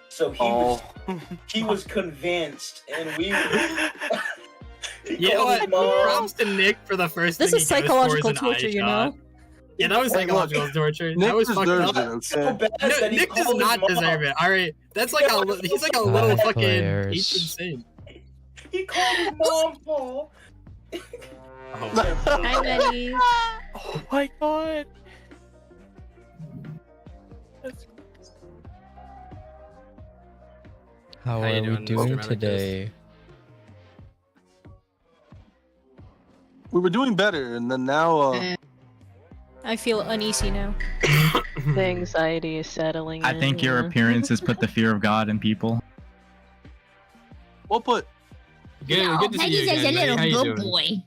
So he was convinced, and we. You know what? Props to Nick for the first This thing is he goes for psychological is an torture, eye you shot. know? Yeah, that was psychological torture. Nick That was fucked deserves up. it, okay? So bad No, that he Nick does called his not mom. deserve it. All right, that's like he's like a Hi, little fucking players. patron saint. He called his mom, Paul. Oh. Hi, Betty. Oh my god. How How are you we doing, doing Mr. today? We were doing better, and then now, I feel uneasy now. The anxiety is settling I in, think your yeah. appearance has put the fear of God in people. well put. Good, good to see you Peggy's again. just a How you little good doing? boy.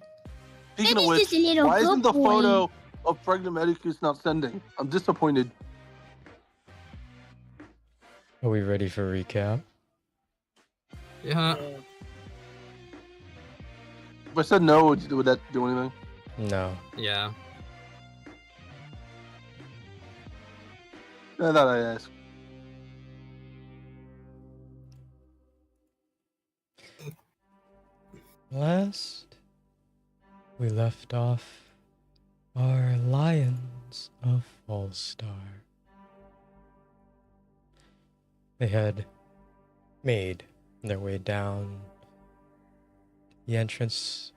Speaking of Peggy's which, just a little why isn't good the boy. photo of pregnant Medicus not sending? I'm disappointed. Are we ready for recap? Yeah. If I said no, would that do anything? No. Yeah. I thought I asked. Last, we left off our Lions of Fallstar. They had made their way down the entrance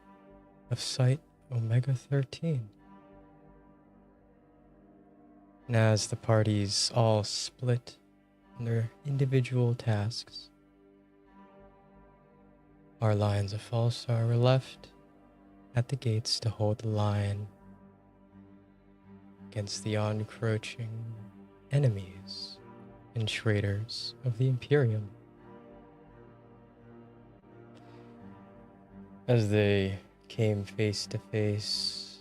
of Site Omega 13. And as the parties all split in their individual tasks, our Lions of Fallstar were left at the gates to hold the line against the encroaching enemies and traitors of the Imperium. As they came face to face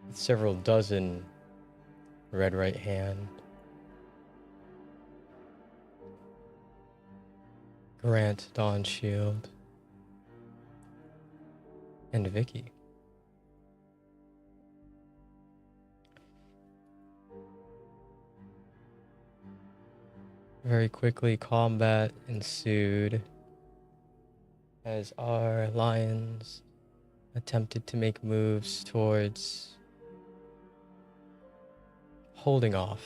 with several dozen Red Right Hand, Grant Dawnshield, and Vicky. Very quickly, combat ensued as our lions attempted to make moves towards holding off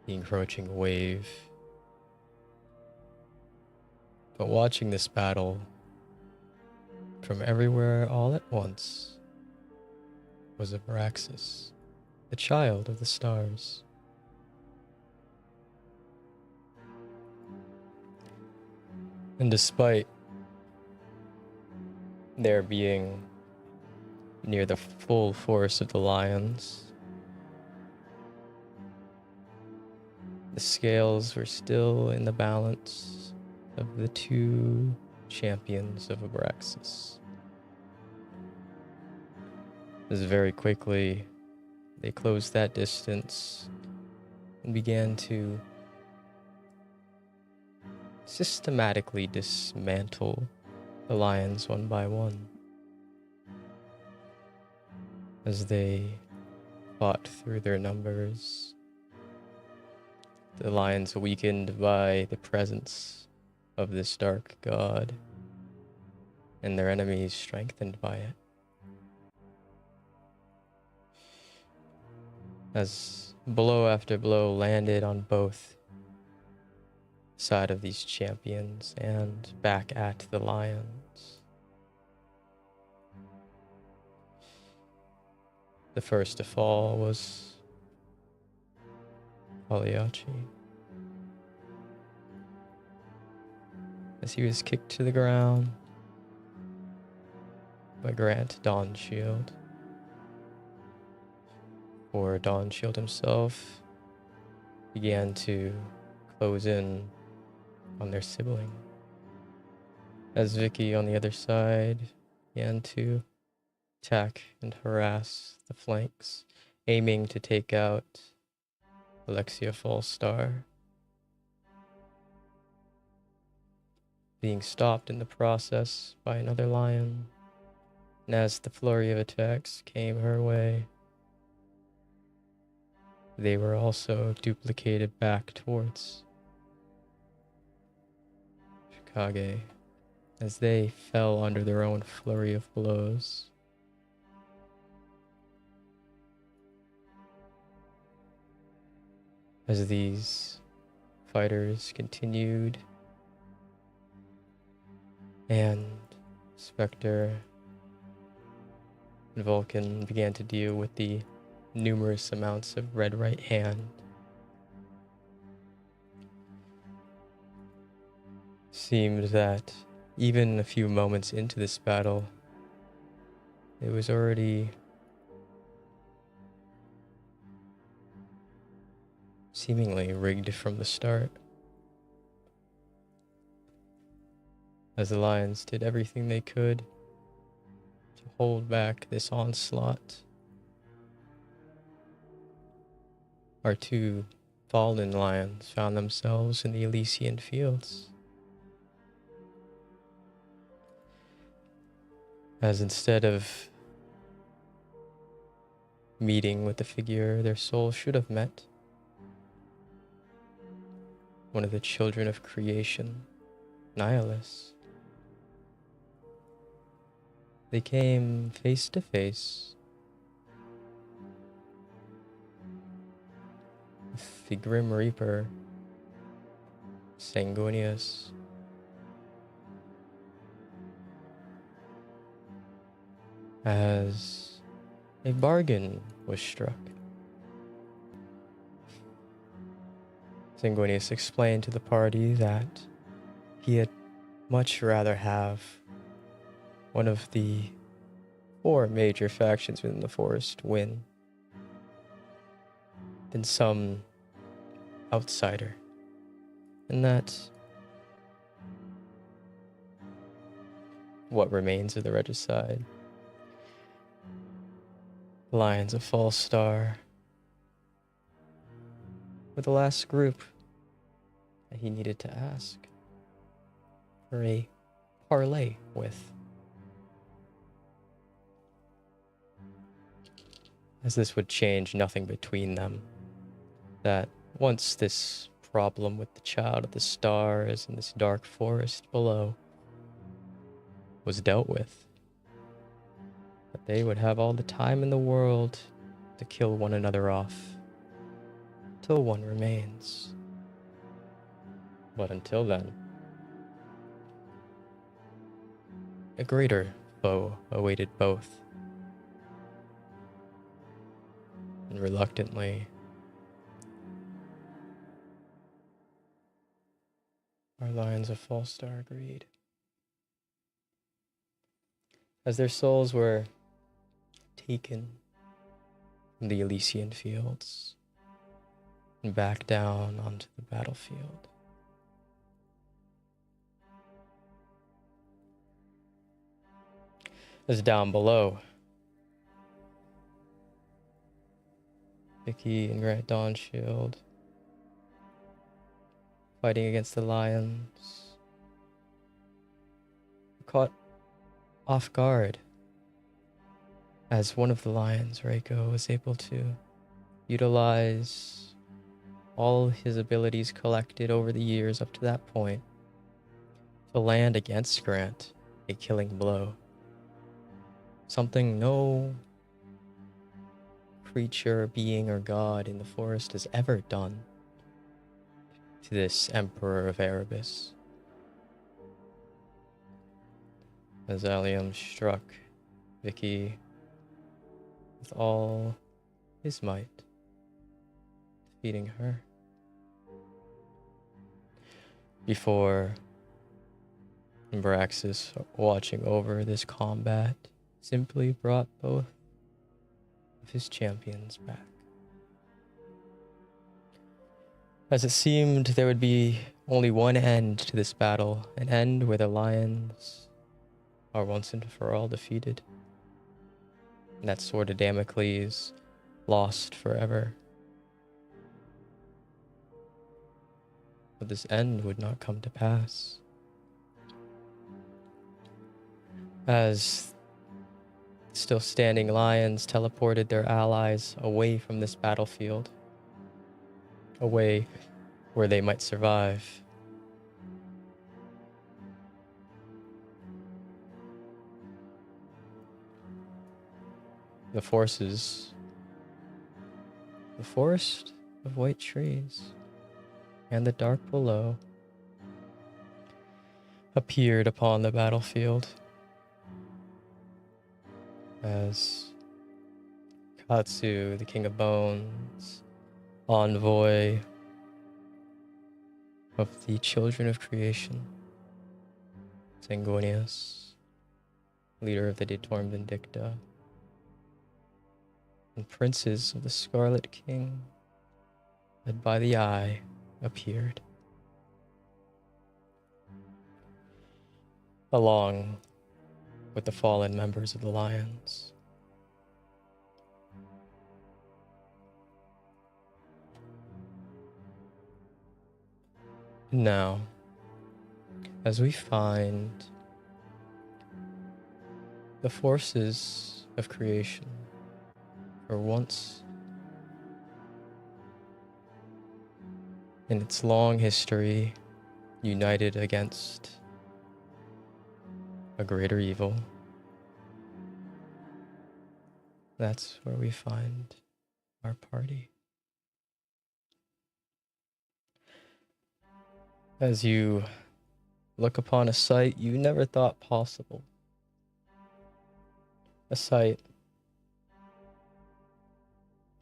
the encroaching wave. But watching this battle from everywhere all at once was Abraxas, the child of the stars. And despite there being near the full force of the lions, the scales were still in the balance of the two champions of Abraxas. As very quickly they closed that distance and began to systematically dismantle the lions one by one as they fought through their numbers. The lions weakened by the presence of this dark god, and their enemies strengthened by it. As blow after blow landed on both sides of these champions and back at the lions. The first to fall was Pagliacci, as he was kicked to the ground by Grant Dawnshield. Or Dawnshield himself began to close in on their sibling, as Vicky on the other side began to attack and harass the flanks, aiming to take out Alexia Fallstar, being stopped in the process by another lion. And as the flurry of attacks came her way, they were also duplicated back towards Chicago as they fell under their own flurry of blows. As these fighters continued, and Spectre and Vulcan began to deal with the numerous amounts of red right hand. Seemed that even a few moments into this battle, it was already seemingly rigged from the start, as the Lions did everything they could to hold back this onslaught. Our two fallen lions found themselves in the Elysian fields, as instead of meeting with the figure their soul should have met, one of the children of creation, Nihilus, they came face to face with the Grim Reaper, Sanguinius. As a bargain was struck. Sanguinius explained to the party that he had much rather have one of the 4 major factions within the forest win than some outsider, and that what remains of the regicide, Lions of Fallstar, were the last group that he needed to ask for a parley with, as this would change nothing between them. That once this problem with the child of the stars and this dark forest below was dealt with, that they would have all the time in the world to kill one another off, till one remains. But until then, a greater foe awaited both. And reluctantly, our Lions of Fallstar agreed. As their souls were taken from the Elysian fields and back down onto the battlefield, as down below, Vicky and Grant Dawnshield fighting against the Lions, caught off guard as one of the Lions, Reiko, was able to utilize all his abilities collected over the years up to that point to land against Grant a killing blow. Something no creature, being, or god in the forest has ever done to this Emperor of Erebus. As Allium struck Vicky with all his might, defeating her. Before Braxis, watching over this combat, simply brought both of his champions back. As it seemed there would be only one end to this battle, an end where the Lions are once and for all defeated. And that sword of Damocles lost forever. But this end would not come to pass, as still standing Lions teleported their allies away from this battlefield a way where they might survive. The forces, the forest of white trees, and the dark below appeared upon the battlefield as Katsu, the King of Bones, envoy of the Children of Creation, Sanguinius, leader of the Detorm Vindicta, and princes of the Scarlet King, led by the Eye, appeared. Along with the fallen members of the Lions. Now, as we find the forces of creation for once in its long history united against a greater evil, that's where we find our party. As you look upon a sight you never thought possible, a sight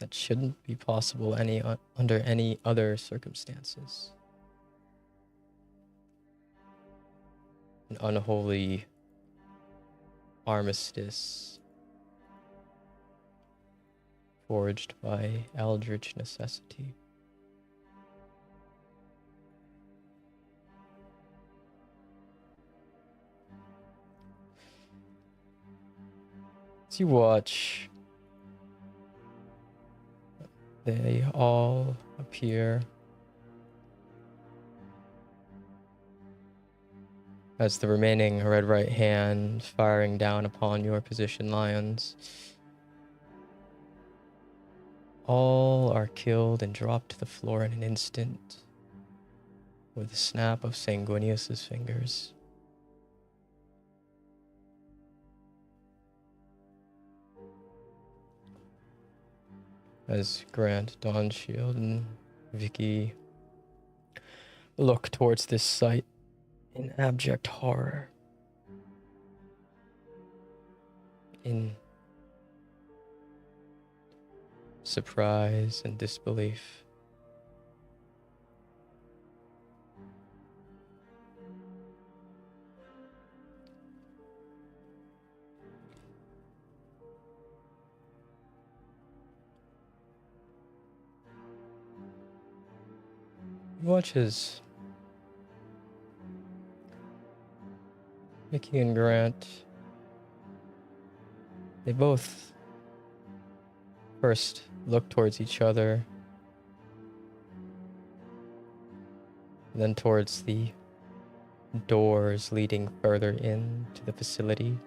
that shouldn't be possible under any other circumstances. An unholy armistice forged by eldritch necessity. As you watch, they all appear as the remaining red right hand firing down upon your position, Lions. All are killed and dropped to the floor in an instant with a snap of Sanguinius's fingers. As Grant, Dawnshield, and Vicky look towards this sight in abject horror, in surprise and disbelief. Watch as Mickey and Grant, they both first look towards each other, then towards the doors leading further into the facility.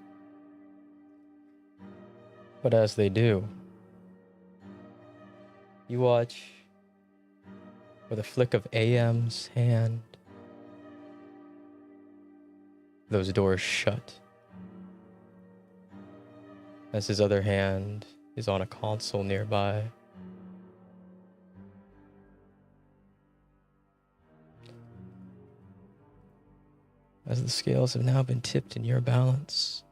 But as they do, you watch with a flick of AM's hand, those doors shut, as his other hand is on a console nearby. As the scales have now been tipped in your balance.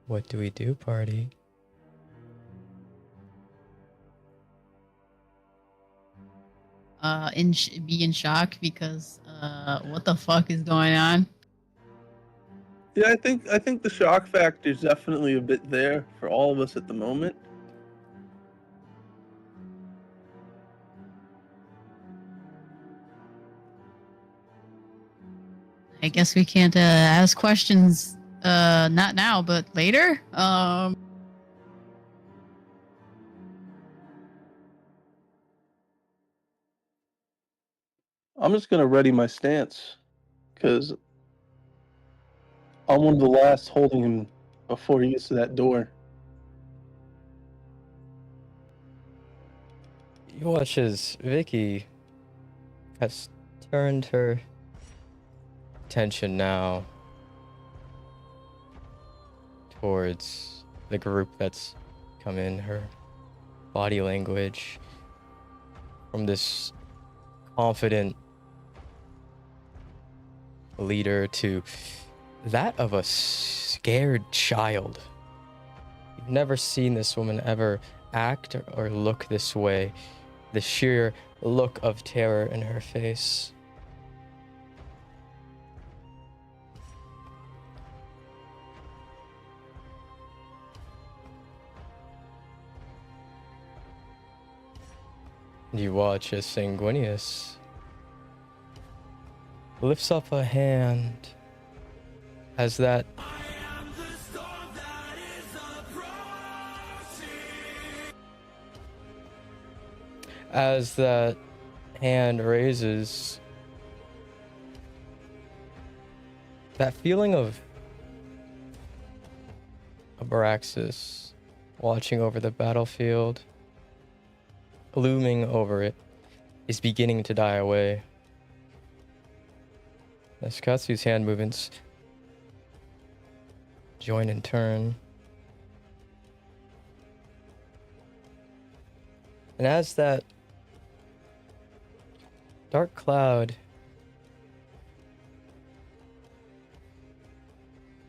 What do we do, party? Be in shock because what the fuck is going on? Yeah, I think the shock factor is definitely a bit there for all of us at the moment. I guess we can't ask questions not now but later. I'm just gonna ready my stance, because I'm one of the last holding him before he gets to that door. You watch as Vicky has turned her attention now towards the group that's come in. Her body language from this confident leader to that of a scared child. You've never seen this woman ever act or look this way. The sheer look of terror in her face. You watch as Sanguinius lifts up a hand as that hand raises, that feeling of Abraxas watching over the battlefield, looming over it, is beginning to die away. As Katsu's hand movements join in turn. And as that dark cloud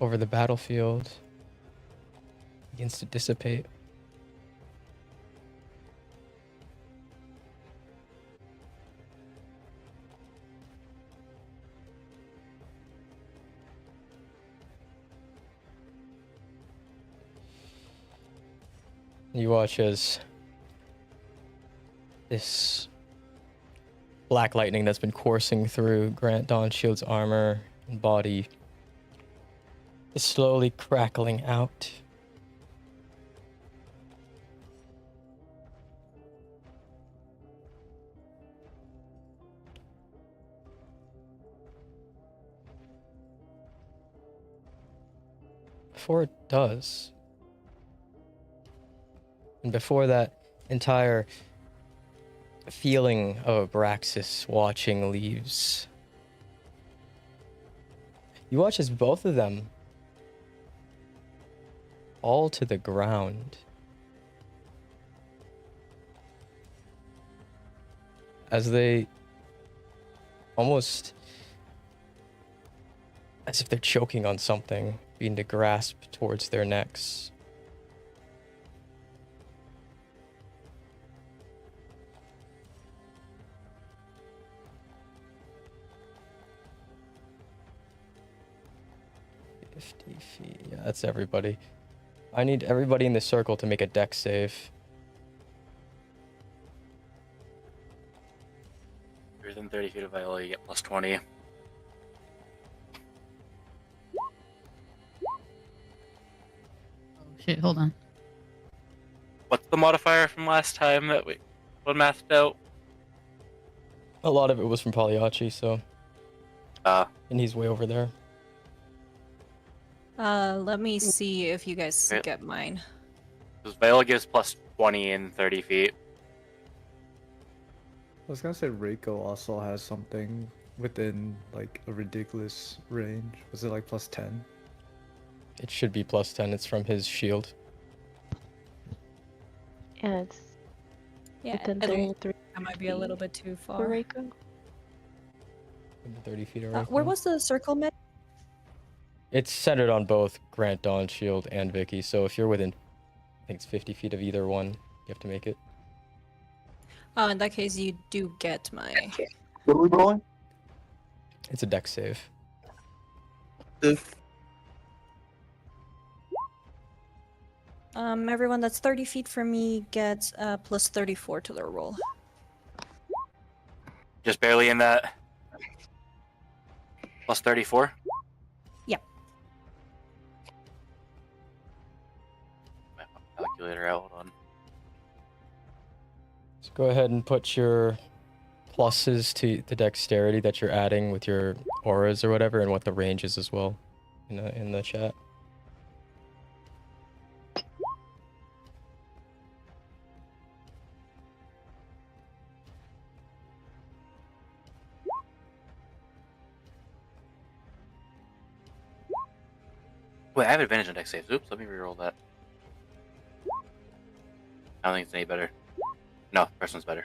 over the battlefield begins to dissipate, you watch as this black lightning that's been coursing through Grant Dawnshield's armor and body is slowly crackling out. Before it does, and before that entire feeling of Abraxas watching leaves, you watch as both of them fall to the ground. As they almost as if they're choking on something, beginning to grasp towards their necks. Yeah, that's everybody. I need everybody in the circle to make a dex save. Within 30 feet of Viola, you get plus 20. Oh shit, hold on. What's the modifier from last time that we mathed out? A lot of it was from Pagliacci, so. And he's way over there. Let me see if you guys Yeah. get mine. Because Viola gives plus 20 in 30 feet. I was gonna say Reiko also has something within like a ridiculous range. Was it like plus 10? It should be plus 10. It's from his shield. Yeah, it's Yeah, within I think 33 that might be a little bit too for far. Reiko. 30 feet away. Where was the circle med? It's centered on both Grant Dawnsheld and Vicky, so if you're within, I think it's 50 feet of either one, you have to make it. In that case, you do get my. What are we rolling? It's a dex save. Everyone that's 30 feet from me gets plus 34 to their roll. Just barely in that. Plus 34? Yep. My calculator out, hold on. So go ahead and put your pluses to the dexterity that you're adding with your auras or whatever, and what the range is as well in the chat. Wait, I have advantage on dex saves. Oops, let me reroll that. I don't think it's any better. No, first one's better.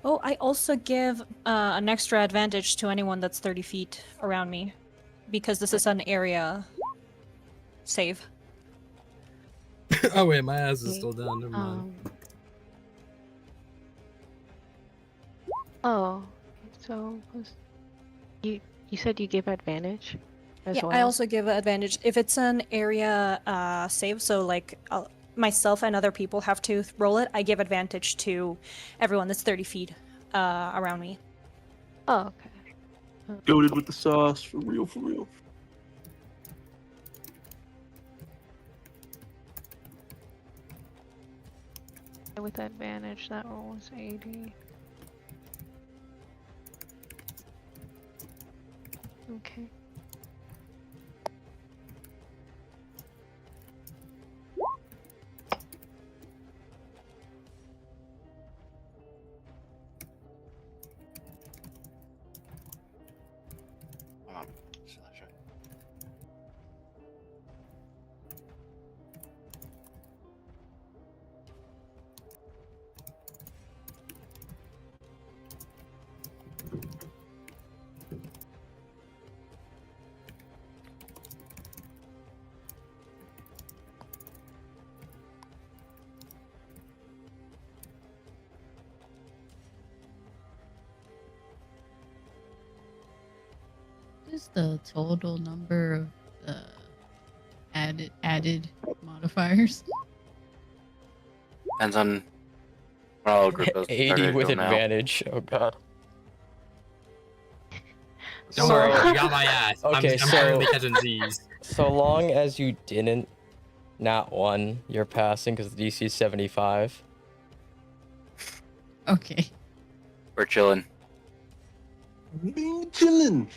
Oh, I also give an extra advantage to anyone that's 30 feet around me, because this is an area save. Oh wait, my ass is still down. Never mind. Oh, so you said you give advantage as Yeah, well? I also give an advantage if it's an area save. So like myself and other people have to roll it. I give advantage to everyone that's 30 feet around me. Oh, okay. Goated with the sauce, for real, for real. With advantage, that roll was 80. Okay. Hold on. Sure. What is the total number of added modifiers? Depends on what all group is 80 with now. advantage. Oh god. Don't So- worry, you got my ass. Okay, I'm so- currently catching Z's. So long as you didn't not one, you're passing because the DC is 75. Okay. We're chilling. Being chillin'.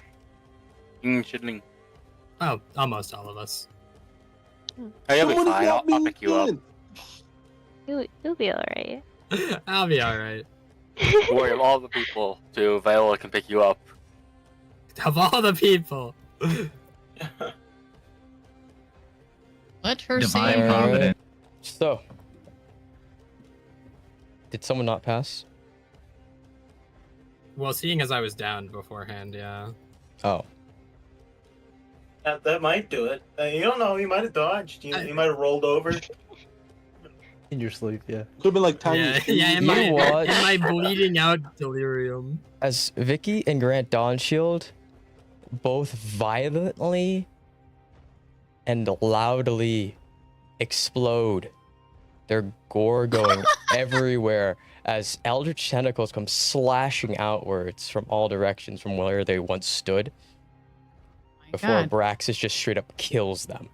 Chilling. Oh, almost all of us. Hey, you'll be Someone fine. got I'll me pick you up. chillin'. You'll be alright. I'll be alright. Don't worry, of all the people, too, Viola can pick you up. Of all the people. Let her Divine say. providence. So, did someone not pass? Well, seeing as I was down beforehand, yeah. Oh, That might do it. You don't know. You might have dodged. You might have rolled over. In your sleep, yeah. Could have been like tiny. Yeah, shoes. yeah, in You watch- my bleeding out delirium. as Vicky and Grant Dawnshield both violently and loudly explode, their gore going everywhere as eldritch tentacles come slashing outwards from all directions from where they once stood My before God. Braxis just straight up kills them.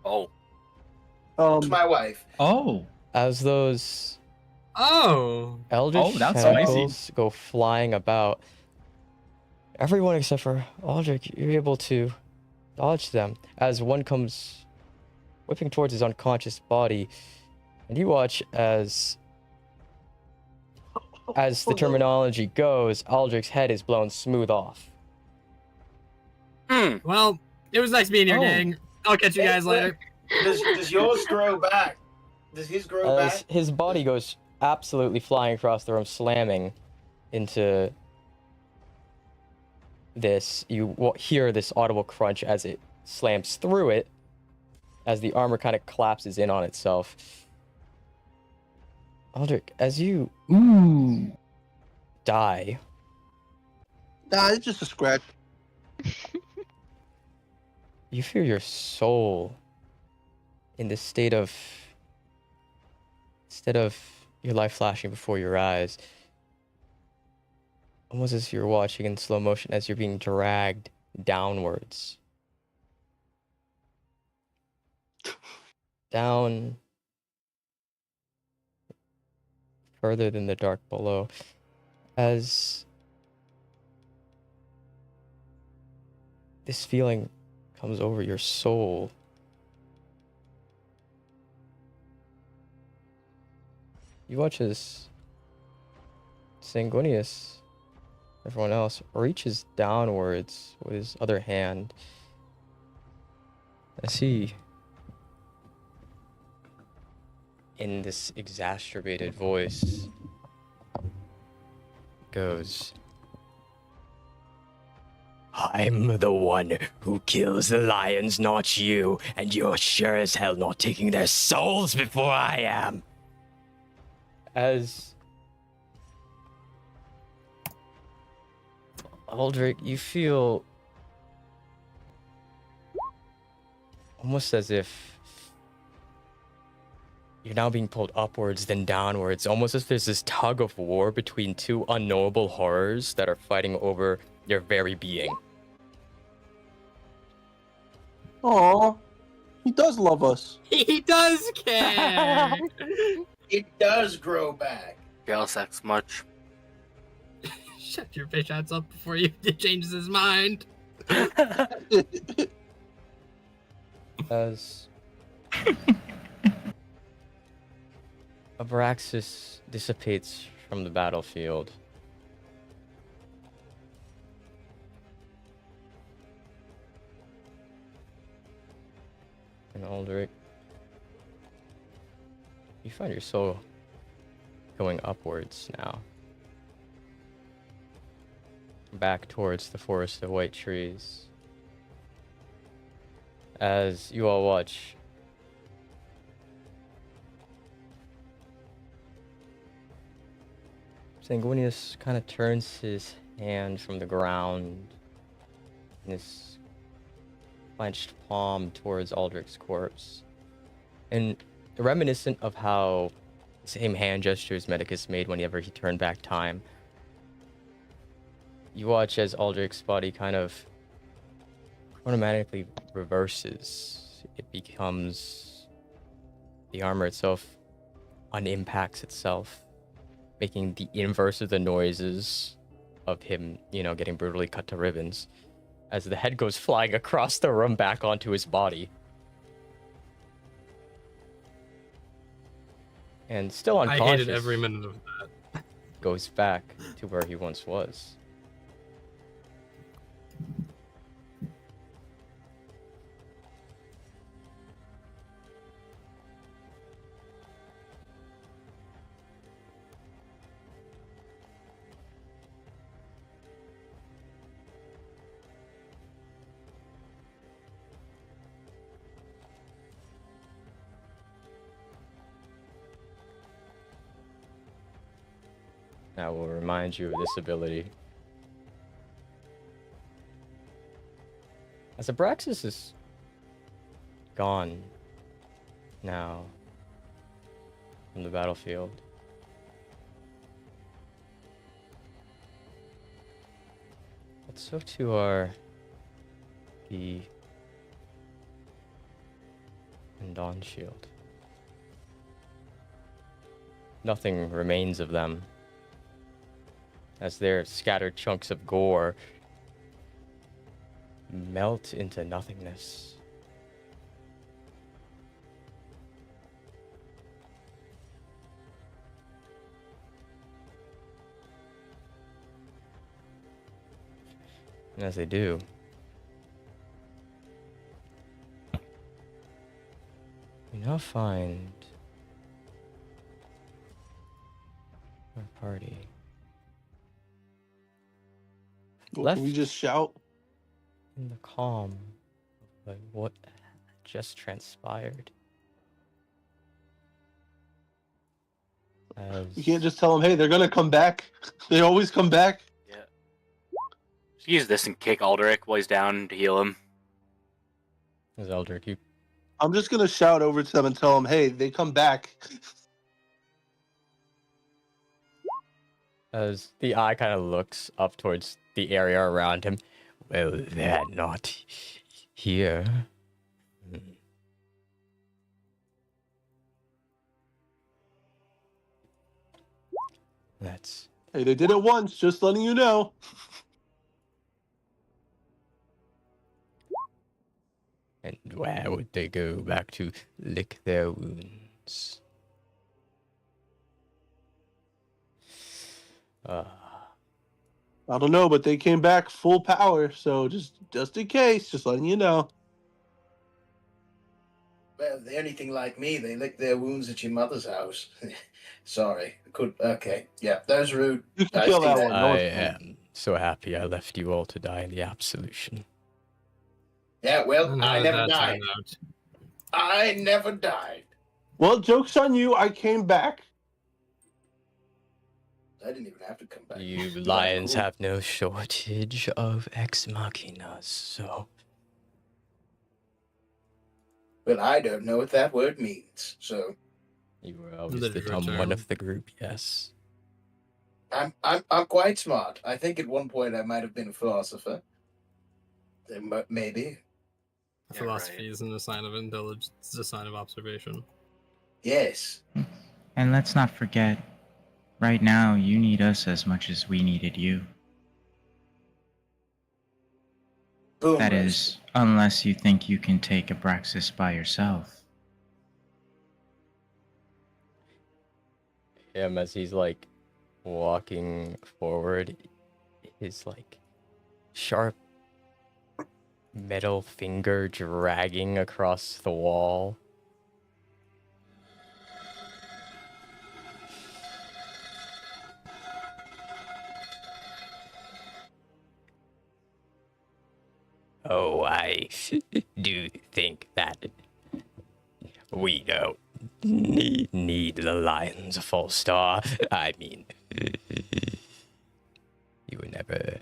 Oh. It's my wife. Oh, As those Oh. eldritch that's tentacles go flying about, everyone except for Aldrich, you're able to dodge them as one comes whipping towards his unconscious body, and you watch as the terminology goes, Aldrich's head is blown smooth off. Hmm. Well, it was nice meeting you, Oh. gang. I'll catch you Hey, guys later. Does yours grow back? Does his grow As back? his body goes absolutely flying across the room, slamming into this. You hear this audible crunch as it slams through it, as the armor kind of collapses in on itself. Aldrich, as you ooh. die, Nah, it's just a scratch. you feel your soul in this state of, instead of your life flashing before your eyes, almost as you're watching in slow motion as you're being dragged downwards. Down further than the dark below, as this feeling comes over your soul. You watch as Sanguinius, everyone else, reaches downwards with his other hand as he, in this exacerbated voice, goes, I'm the one who kills the lions, not you, and you're sure as hell not taking their souls before I am. As Aldrich, you feel almost as if you're now being pulled upwards, then downwards, almost as if there's this tug of war between two unknowable horrors that are fighting over your very being. Aw, he does love us. He does care. It does grow back. Jail sex much. Shut your bitch ass up before he changes his mind. As Abraxas dissipates from the battlefield, and Aldrich, you find your soul going upwards now, back towards the forest of white trees. As you all watch, Sanguinius kind of turns his hand from the ground in his clenched palm towards Aldrich's corpse. And reminiscent of how the same hand gestures Medicus made whenever he turned back time, you watch as Aldrich's body kind of automatically reverses. It becomes the armor itself unimpacts itself, making the inverse of the noises of him, getting brutally cut to ribbons, as the head goes flying across the room back onto his body. And still unconscious, I hated every minute of that. goes back to where he once was. I will remind you of this ability. As Abraxas is gone now from the battlefield, but so too are the and Dawn Shield. Nothing remains of them, as their scattered chunks of gore melt into nothingness. And as they do, you now find our party. Can we just shout? In the calm of what just transpired. You can't just tell them, hey, they're gonna come back. They always come back. Yeah. Just use this and kick Aldrich while he's down to heal him. As Aldrich, you... I'm just gonna shout over to them and tell them, hey, they come back. As the eye kind of looks up towards the area around him. Well, they're not here. That's... Hey, they did it once, just letting you know. And where would they go back to lick their wounds? I don't know, but they came back full power, so just in case, just letting you know. Well, if they're anything like me, they lick their wounds at your mother's house. Sorry. Okay. Yeah, that was rude. You can I kill see that that. one. I No, it's fine. am so happy I left you all to die in the absolution. Yeah, well, And how I did never that died. turn out? I never died. Well, joke's on you. I came back. I didn't even have to come back. You But I'm lions cool. have no shortage of ex machinas, so Well, I don't know what that word means, so you were always The the true dumb one term. of the group, yes. I'm quite smart. I think at one point I might have been a philosopher. Maybe. Philosophy isn't a sign of intelligence, it's a sign of observation. Yes. And let's not forget, right now you need us as much as we needed you. Boom. That roast. is, unless you think you can take Abraxas by yourself. Him as he's like walking forward, his like sharp metal finger dragging across the wall. Oh, I do think that we don't need the Lions, Fallstar. I mean, you were never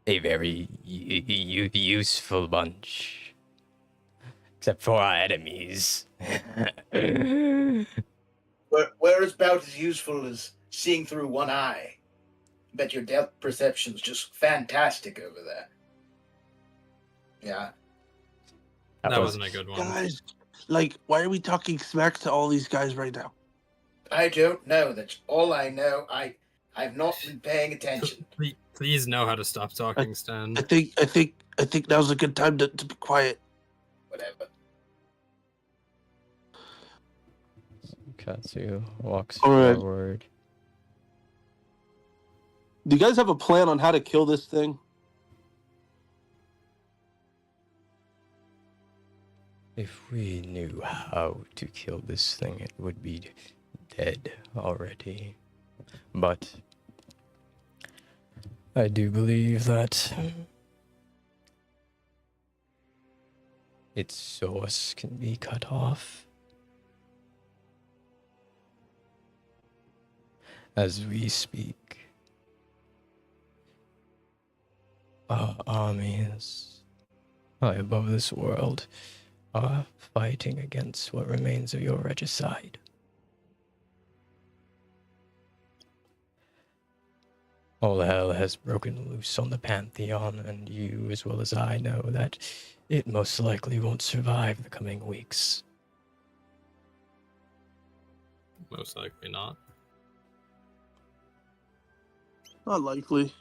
a very useful bunch. Except for our enemies. We're about as useful as seeing through one eye. Bet your depth perception's just fantastic over there. Yeah. That wasn't a good one. Guys, like, why are we talking smack to all these guys right now? I don't know. That's all I know. I've not been paying attention. Please know how to stop talking, Stan. I think now's a good time to be quiet. Whatever. Katsu walks All right. forward. Do you guys have a plan on how to kill this thing? If we knew how to kill this thing, it would be dead already. But I do believe that its source can be cut off. As we speak, our armies high above this world are fighting against what remains of your regicide. All hell has broken loose on the Pantheon, and you, as well as I, know that it most likely won't survive the coming weeks. Most likely not. Not likely.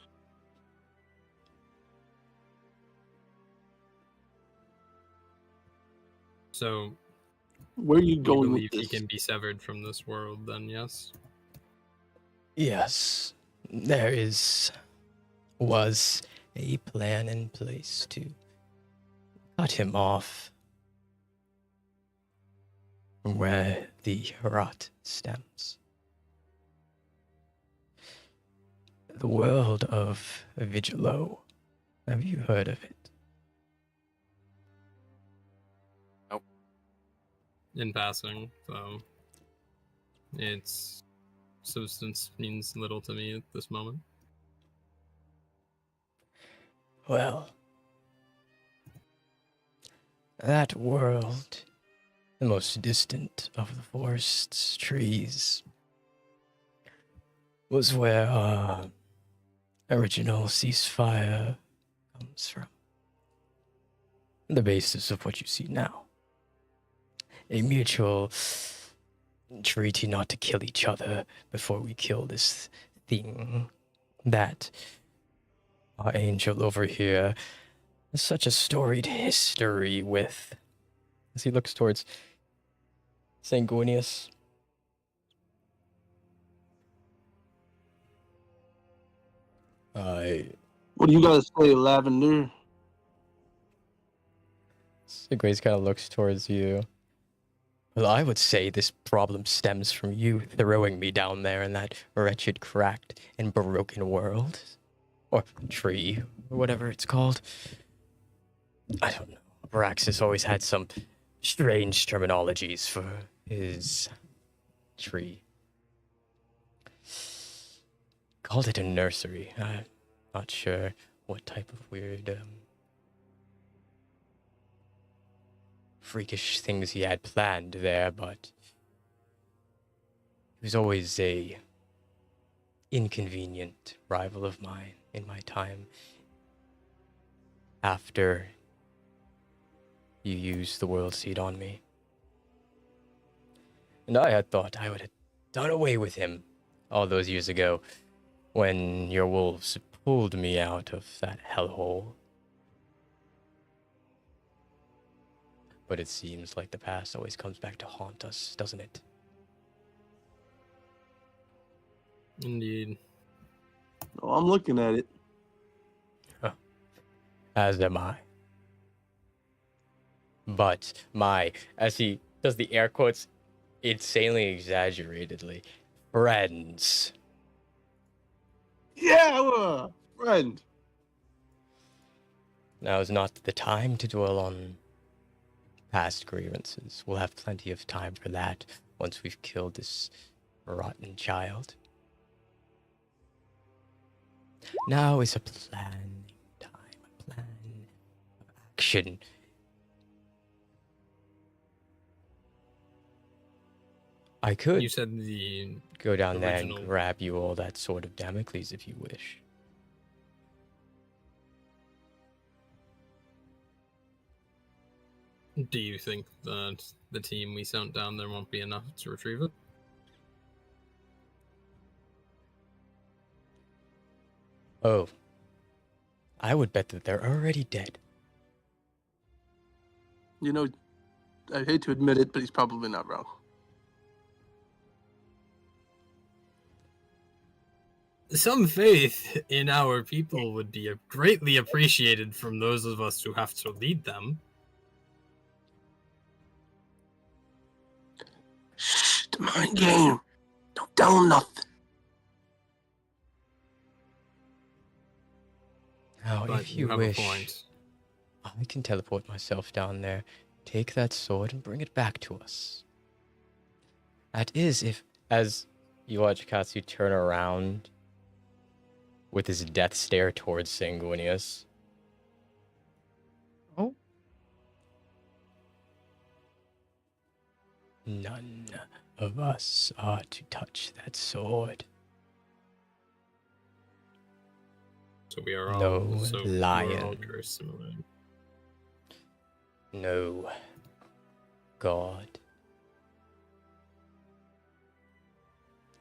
So, Where are you you going believe with he this? can be severed from this world, then yes? Yes, there was a plan in place to cut him off where the rot stems. The world of Vigilo. Have you heard of it? In passing, so its substance means little to me at this moment. Well, that world, the most distant of the forest's trees, was where our original ceasefire comes from. The basis of what you see now. A mutual treaty not to kill each other before we kill this thing that our angel over here such a storied history with. As he looks towards Sanguinius. What do you gotta say, Lavender? Grace kind of looks towards you. Well, I would say this problem stems from you throwing me down there in that wretched, cracked, and broken world. Or tree, or whatever it's called. I don't know. Braxis always had some strange terminologies for his tree. Called it a nursery. I'm not sure what type of weird, freakish things he had planned there, but he was always a inconvenient rival of mine in my time after you used the world seed on me. And I had thought I would have done away with him all those years ago when your wolves pulled me out of that hellhole. But it seems like the past always comes back to haunt us, doesn't it? Indeed. Oh, I'm looking at it. As am I. But my, as he does the air quotes, insanely exaggeratedly, friends. Yeah, friend. Now is not the time to dwell on past grievances. We'll have plenty of time for that once we've killed this rotten child. Now is a planning time, a plan of action. I could You said the go down there original- and grab you all that sword of Damocles if you wish. Do you think that the team we sent down there won't be enough to retrieve it? Oh, I would bet that they're already dead. You know, I hate to admit it, but he's probably not wrong. Some faith in our people would be greatly appreciated from those of us who have to lead them. Shh, the mind game. Don't tell him nothing. Now, But if you have wish, a point. I can teleport myself down there, take that sword, and bring it back to us. That is, if, as you watch Katsu turn around with his death stare towards Sanguinius. Oh. None of us are to touch that sword. So we are all No we're all lion. cursed similarly. No God.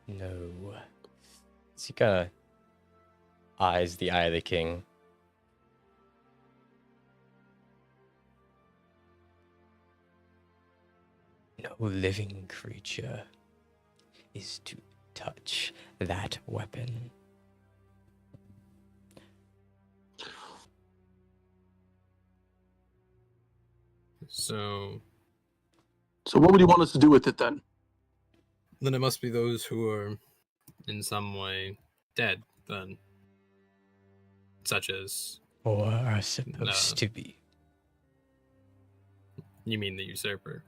No. So he kind of eyes the Eye of the King. No living creature is to touch that weapon. So what would you want us to do with it then? then it must be those who are in some way dead, then. Such as... Or are supposed to be. You mean the usurper?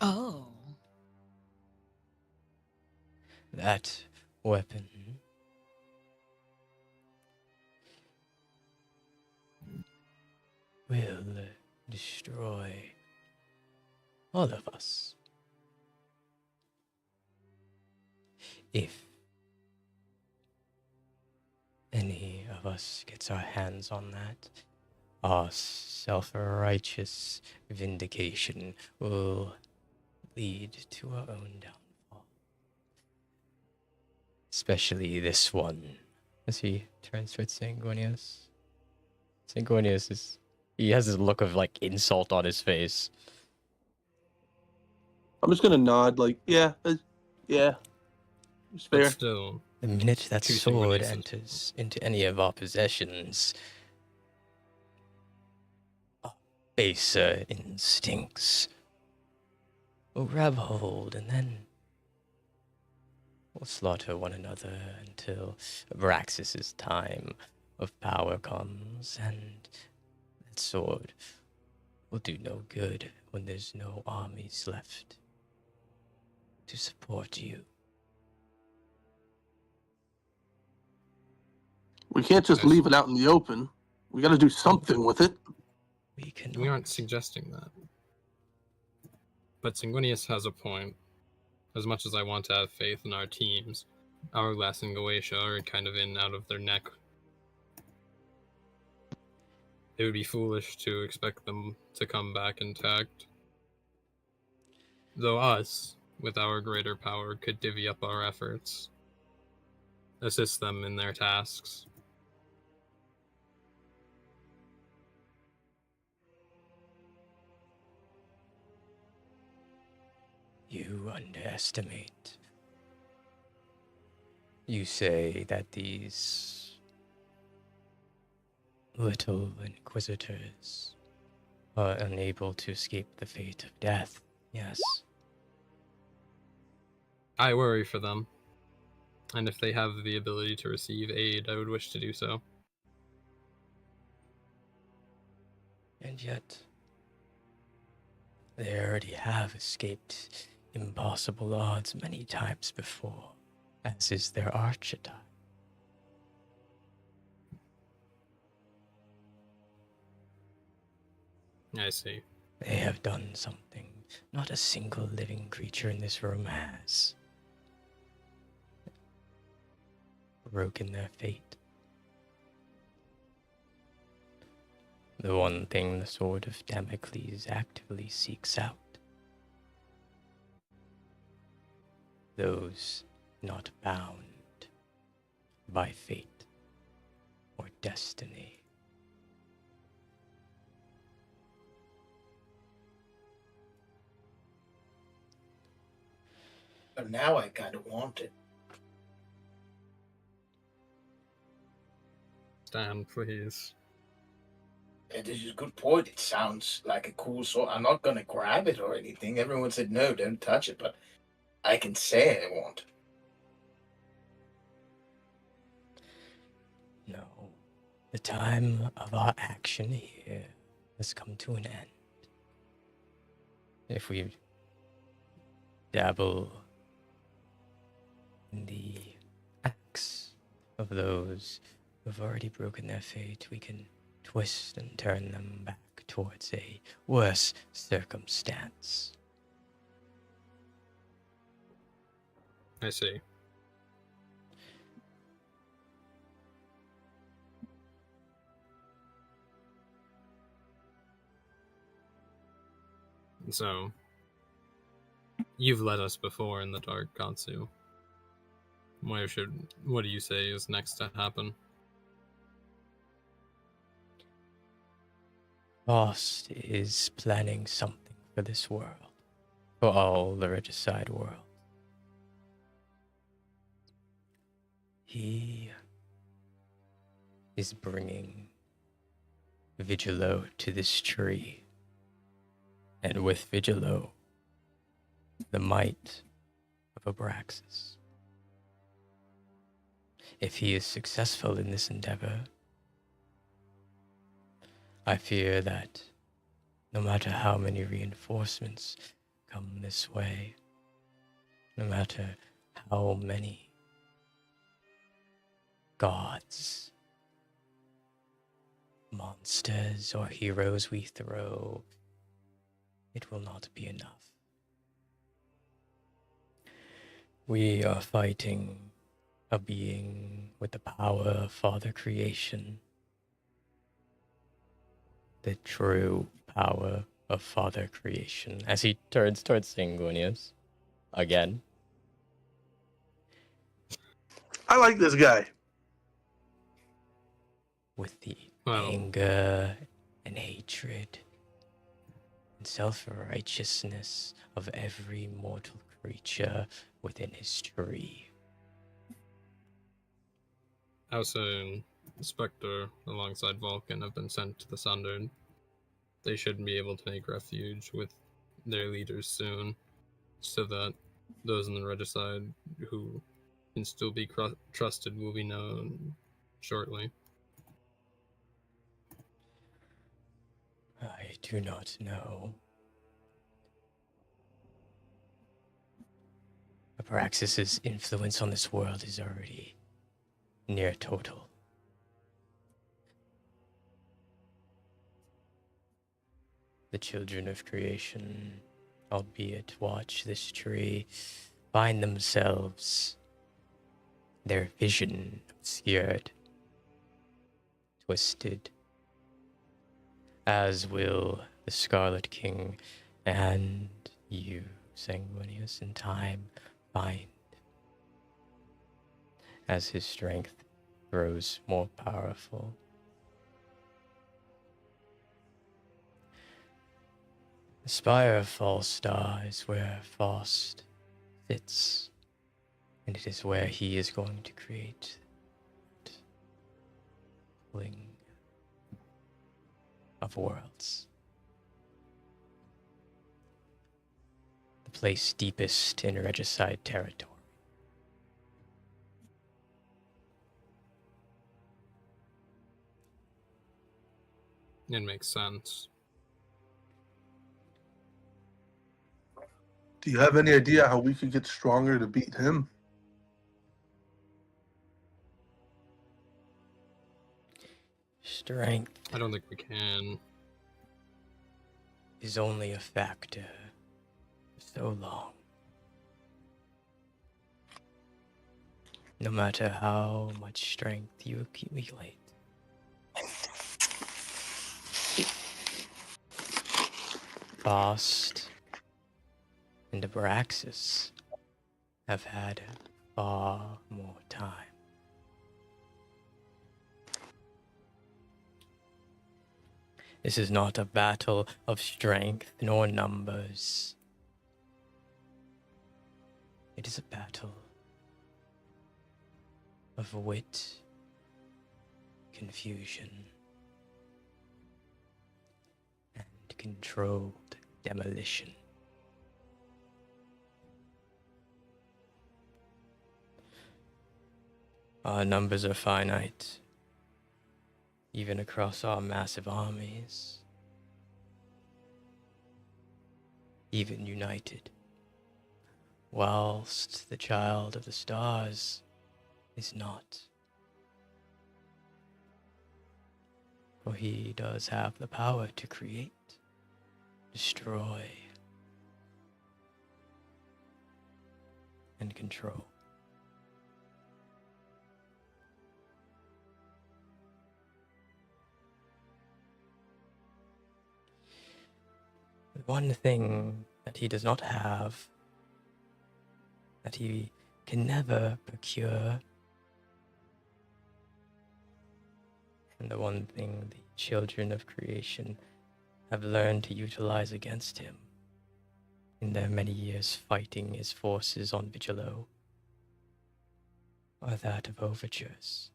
Oh. That weapon will destroy all of us. If any of us gets our hands on that, our self-righteous vindication will lead to our own downfall. Especially this one. As he turns towards Sanguinius. Sanguinius he has this look of like insult on his face. I'm just gonna nod, like, yeah, yeah, it's But fair. still, The minute that Two sword Sanguiniuses. enters into any of our possessions, our baser instincts will grab hold, and then we'll slaughter one another until Abraxas's time of power comes, and that sword will do no good when there's no armies left to support you. We can't just leave it out in the open. We gotta do something with it. We aren't suggesting that. But Sanguinius has a point. As much as I want to have faith in our teams, Hourglass and Goetia are kind of in out of their neck. It would be foolish to expect them to come back intact. Though us, with our greater power, could divvy up our efforts, assist them in their tasks. You underestimate. You say that these little inquisitors are unable to escape the fate of death, yes? I worry for them. And if they have the ability to receive aid, I would wish to do so. And yet, they already have escaped impossible odds many times before, as is their archetype. I see. They have done something not a single living creature in this room has. Broken their fate. The one thing the sword of Damocles actively seeks out. Those not bound by fate or destiny. But now I kind of want it. Stan, please. Yeah, this is a good point. It sounds like a cool sword. I'm not going to grab it or anything. Everyone said, no, don't touch it. But I can say I want it. No. The time of our action here has come to an end. If we dabble in the acts of those who have already broken their fate, we can twist and turn them back towards a worse circumstance. I see. So, you've led us before in the dark, Katsu. What do you say is next to happen? Lost is planning something for this world, for all the regicide world. He is bringing Vigilo to this tree, and with Vigilo, the might of Abraxas. If he is successful in this endeavor, I fear that no matter how many reinforcements come this way, no matter how many gods, monsters, or heroes we throw, it will not be enough. We are fighting a being with the power of Father Creation, the true power of Father Creation as he turns towards Sanguinius again. I like this guy. With the Well, anger and hatred and self-righteousness of every mortal creature within his tree. Alsa and Spectre, alongside Vulcan, have been sent to the Sundered. They should be able to make refuge with their leaders soon, so that those in the regicide who can still be trusted will be known shortly. I do not know. Abraxas's influence on this world is already near total. The children of creation, albeit watch this tree, find themselves, their vision obscured, twisted, as will the Scarlet King and you, Sanguinius, in time find, as his strength grows more powerful. The spire of Fallstar is where Faust sits, and it is where he is going to create ring of worlds. The place deepest in regicide territory. It makes sense. Do you have any idea how we could get stronger to beat him? Strength I don't think we can. is only a factor for so long. No matter how much strength you accumulate. Faust and Abraxas have had far more time. This is not a battle of strength nor numbers. It is a battle of wit, confusion, and controlled demolition. Our numbers are finite, even across our massive armies, even united, whilst the child of the stars is not. For he does have the power to create, destroy, and control. The one thing that he does not have, that he can never procure, and the one thing the children of creation have learned to utilize against him in their many years fighting his forces on Vigilo, are that of overtures.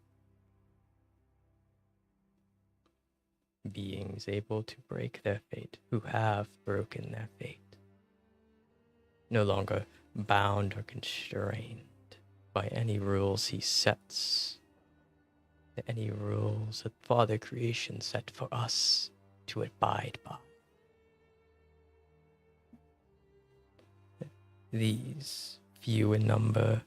Beings able to break their fate, who have broken their fate, no longer bound or constrained by any rules he sets, any rules that Father Creation set for us to abide by. These, few in number,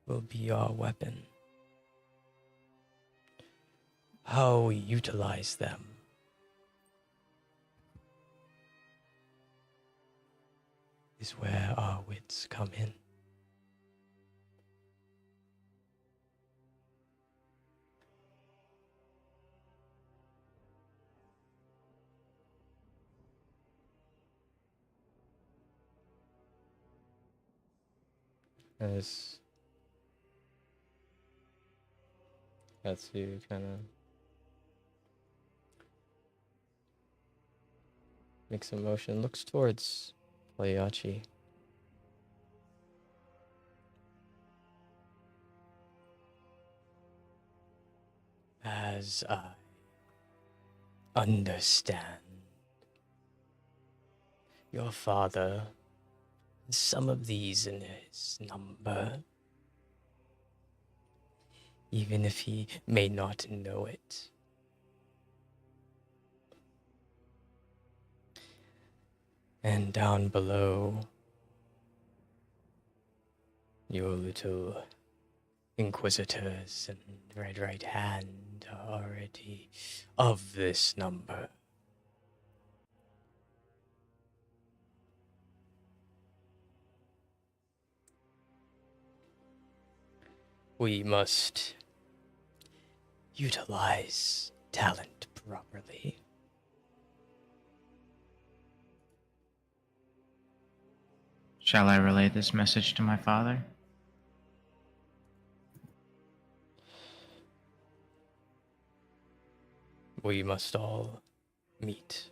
will be our weapon. How we utilize them is where our wits come in. As Katsu kind of makes a motion, looks towards Playachi. As I understand, your father has some of these in his number, even if he may not know it. And down below, your little inquisitors and right hand are already of this number. We must utilize talent properly. Shall I relay this message to my father? We must all meet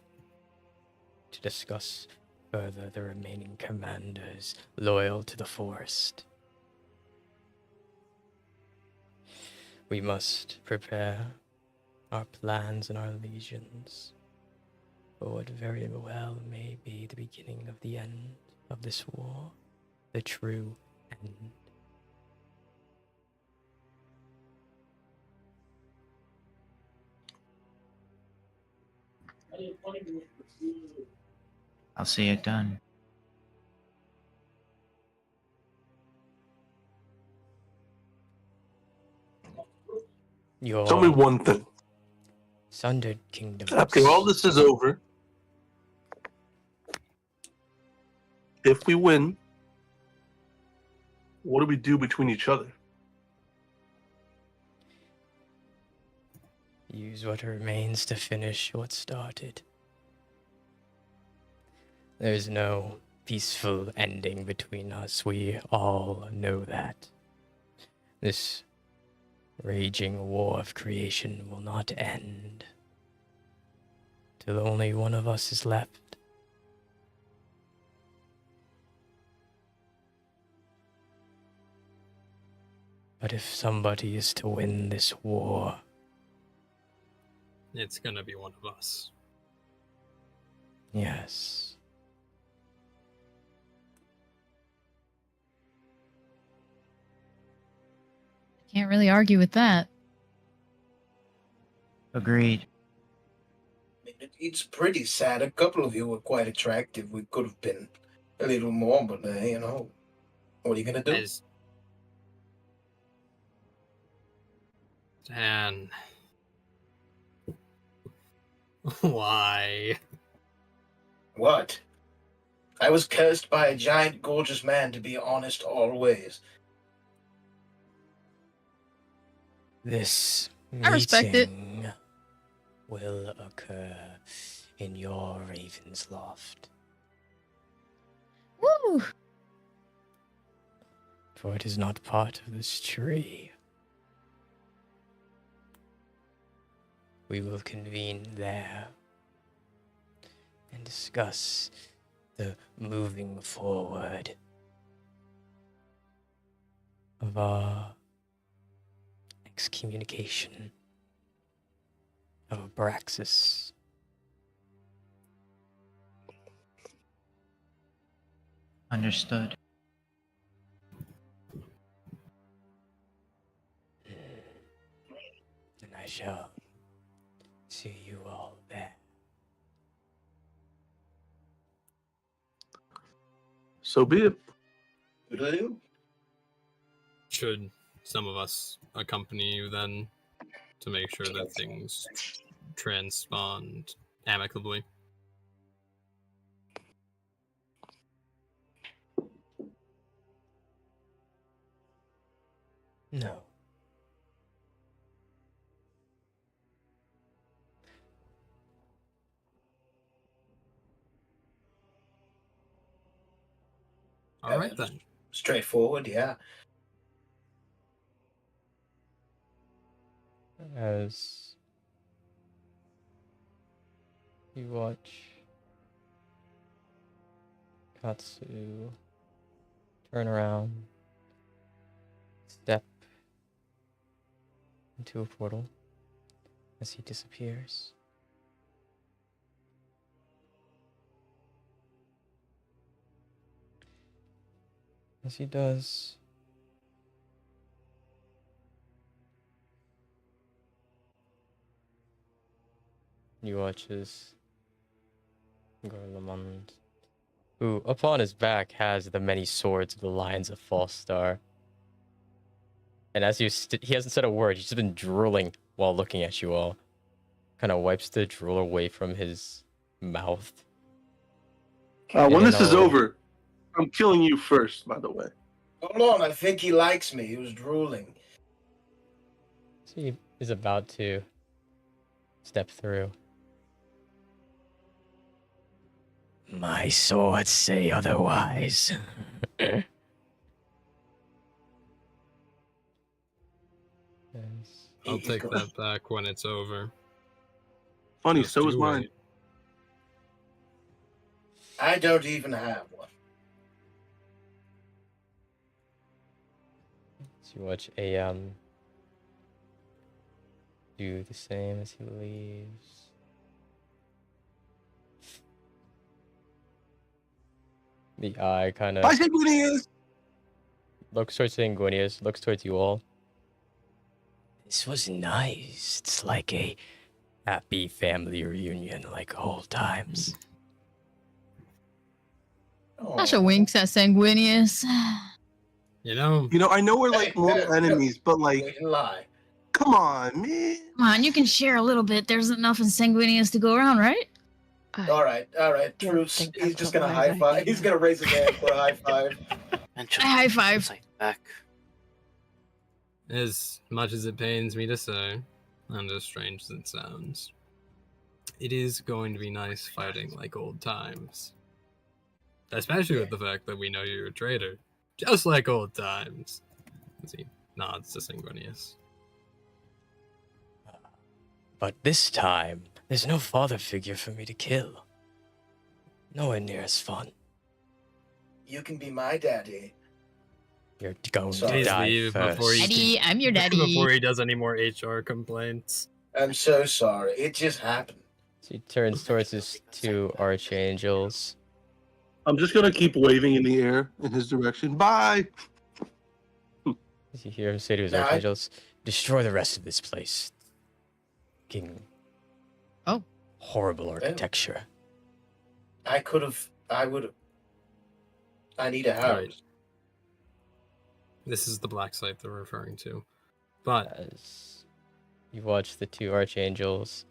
to discuss further the remaining commanders loyal to the forest. We must prepare our plans and our legions for what very well may be the beginning of the end of this war, the true end. I'll see it done. Your Tell me one thing. sundered kingdoms. After all this is over, if we win, what do we do between each other? Use what remains to finish what started. There's no peaceful ending between us. We all know that. This raging war of creation will not end till only one of us is left. But if somebody is to win this war, It's gonna be one of us. yes. Can't really argue with that. Agreed. It's pretty sad. A couple of you were quite attractive. We could have been a little more, but what are you gonna do? Dan. Why? What? I was cursed by a giant, gorgeous man to be honest always. This I respect it. meeting will occur in your Raven's Loft. Woo! For it is not part of this tree. We will convene there and discuss the moving forward of our excommunication of Abraxas. Understood. And I shall see you all there. So be it. Toodaloo. Should some of us accompany you then to make sure that things transpond amicably? No. All right then. straightforward, yeah. As you watch Katsu turn around, step into a portal as he disappears. As he does, you watch as Garlemond, who upon his back has the many swords of the Lions of Fallstar. And as he hasn't said a word, he's just been drooling while looking at you all. Kind of wipes the drool away from his mouth. When this is over, I'm killing you first, by the way. Hold on, I think he likes me. He was drooling. So he is about to step through. My swords say otherwise. I'll take that back when it's over. Funny, Just so is you mine. wait. I don't even have one. So you watch AM do the same as he leaves. The eye kind of Bye, Sanguinius! looks towards Sanguinius, looks towards you all. This was nice. It's like a happy family reunion, like old times. Sasha winks at Sanguinius. You know, I know we're like mortal enemies, but like, lie. come on, man. Come on, you can share a little bit. There's enough in Sanguinius to go around, right? All right, truce. He's just gonna high five. He's gonna raise his hand for a high five. High five. Back. as much as it pains me to say, and as strange as it sounds, it is going to be nice fighting like old times. Especially with the fact that we know you're a traitor. Just like old times. As he nods to Sanguinius. But this time, there's no father figure for me to kill. Nowhere near as fun. You can be my daddy. You're going to Please die leave first. before Daddy, I'm your daddy. before he does any more HR complaints. I'm so sorry. It just happened. So he turns towards his two archangels. I'm just gonna keep waving in the air in his direction. Bye! As you hear him say to his No, archangels, destroy the rest of this place. King. Oh. Horrible architecture. I would have. I need a house. Right. This is the black site they're referring to. But As you watch the two archangels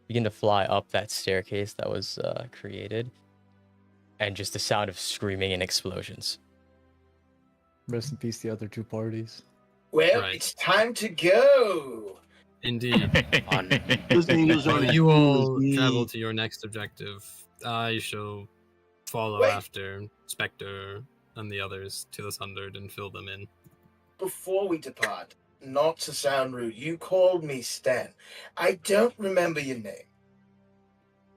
begin to fly up that staircase that was created, and just the sound of screaming and explosions. Rest in peace, the other two parties. Well, Right. it's time to go. indeed, Those angels are while you all travel to your next objective, I shall follow Wait. after Spectre and the others to the Sundered and fill them in. Before we depart, not to sound rude, you called me Stan. I don't remember your name.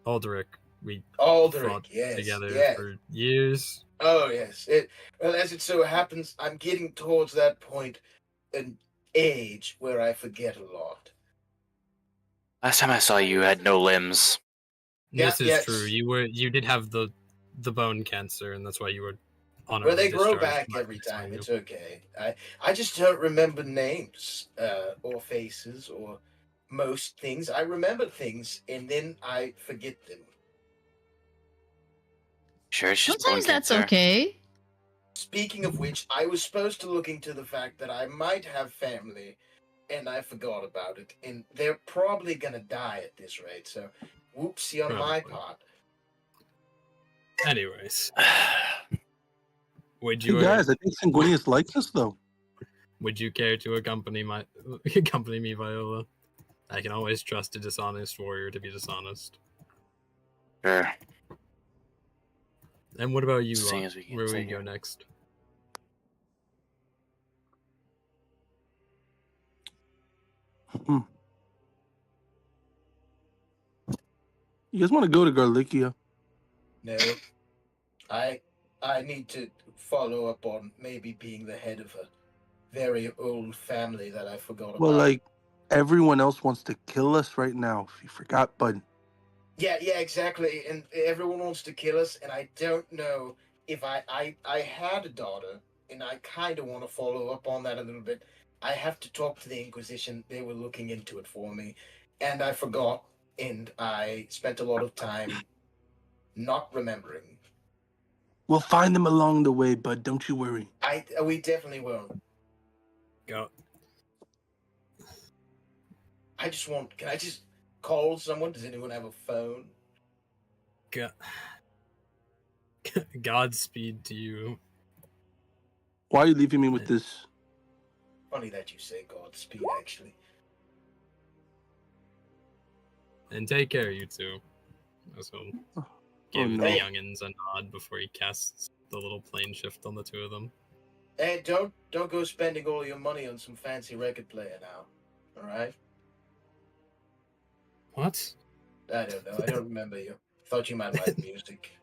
Aldrich, we Aldrich, fought yes, together yes. for years. Oh, yes. Well, as it so happens, I'm getting towards that point in age where I forget a lot. Last time I saw you, you had no limbs. This is yes. true. You did have the bone cancer, and that's why you were on. Well, they grow back every time. It's okay. I just don't remember names or faces or most things. I remember things, and then I forget them. Sure, it's just Sometimes bone that's cancer. okay. Speaking of which, I was supposed to look into the fact that I might have family, and I forgot about it. And they're probably gonna die at this rate, so whoopsie on my Probably. part. Anyways, would Hey you guys, I think Sanguinius likes us though. would you care to accompany me, Viola? I can always trust a dishonest warrior to be dishonest. Sure. And what about you, Seeing Locke? as we can Where say we go here. next? You guys want to go to Garlicia? No, I need to follow up on maybe being the head of a very old family that I forgot Well, about. like, everyone else wants to kill us right now. If you forgot, bud. Yeah, exactly. And everyone wants to kill us, and I don't know if I had a daughter, and I kind of want to follow up on that a little bit. I have to talk to the Inquisition. They were looking into it for me, and I forgot, and I spent a lot of time not remembering. We'll find them along the way, bud. Don't you worry. We definitely will. Go. Can I just call someone? Does anyone have a phone? Godspeed to you. Why are you leaving me with this? Funny that you say Godspeed, actually. And take care, you two. Also, give no. the youngins a nod before he casts the little plane shift on the two of them. Hey, don't go spending all your money on some fancy record player now. All right? What? I don't know. I don't remember you. Thought you might like music.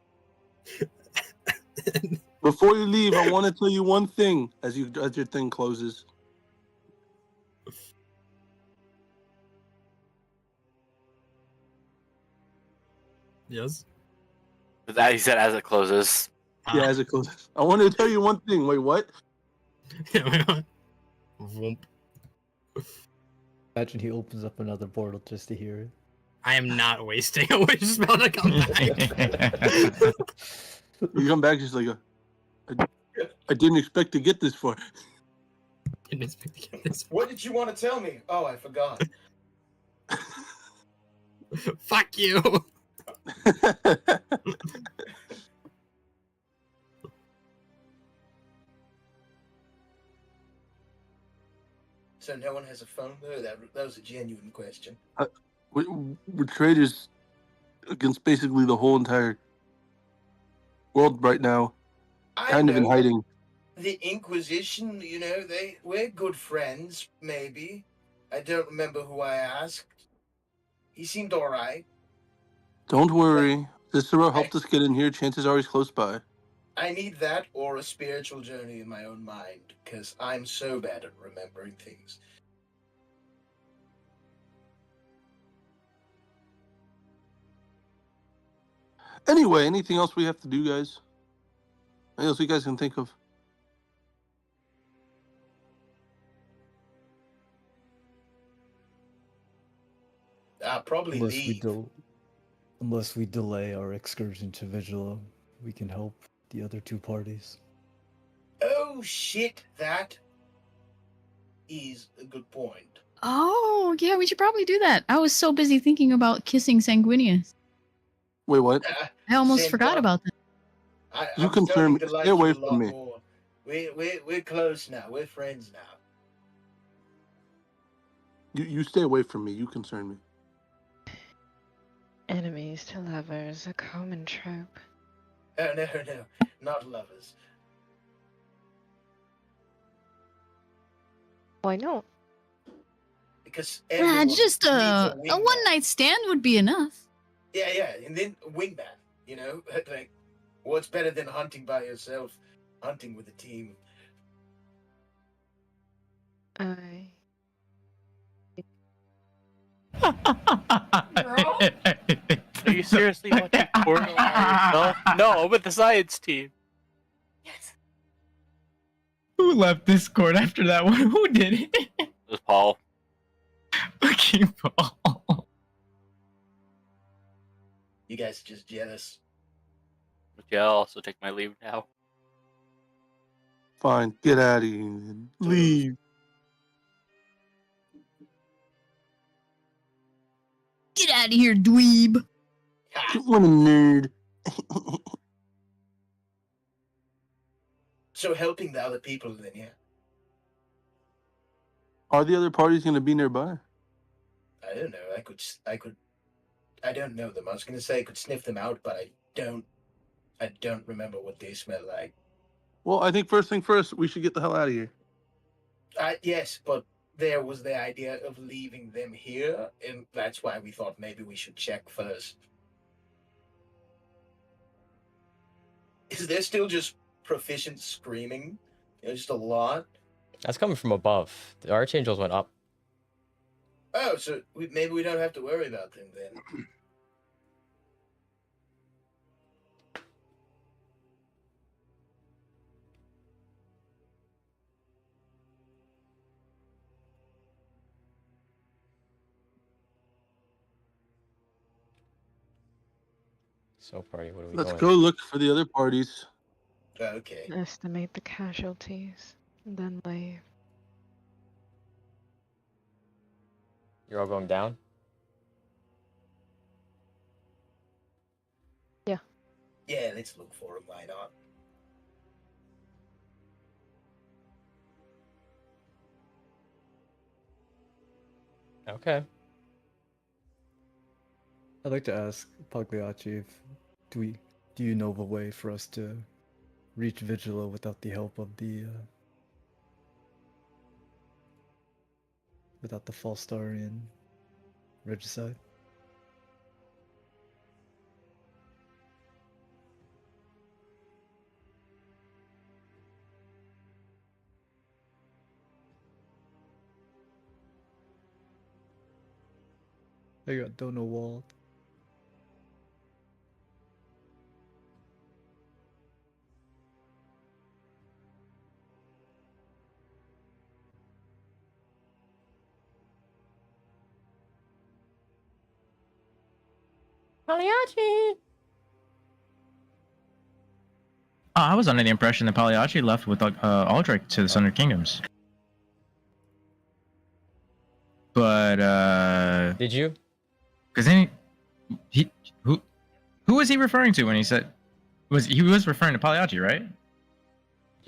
Before you leave, I want to tell you one thing as your thing closes. Yes? That he said as it closes. Yeah, as it closes. I want to tell you one thing. Wait, what? Vump. Imagine he opens up another portal just to hear it. I am not wasting a wish spell to come back. You come back just like I didn't expect to get this far. Didn't expect to get this. What did you want to tell me? Oh, I forgot. Fuck you. So no one has a phone though? That was a genuine question. We're traders against basically the whole entire world right now. Kind of in hiding. The Inquisition, we're good friends, maybe. I don't remember who I asked. He seemed alright. Don't worry. Cicero helped us get in here. Chances are he's close by. I need that or a spiritual journey in my own mind, because I'm so bad at remembering things. Anyway, anything else we have to do, guys? Anything else you guys can think of? Probably leave. Unless we delay our excursion to Vigila, we can help the other two parties. Oh shit, that is a good point. Oh, yeah, we should probably do that. I was so busy thinking about kissing Sanguinius. Wait, what? I almost forgot about that. You confirm me. Stay away from me. We're close now. We're friends now. You stay away from me. You concern me. Enemies to lovers, a common trope. Oh, no, not lovers. Why not? Because just a one-night stand would be enough. Yeah, and then a wingman, like, what's better than hunting by yourself? Hunting with a team. Are you seriously watching porno by yourself? No, with the science team. Yes. Who left Discord after that one? Who did it? It was Paul. Fucking Paul. You guys are just jealous. Yeah, I'll also take my leave now. Fine, get out of here. Then. Leave. Get out of here, dweeb. What a nerd. So helping the other people then, yeah. Are the other parties going to be nearby? I don't know. I don't know them. I was going to say I could sniff them out, but I don't remember what they smell like. Well, I think first thing first, we should get the hell out of here. Yes, but there was the idea of leaving them here, and that's why we thought maybe we should check first. Is there still just proficient screaming? Just a lot? That's coming from above. The archangels went up. Oh, so maybe we don't have to worry about them then. So, party, what are we Let's doing? go look for the other parties. Okay. Estimate the casualties, and then leave. You're all going down? Yeah, let's look for them. Why not? Okay. I'd like to ask Pagliacci if do you know of a way for us to reach Vigila without the help of the Fallstarian regicide? I got Dono Wald. Pagliacci! Oh, I was under the impression that Pagliacci left with Aldrich to the Sundered Kingdoms. But Did you? because then who was he referring to when he said he was referring to Pagliacci, right?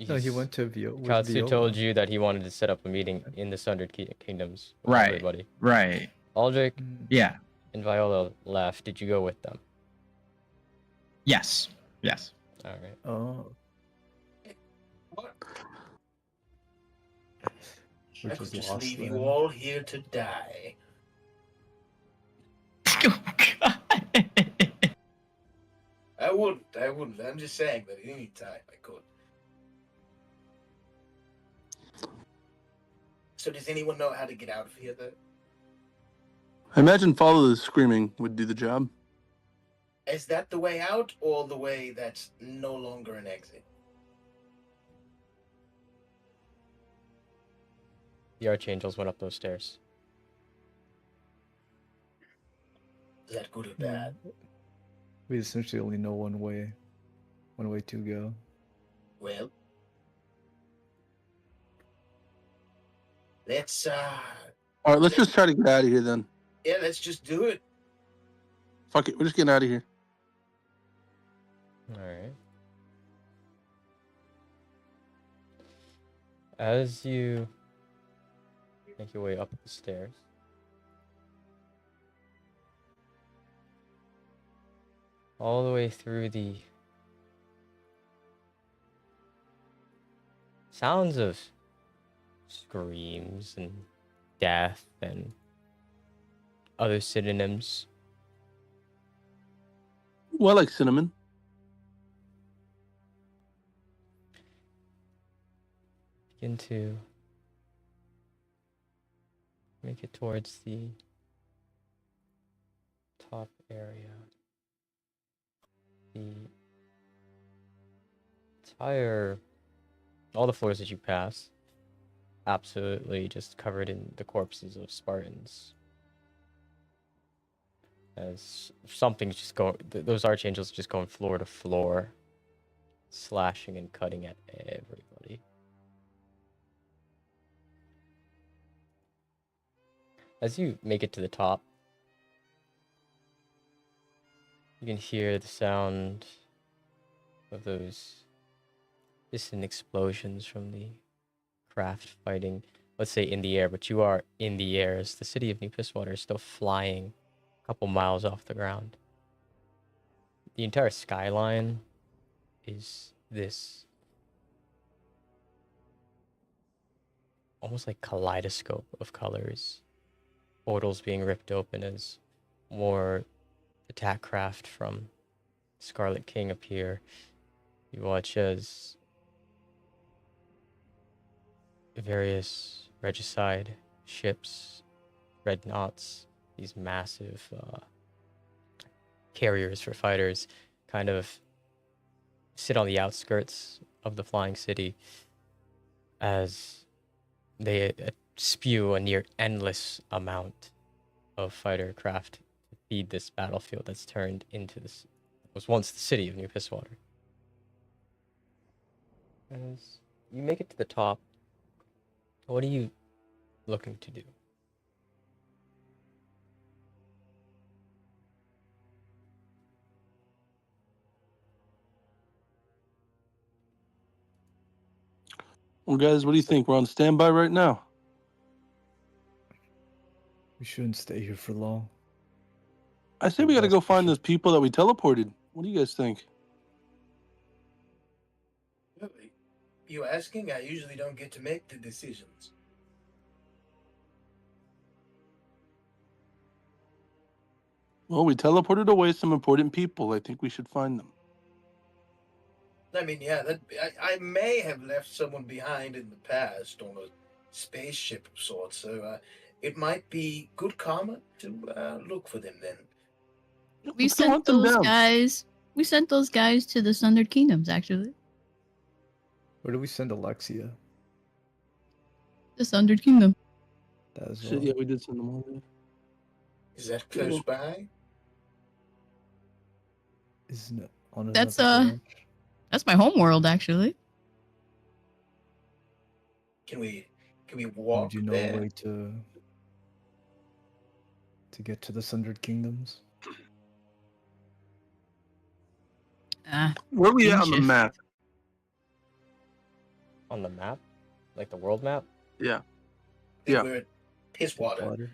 No, he went to Katsu told you that he wanted to set up a meeting in the Sundered Kingdoms with Right. everybody. Right. Aldrich Yeah. and Viola left. Did you go with them? Yes. Yes. All right. Oh. What? We I just could just lost leave them. you all here to die. I wouldn't. I'm just saying that at any time I could. So does anyone know how to get out of here, though? I imagine follow the screaming would do the job. Is that the way out, or the way that's no longer an exit? The archangels went up those stairs. Is that good or bad? We essentially only know one way to go. Well, let's All right, let's just try to get out of here then. yeah, let's just do it. Fuck it, we're just getting out of here. All right. As you make your way up the stairs, all the way through the sounds of screams and death and other synonyms. Well, I like cinnamon. Begin to make it towards the top area. The entire, all the floors that you pass, absolutely just covered in the corpses of Spartans. As something's just going, those archangels just going floor to floor, slashing and cutting at everybody. As you make it to the top, you can hear the sound of those distant explosions from the craft fighting, let's say in the air, but you are in the air as the city of New Pisswater is still flying a couple miles off the ground. The entire skyline is this almost like kaleidoscope of colors. Portals being ripped open as more attack craft from Scarlet King appear. You watch as various regicide ships, dreadnoughts, these massive carriers for fighters, kind of sit on the outskirts of the flying city as they spew a near endless amount of fighter craft to feed this battlefield that's turned into this was once the city of New Pisswater. As you make it to the top, what are you looking to do? Well, guys, what do you think? We're on standby right now. We shouldn't stay here for long. I say we got to go find those people that we teleported. What do you guys think? You asking? I usually don't get to make the decisions. Well, we teleported away some important people. I think we should find them. I mean, yeah, I may have left someone behind in the past on a spaceship of sorts, so it might be good karma to look for them then. We Let's go sent hunt them those down. guys. We sent those guys to the Sundered Kingdoms, actually. Where do we send Alexia? The Sundered Kingdom. That as Shit, well. yeah, we did send them all there. Is that close by? Isn't it on That's another branch? that's my home world, actually. Can we walk Would you know there? a way to get to the Sundered Kingdoms? Where are we at on the Shift. map? On the map? Like the world map? Yeah. Yeah. We're at Pisswater.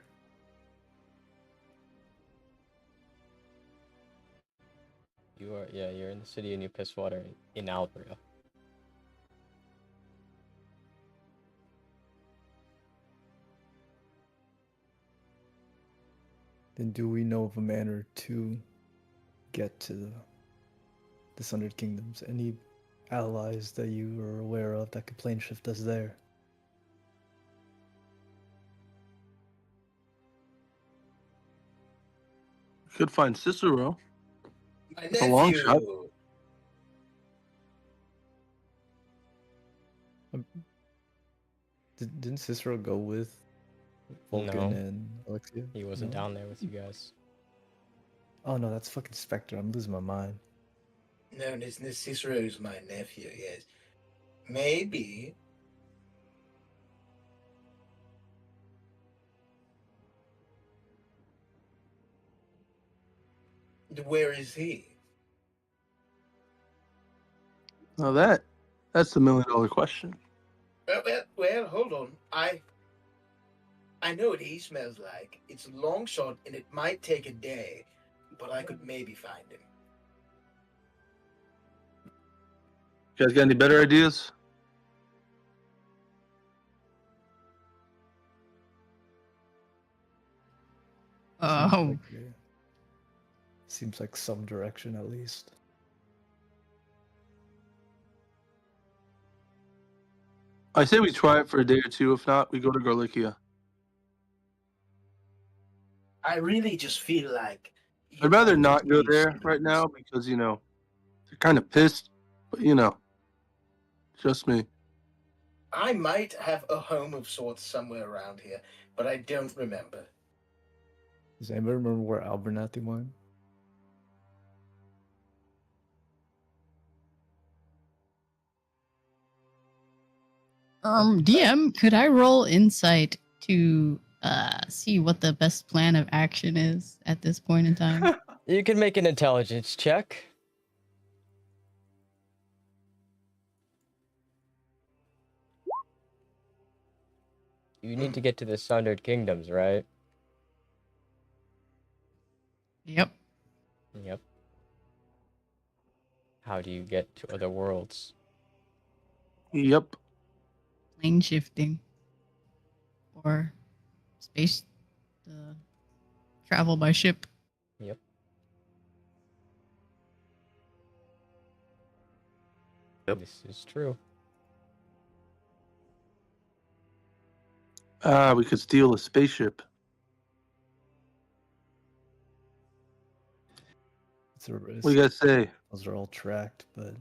You are, yeah, you're in the city of New Pisswater in Albria. Then do we know of a manner to get to the Sundered Kingdoms? Any allies that you are aware of that could plane shift us there? Could find Cicero. My It's a long shot. nephew. Didn't Cicero go with Vulcan No. and Alexia? He wasn't No? down there with you guys. Oh no, that's fucking Spectre. I'm losing my mind. No, this Cicero's my nephew. Yes, maybe. Where is he? Now that's the $1 million question. Well, hold on. I know what he smells like. It's a long shot, and it might take a day, but I could maybe find him. You guys got any better ideas? Oh. Seems like some direction at least. I say we try it for a day or two. If not, we go to Garlicia. I really just feel like I'd rather not go there right now because, they're kind of pissed. But, just me. I might have a home of sorts somewhere around here, but I don't remember. Does anybody remember where Abernathy went? DM, could I roll insight to see what the best plan of action is at this point in time? You can make an intelligence check. You need to get to the Sundered Kingdoms, right? Yep. Yep. How do you get to other worlds? Yep. Plane shifting. or space travel by ship. Yep. This is true. We could steal a spaceship. It's a risk. What do you guys say? Those are all tracked, but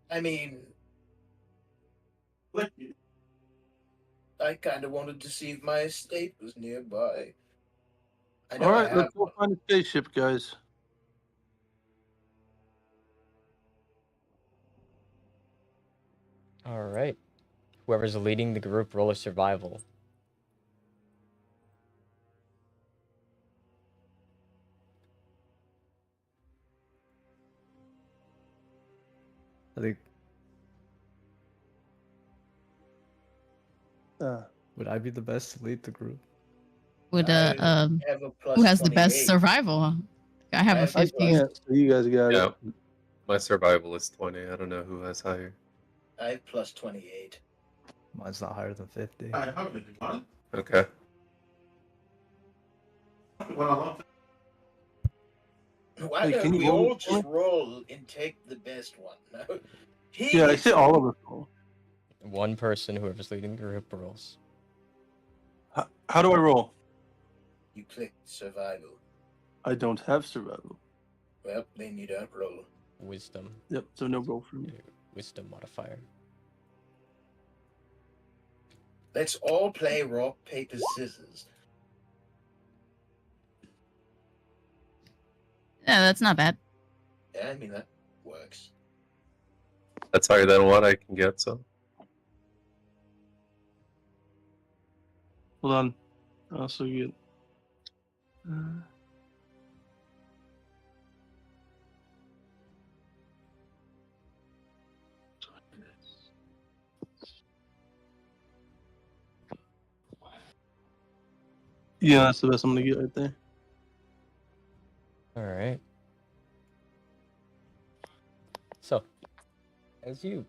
I mean, I kind of wanted to see if my estate was nearby. I know All I right, have let's go one. find a spaceship, guys. All right. Whoever's leading the group, roll a survival. I think Uh, would I be the best to lead the group? Would I have a plus who has the best 28. survival? I have a I 15. yeah, so you guys got Yeah, it. my survival is 20. I don't know who has higher. I have plus 28. Mine's not higher than 50. Okay. Why Hey, don't can you we roll all it for just me? roll and take the best one? No. He Yeah, I is say all of us roll. One person, whoever's leading the group, rolls. How do I roll? You click survival. I don't have survival. Well, then you don't roll. Wisdom. Yep, so no roll for me. Wisdom modifier. Let's all play rock, paper, scissors. Yeah, that's not bad. Yeah, I mean, that works. That's higher than what I can get, so. Hold on. I also get. Yeah, that's the best I'm gonna get right there. All right. So, as you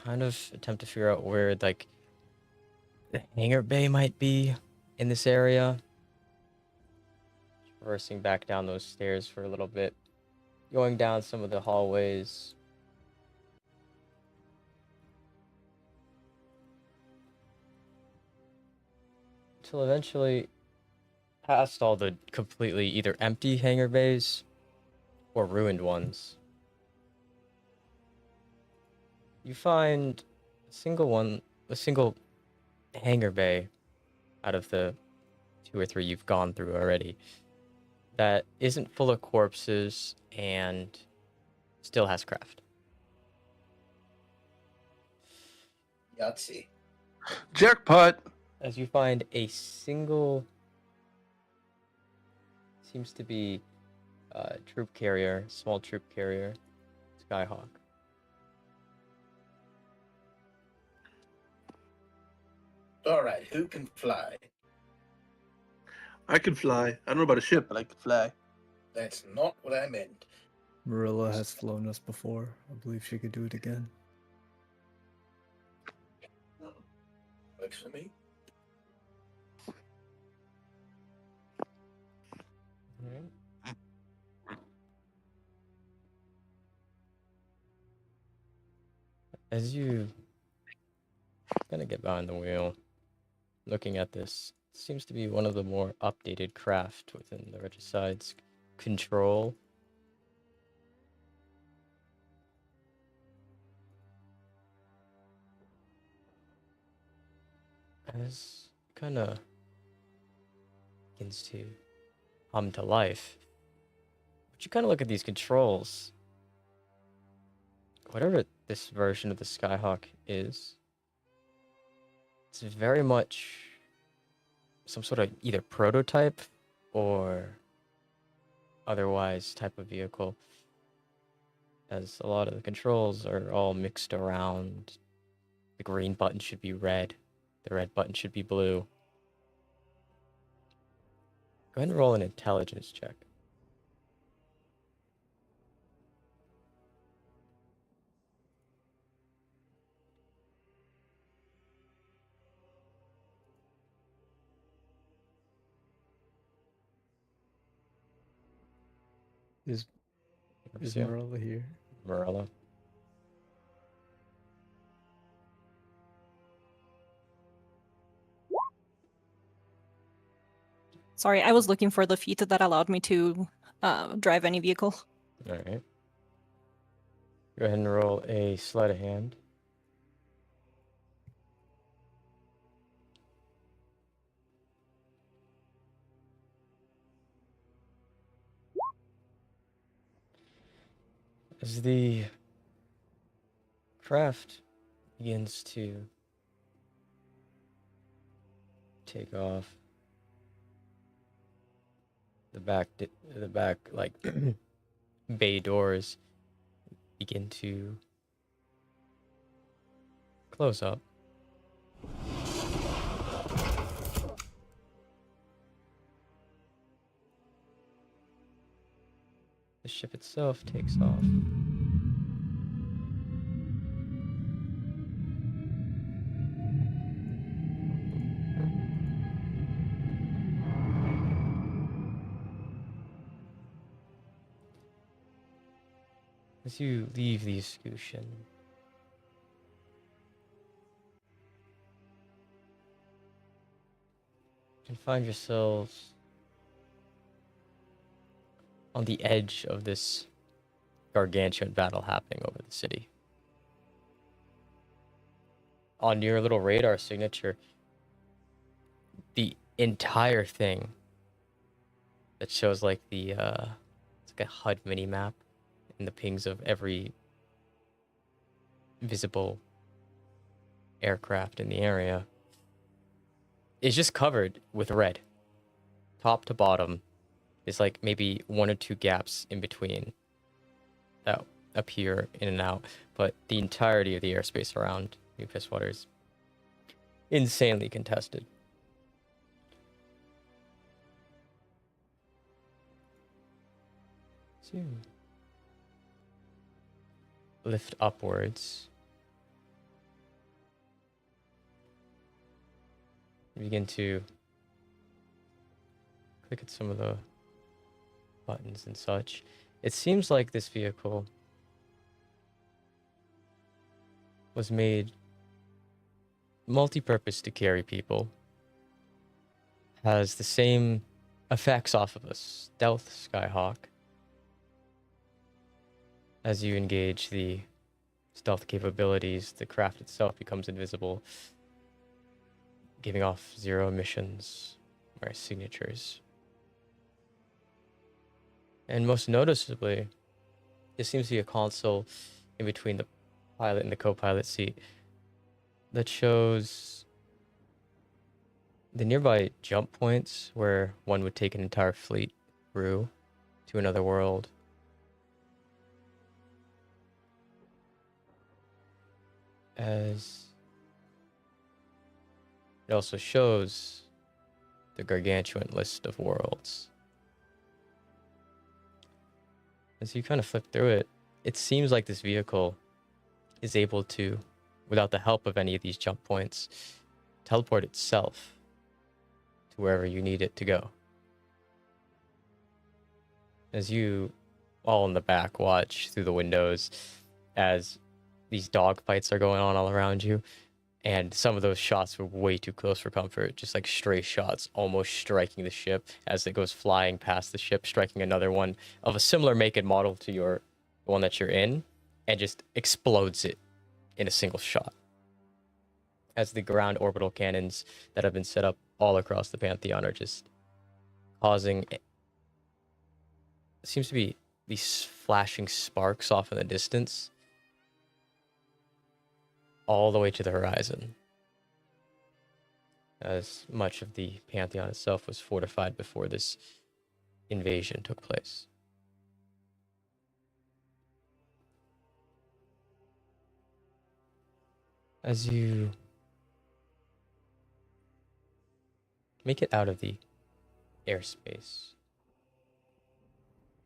kind of attempt to figure out where, like, the hangar bay might be in this area, traversing back down those stairs for a little bit, going down some of the hallways. Until eventually, past all the completely either empty hangar bays or ruined ones, you find a single hangar bay out of the 2 or 3 you've gone through already that isn't full of corpses and still has craft. Yahtzee. Jackpot! As you find a single, seems to be troop carrier, small troop carrier, Skyhawk. All right, who can fly? I can fly. I don't know about a ship, but I can fly. That's not what I meant. Marilla has flown us before. I believe she could do it again. Works for me. As you kind of get behind the wheel, looking at this, it seems to be one of the more updated craft within the Regicide's control. As kind of begins to hum to life, but you kind of look at these controls. Whatever this version of the Skyhawk is, it's very much some sort of either prototype or otherwise type of vehicle, as a lot of the controls are all mixed around. The green button should be red, the red button should be blue. Go ahead and roll an intelligence check. Is Yeah. Morella here? Morella. Sorry, I was looking for the feat that allowed me to drive any vehicle. All right. Go ahead and roll a sleight of hand. As the craft begins to take off, the back like bay doors begin to close up. The ship itself takes off. As you leave the Escutcheon, you find yourselves on the edge of this gargantuan battle happening over the city. On your little radar signature, the entire thing that shows like the it's like a HUD mini map and the pings of every visible aircraft in the area is just covered with red, top to bottom. There's like maybe 1 or 2 gaps in between that appear in and out, but the entirety of the airspace around New Pisswater is insanely contested. So lift upwards. Begin to click at some of the buttons and such. It seems like this vehicle was made multi-purpose to carry people. Has the same effects off of a stealth Skyhawk. As you engage the stealth capabilities, the craft itself becomes invisible, giving off 0 emissions or signatures. And most noticeably, there seems to be a console in between the pilot and the co-pilot seat that shows the nearby jump points where one would take an entire fleet through to another world. As it also shows the gargantuan list of worlds. As you kind of flip through it, it seems like this vehicle is able to, without the help of any of these jump points, teleport itself to wherever you need it to go. As you all in the back watch through the windows as these dogfights are going on all around you, and some of those shots were way too close for comfort, just like stray shots almost striking the ship as it goes flying past the ship, striking another one of a similar make and model to the one that you're in, and just explodes it in a single shot. As the ground orbital cannons that have been set up all across the Pantheon are just causing, it seems to be these flashing sparks off in the distance, all the way to the horizon, as much of the Pantheon itself was fortified before this invasion took place. As you make it out of the airspace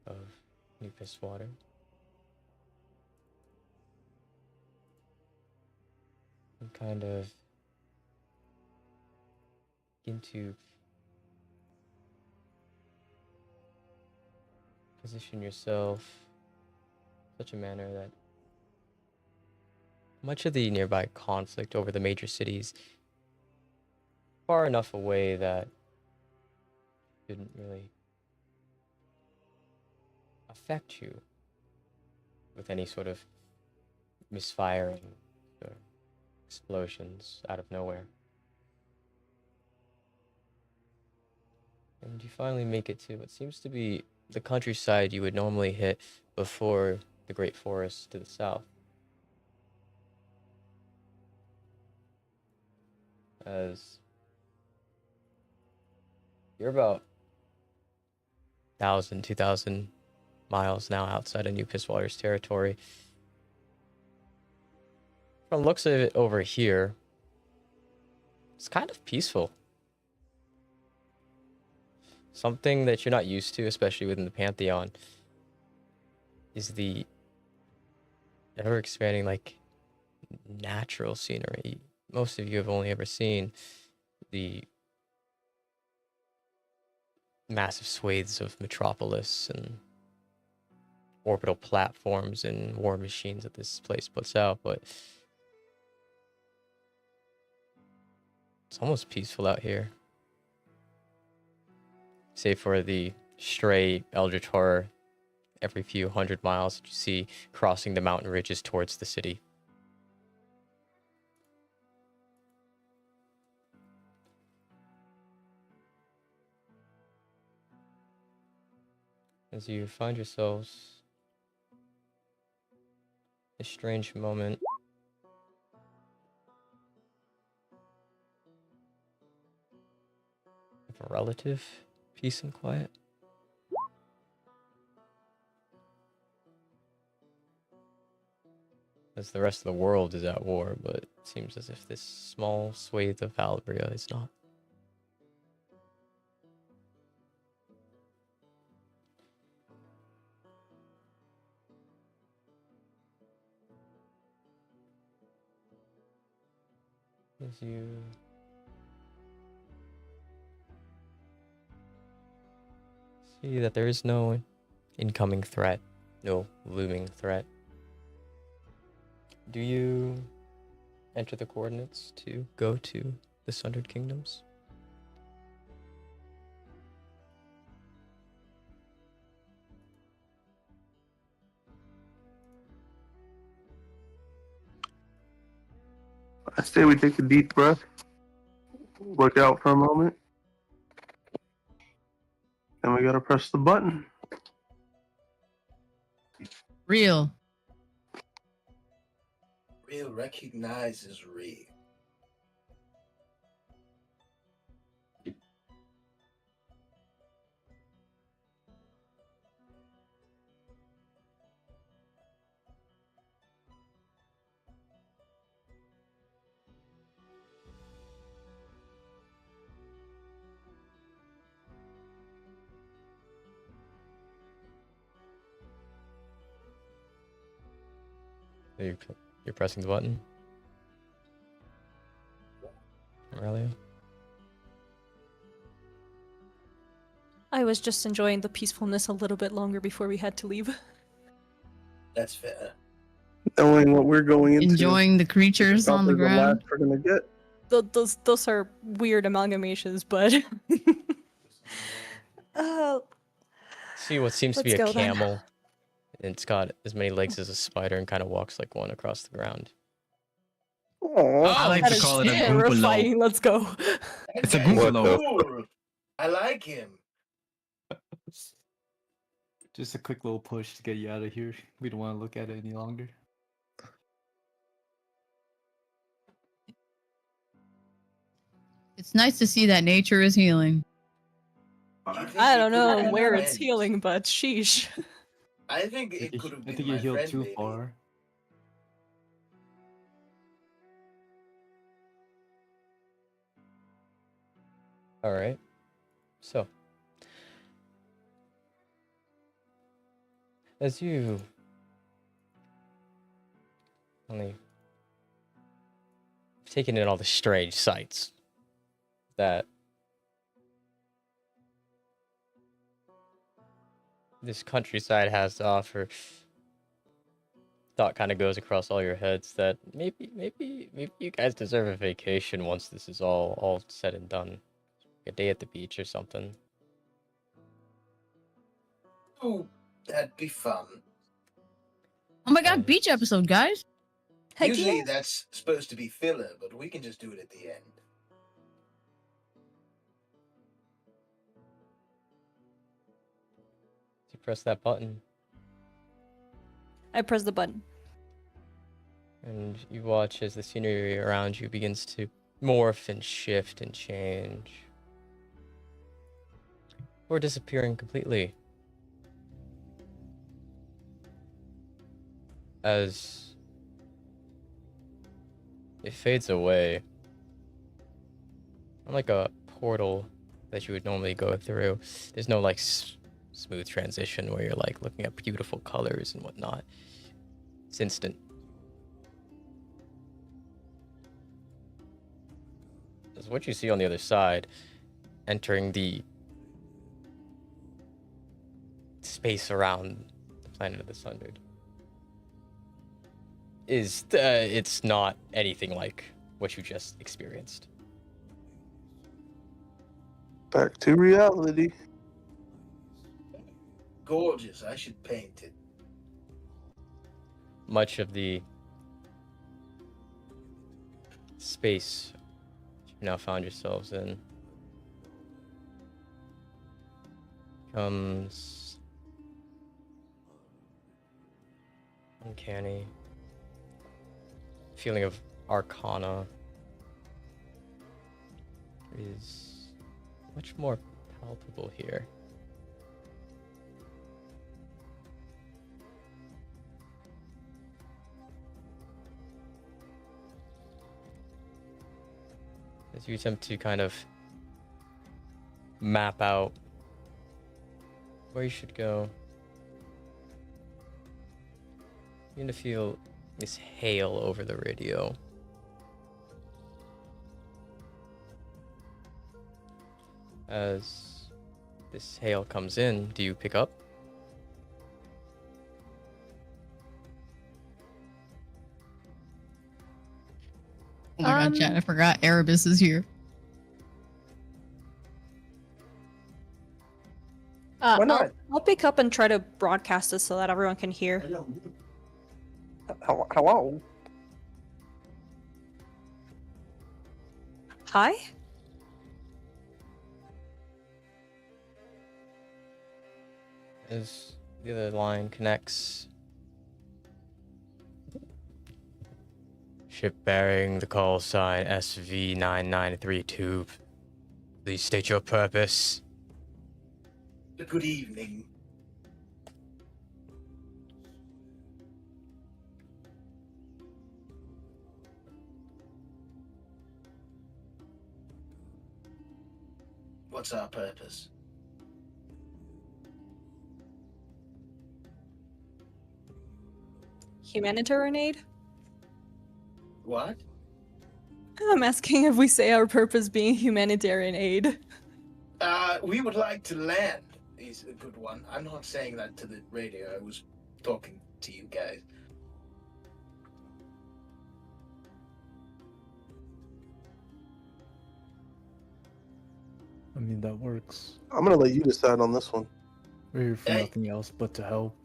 of New Pisswater, and kind of begin to position yourself in such a manner that much of the nearby conflict over the major cities far enough away that it didn't really affect you with any sort of misfiring or explosions out of nowhere. And you finally make it to what seems to be the countryside you would normally hit before the Great Forest to the south. As you're about 1,000, 2,000 miles now outside of New Pisswater's territory. From the looks of it over here, it's kind of peaceful. Something that you're not used to, especially within the Pantheon, is the ever-expanding, like, natural scenery. Most of you have only ever seen the massive swathes of metropolis and orbital platforms and war machines that this place puts out, but it's almost peaceful out here. Save for the stray eldritch horror every few hundred miles that you see crossing the mountain ridges towards the city. As you find yourselves in a strange moment of a relative peace and quiet. As the rest of the world is at war, but it seems as if this small swathe of Valbria is not. As you see that there is no incoming threat, no looming threat, do you enter the coordinates to go to the Sundered Kingdoms? I say we take a deep breath, look out for a moment, and we gotta press the button. Real. Real recognizes real. You're pressing the button? Aurelia? I was just enjoying the peacefulness a little bit longer before we had to leave. That's fair. Knowing what we're going into. Enjoying the creatures on the probably ground. last we're gonna get. Those are weird amalgamations, but See what seems to be Let's a go then. camel. And it's got as many legs as a spider and kind of walks like one across the ground. I like that to is call it a goomphalo. terrifying. Let's go. It's a That guy's goomphalo. cool. I like him. Just a quick little push to get you out of here. We don't want to look at it any longer. It's nice to see that nature is healing. I don't know could've been where it's friends. healing, but sheesh. I think it could have I been think my you healed friend, too maybe. far. All right. So, as you only taken in all the strange sights that this countryside has to offer. Thought kind of goes across all your heads that maybe you guys deserve a vacation once this is all said and done. A day at the beach or something. Oh, that'd be fun. Oh my god, beach episode, guys. Heck Usually yeah. that's supposed to be filler, but we can just do it at the end. You press that button, I press the button. and you watch as the scenery around you begins to morph and shift and change. Or disappearing completely. As it fades away. Unlike a portal that you would normally go through, there's no like smooth transition where you're like looking at beautiful colors and whatnot. It's instant. As what you see on the other side, entering the space around the planet of the Sundered, is it's not anything like what you just experienced. Back to reality. Gorgeous. I should paint it. Much of the space you now found yourselves in becomes uncanny. Feeling of arcana is much more palpable here. As you attempt to kind of map out where you should go, you're gonna feel this hail over the radio. As this hail comes in, do you pick up? Oh my god, chat, I forgot Erebus is here. Why not? I'll pick up and try to broadcast this so that everyone can hear. Hello. Hi? As the other line connects. Ship bearing the call sign SV9932. Please state your purpose. Good evening. What's our purpose? Humanitarian aid? What? I'm asking if we say our purpose being humanitarian aid. We would like to land is a good one. I'm not saying that to the radio. I was talking to you guys. I mean, that works. I'm gonna let you decide on this one. We're here for Hey. nothing else but to help.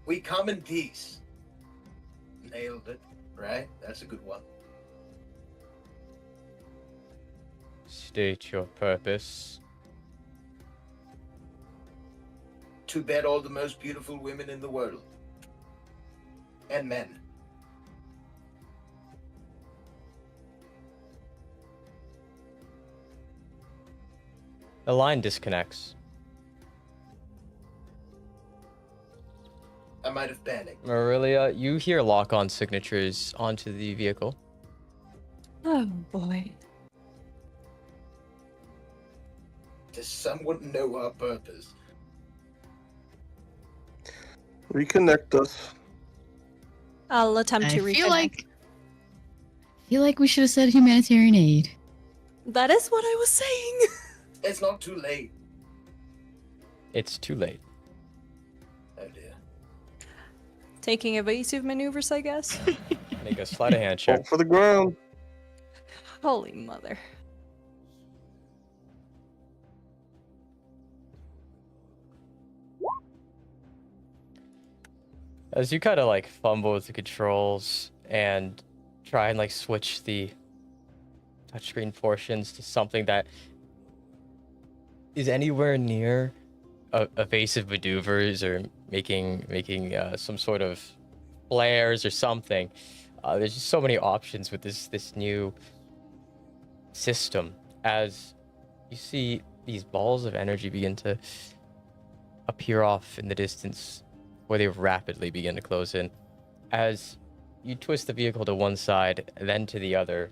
We come in peace. Nailed it, right? That's a good one. State your purpose. To bed all the most beautiful women in the world. And men. The line disconnects. I might have panicked. Marilia, you hear lock-on signatures onto the vehicle. Oh boy. Does someone know our purpose? Reconnect us. I'll attempt I to reconnect. feel feel like we should have said humanitarian aid. That is what I was saying. It's not too late. It's too late. Oh dear. Taking evasive maneuvers, I guess. Make a sleight of hand check. Hold for the ground. Holy mother. As you kind of like fumble with the controls and try and like switch the touchscreen portions to something that is anywhere near evasive maneuvers or making some sort of flares or something. There's just so many options with this new system. As you see these balls of energy begin to appear off in the distance, where they rapidly begin to close in. As you twist the vehicle to one side, then to the other,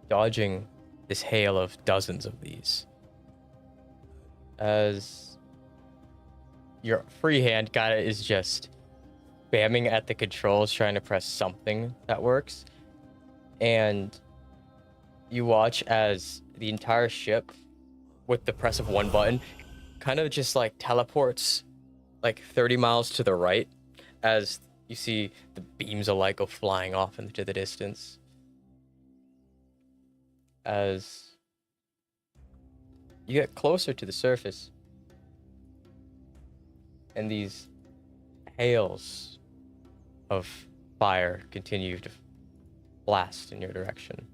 dodging this hail of dozens of these. As your free hand kinda is just spamming at the controls, trying to press something that works. And you watch as the entire ship, with the press of one button, kind of just like teleports like 30 miles to the right, as you see the beams of light go flying off into the distance. As you get closer to the surface, and these hails of fire continue to blast in your direction.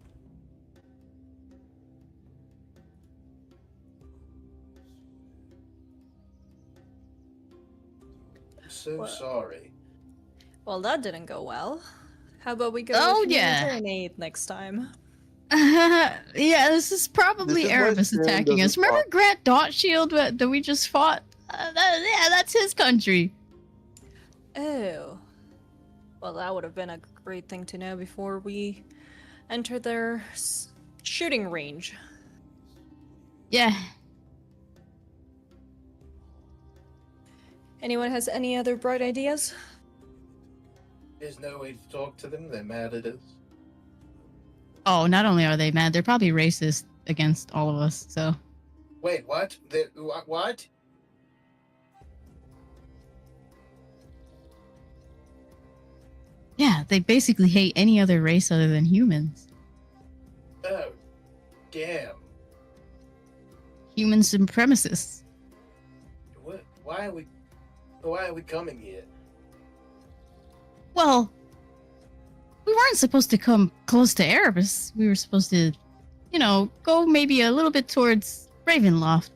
So What? sorry. Well, that didn't go well. How about we go Oh, with yeah. humanitarian aid next time? Yeah, this is probably This is why Erebus Stan attacking us. doesn't Remember talk. Grant Dot Shield that we just fought? Yeah, that's his country. Oh. Well, that would have been a great thing to know before we enter their shooting range. Yeah. Anyone has any other bright ideas? There's no way to talk to them. They're mad at us. Oh, not only are they mad, they're probably racist against all of us, so. Wait, what? What? Yeah, they basically hate any other race other than humans. Oh, damn. Human supremacists. What? Why are we coming here? Well, we weren't supposed to come close to Erebus. We were supposed to, go maybe a little bit towards Ravenloft.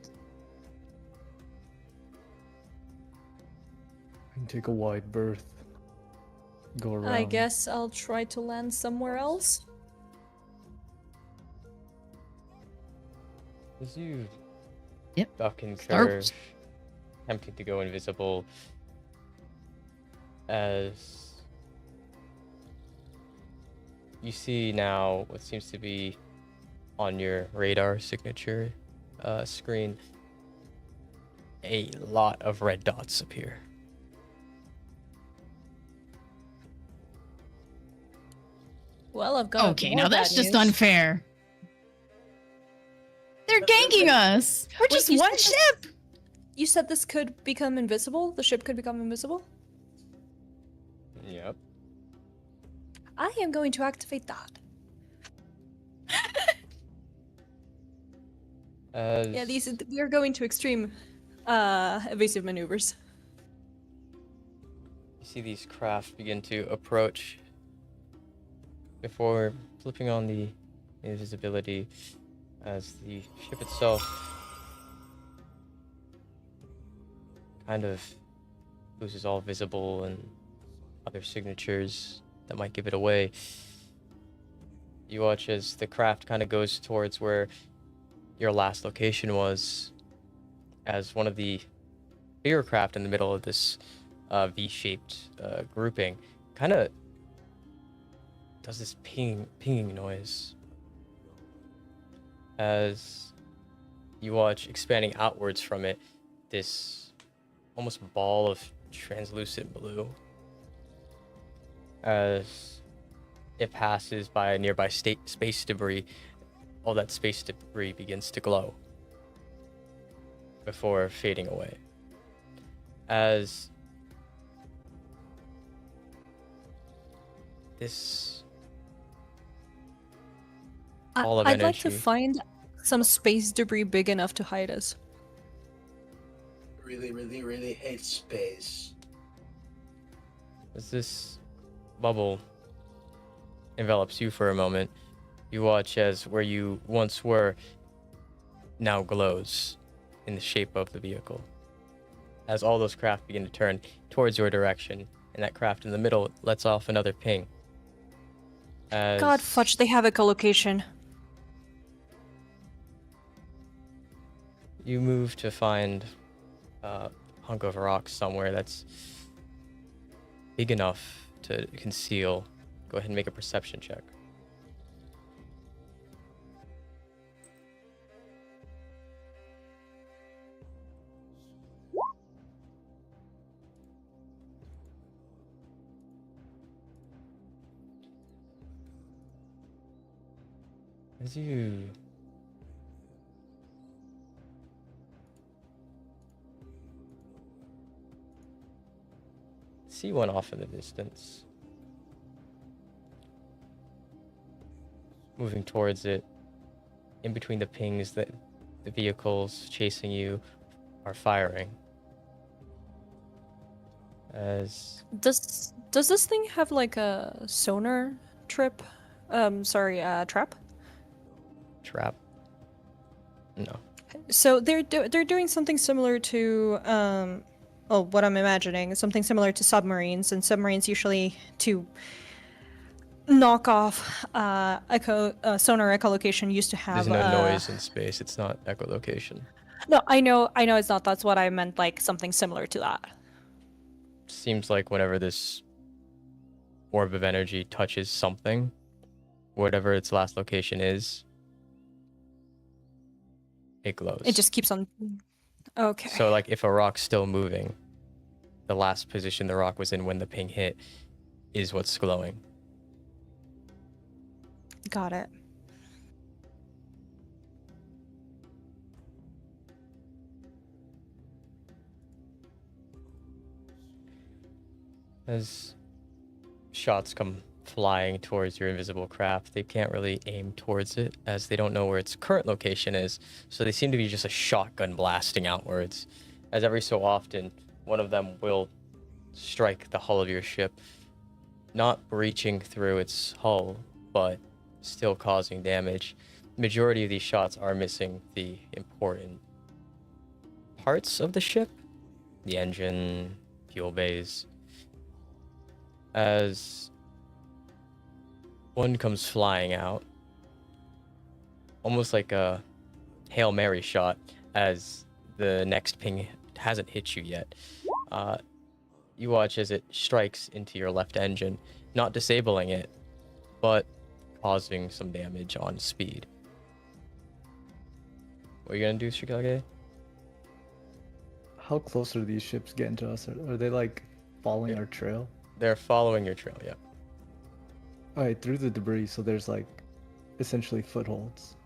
We can take a wide berth. Go around. I guess I'll try to land somewhere else. As you Yep. duck and Start. curve, attempting to go invisible, as you see now what seems to be on your radar signature screen, a lot of red dots appear. Well, I've got Okay, more now that's bad just news. unfair. They're ganking us. We're Wait, just you one said ship. You said this could become invisible? The ship could become invisible? Yep. I am going to activate that. Yeah, we are going to extreme evasive maneuvers. You see these craft begin to approach before flipping on the invisibility, as the ship itself kind of loses all visible and other signatures that might give it away. You watch as the craft kind of goes towards where your last location was, as one of the bigger craft in the middle of this V-shaped grouping kind of does this pinging noise, as you watch expanding outwards from it this almost ball of translucent blue, as it passes by a nearby space debris, all that space debris begins to glow before fading away. As this ball of I'd like to energy, find some space debris big enough to hide us. Really, really, really hate space. as this bubble envelops you for a moment, you watch as where you once were now glows in the shape of the vehicle. As all those craft begin to turn towards your direction, and that craft in the middle lets off another ping. As God fudge, they have echolocation. you move to find a hunk of rock somewhere that's big enough to conceal. Go ahead and make a perception check. As you see one off in the distance, moving towards it, in between the pings that the vehicles chasing you are firing. As Does this thing have like a sonar trap? Trap? trap? No. So they're doing something similar to what I'm imagining, something similar to submarines, and submarines usually to knock off sonar echolocation used to have There's no noise in space. It's not echolocation. No, I know it's not. That's what I meant, like something similar to that. Seems like whenever this orb of energy touches something, whatever its last location is, it glows. It just keeps on. Okay. So, like, if a rock's still moving, the last position the rock was in when the ping hit is what's glowing. Got it. As shots come flying towards your invisible craft, they can't really aim towards it as they don't know where its current location is, so they seem to be just a shotgun blasting outwards. As every so often, one of them will strike the hull of your ship, not breaching through its hull, but still causing damage. Majority of these shots are missing the important parts of the ship, the engine, fuel bays. As one comes flying out, almost like a Hail Mary shot, as the next ping hasn't hit you yet. You watch as it strikes into your left engine, not disabling it, but causing some damage on speed. What are you gonna do, Shikage? How close are these ships getting to us? Are they like following our trail? They're following your trail, yep. Alright, through the debris, so there's like essentially footholds.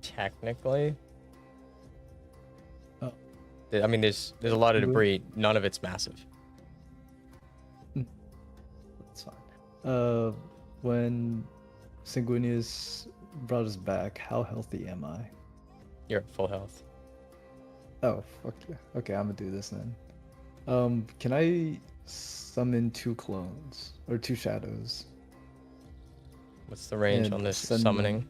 Technically. Oh. I mean, there's a lot of debris. None of it's massive. That's fine. When Sanguinius brought us back, how healthy am I? You're at full health. Oh, fuck yeah. Okay, I'm gonna do this then. Can I summon 2 clones or 2 shadows? What's the range And on this send summoning?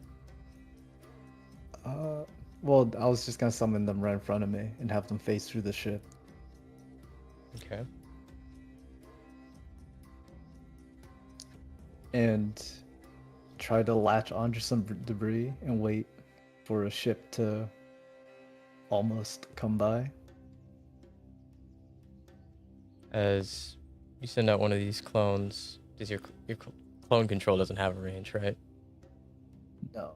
Well, I was just gonna summon them right in front of me and have them face through the ship. Okay. And try to latch onto some debris and wait for a ship to almost come by. As you send out one of these clones, does your clone control doesn't have a range, right? No.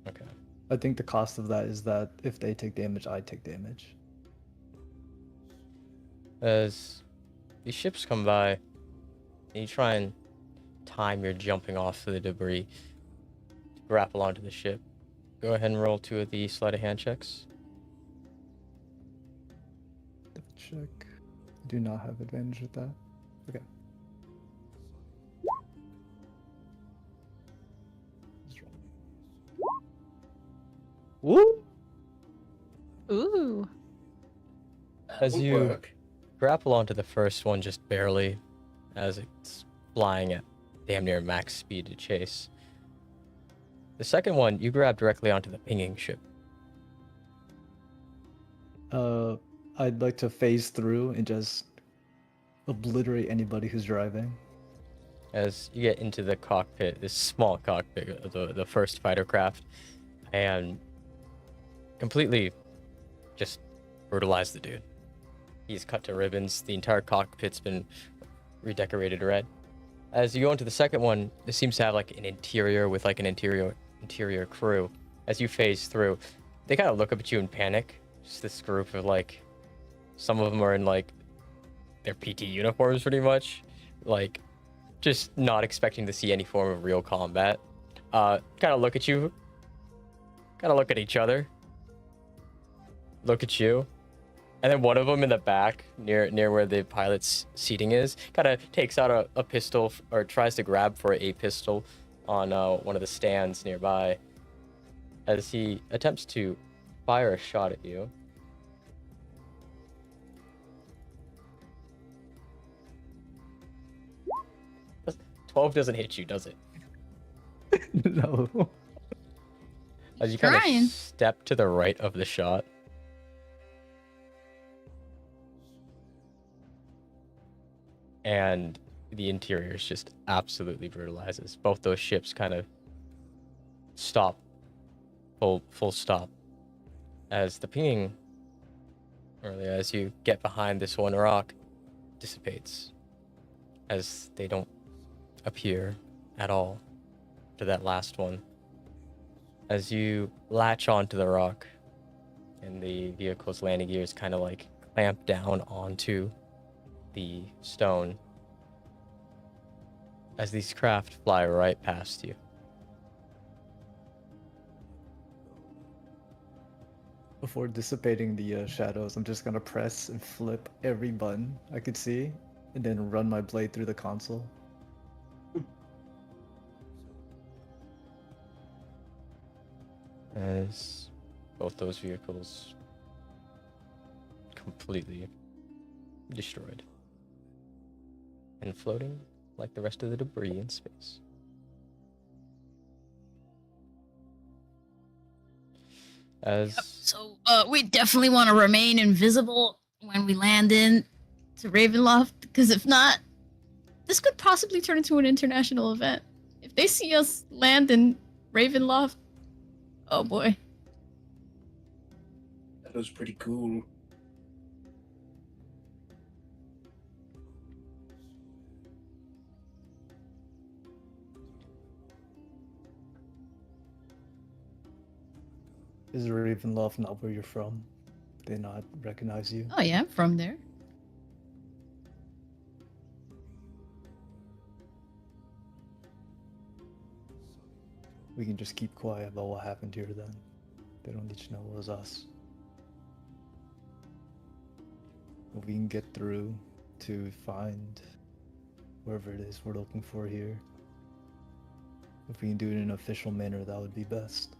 Okay. I think the cost of that is that if they take damage, I take damage. As these ships come by, and you try and time your jumping off the debris to grapple onto the ship. Go ahead and roll 2 of the sleight of hand checks. Double check. Do not have advantage with that. Okay. Woo! Ooh. As That'll you work. grapple onto the first one just barely, as it's flying at damn near max speed to chase. The second one, you grab directly onto the pinging ship. I'd like to phase through and just obliterate anybody who's driving. As you get into the cockpit, this small cockpit of the first fighter craft, and completely just brutalize the dude. He's cut to ribbons. The entire cockpit's been redecorated red. As you go into the second one, it seems to have like an interior with like an interior crew. As you phase through, they kind of look up at you in panic. Just this group of like, some of them are in like their PT uniforms pretty much, like just not expecting to see any form of real combat. Kind of look at you, kind of look at each other, look at you, and then one of them in the back near where the pilot's seating is kind of takes out a pistol, or tries to grab for a pistol on one of the stands nearby, as he attempts to fire a shot at you. "12 doesn't hit you, does it?" No. As you kind Trying. of step to the right of the shot, and the interior is just absolutely brutalizes. Both those ships kind of stop, full stop, as the pinging earlier, as you get behind this one rock, dissipates, as they don't appear at all to that last one. As you latch onto the rock, and the vehicle's landing gears kind of like clamp down onto the stone, as these craft fly right past you. Before dissipating the shadows, I'm just gonna press and flip every button I could see, and then run my blade through the console. As both those vehicles completely destroyed and floating like the rest of the debris in space. As So, we definitely want to remain invisible when we land in to Ravenloft, because if not, this could possibly turn into an international event. If they see us land in Ravenloft, oh boy. That was pretty cool. Is Ravenloft not where you're from? They not recognize you? Oh yeah, I'm from there. We can just keep quiet about what happened here then. They don't need to know it was us. If we can get through to find wherever it is we're looking for here. If we can do it in an official manner, that would be best,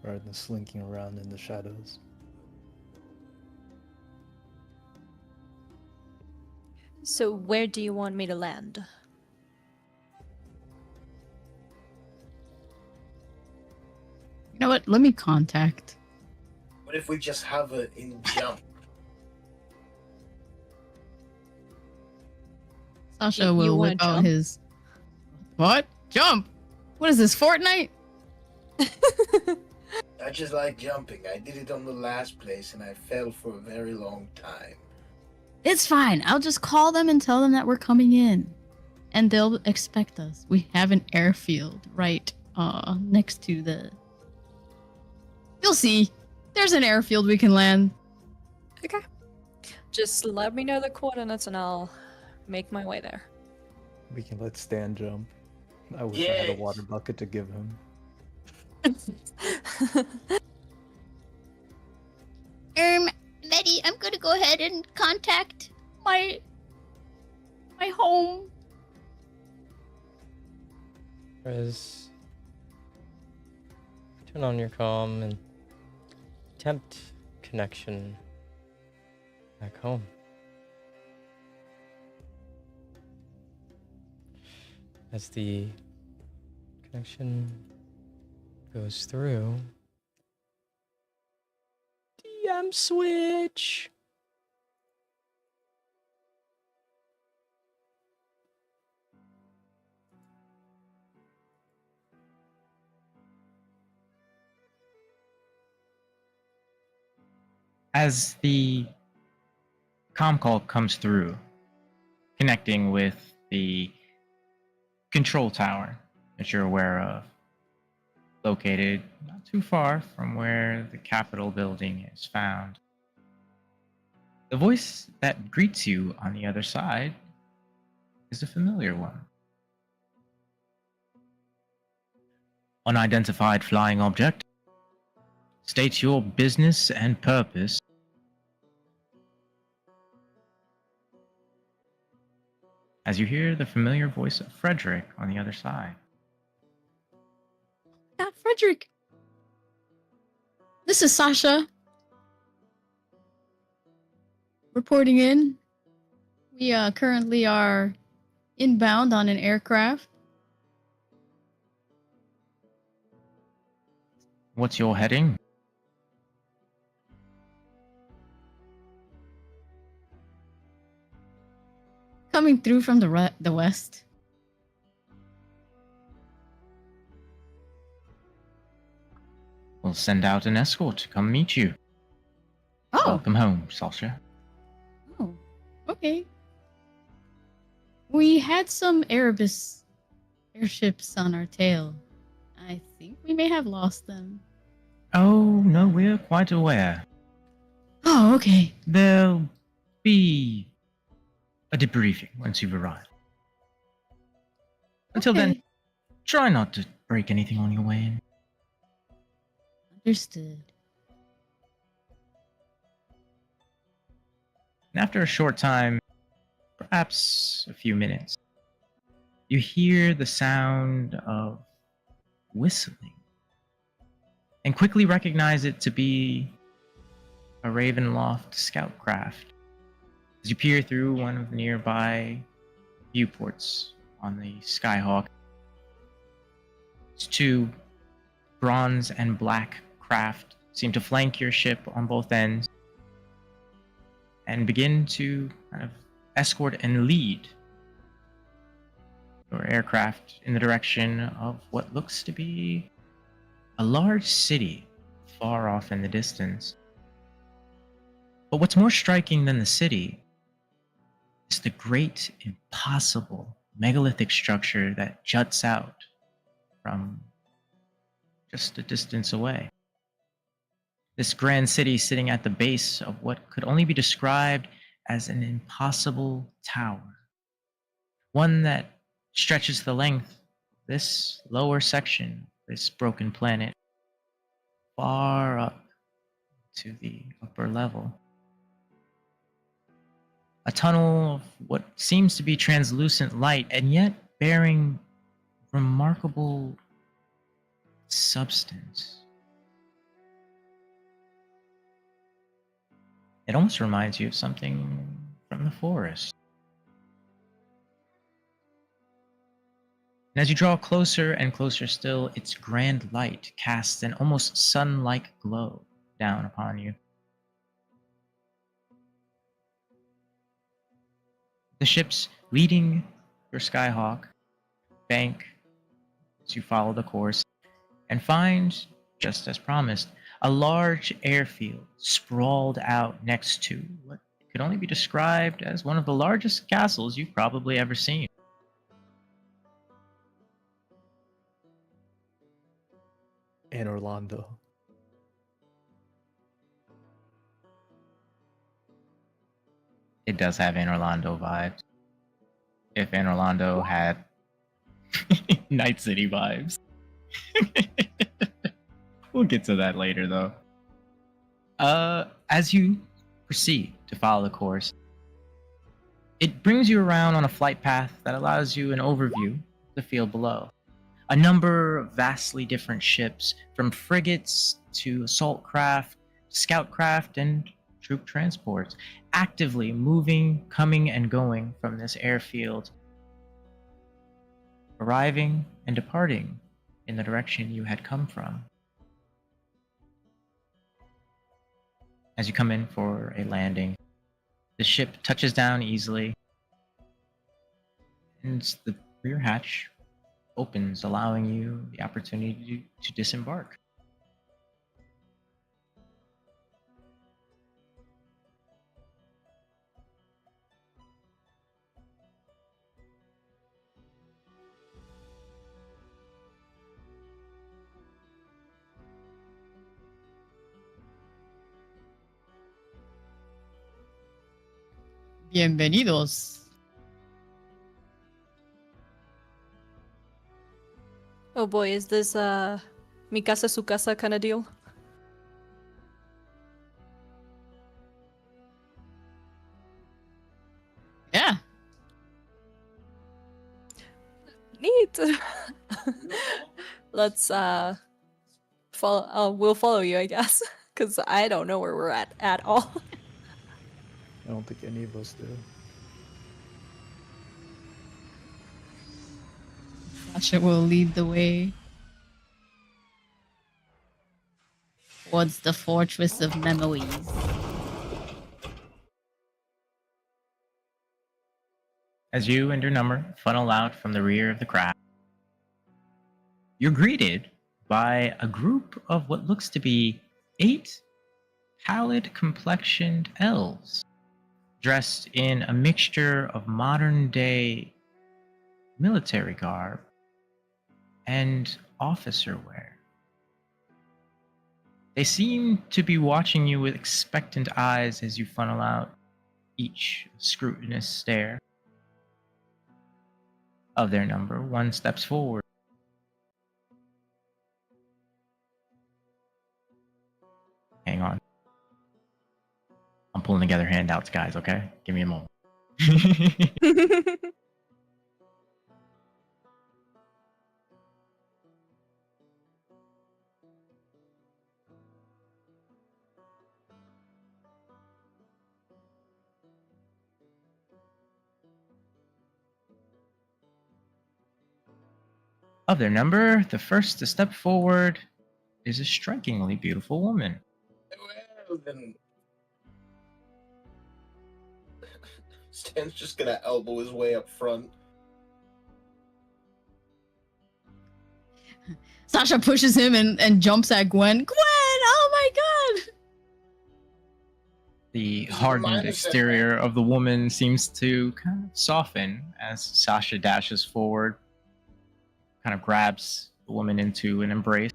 rather than slinking around in the shadows. So where do you want me to land? You know what? Let me contact. What if we just have it in jump? Sasha You will wanna whip out jump? his. What? Jump? What is this, Fortnite? I just like jumping. I did it on the last place and I fell for a very long time. It's fine. I'll just call them and tell them that we're coming in. And they'll expect us. We have an airfield right next to the... You'll see. There's an airfield we can land. Okay. Just let me know the coordinates and I'll make my way there. We can let Stan jump. I wish I had a water bucket to give him. Betty, I'm gonna go ahead and contact my home. Rez, turn on your comm and attempt connection back home. As the connection goes through, DM switch. As the comm call comes through, connecting with the control tower that you're aware of, located not too far from where the Capitol building is found. The voice that greets you on the other side is a familiar one. Unidentified flying object. State your business and purpose. As you hear the familiar voice of Frederick on the other side. Yeah, Frederick. This is Sasha. Reporting in. We currently are inbound on an aircraft. What's your heading? Coming through from the west. We'll send out an escort to come meet you. Oh. Welcome home, Sasha. Oh, okay. We had some Erebus airships on our tail. I think we may have lost them. Oh, no, we're quite aware. Oh, okay. There'll be a debriefing once you've arrived. Until then, try not to break anything on your way in. Understood. And after a short time, perhaps a few minutes, you hear the sound of whistling and quickly recognize it to be a Ravenloft scout craft. As you peer through one of the nearby viewports on the Skyhawk, its two bronze and black craft seem to flank your ship on both ends and begin to kind of escort and lead your aircraft in the direction of what looks to be a large city far off in the distance. But what's more striking than the city is the great, impossible megalithic structure that juts out from just a distance away. This grand city sitting at the base of what could only be described as an impossible tower. One that stretches the length of this lower section, this broken planet, far up to the upper level. A tunnel of what seems to be translucent light, and yet bearing remarkable substance. It almost reminds you of something from the forest. And as you draw closer and closer still, its grand light casts an almost sun-like glow down upon you. The ships leading your Skyhawk bank as you follow the course and find, just as promised, a large airfield sprawled out next to what could only be described as one of the largest castles you've probably ever seen. In Orlando. It does have an Orlando vibe. if Anne Orlando had Night City vibes. We'll get to that later, though. As you proceed to follow the course, it brings you around on a flight path that allows you an overview of the field below. A number of vastly different ships, from frigates to assault craft, scout craft, and troop transports, actively moving, coming, and going from this airfield, arriving and departing in the direction you had come from. As you come in for a landing, the ship touches down easily, and the rear hatch opens, allowing you the opportunity to disembark. Bienvenidos. Oh boy, is this mi casa su casa kind of deal? Yeah. Neat. Let's follow. We'll follow you, I guess, because I don't know where we're at all. I don't think any of us do. Sasha will lead the way towards the Fortress of Memories. As you and your number funnel out from the rear of the craft, you're greeted by a group of what looks to be 8 pallid-complexioned elves, dressed in a mixture of modern-day military garb and officer wear. They seem to be watching you with expectant eyes as you funnel out, each a scrutinous stare. Of their number, one steps forward. Hang on. I'm pulling together handouts, guys, okay? Give me a moment. Of their number, the first to step forward is a strikingly beautiful woman. Well, then. Stan's just gonna elbow his way up front. Sasha pushes him and jumps at Gwen. Gwen! Oh my god! The This is hardened minor exterior of the woman seems to kind of soften as Sasha dashes forward, kind of grabs the woman into an embrace.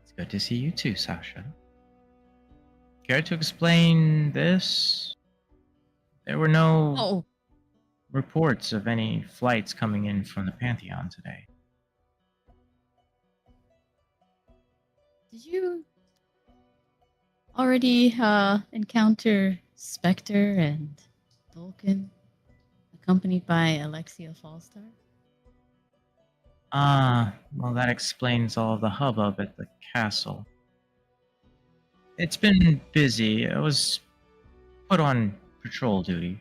It's good to see you too, Sasha. Care to explain this? There were no reports of any flights coming in from the Pantheon today. Did you already encounter Spectre and Vulcan, accompanied by Alexia Fallstar? Well, that explains all the hubbub at the castle. It's been busy. I was put on patrol duty.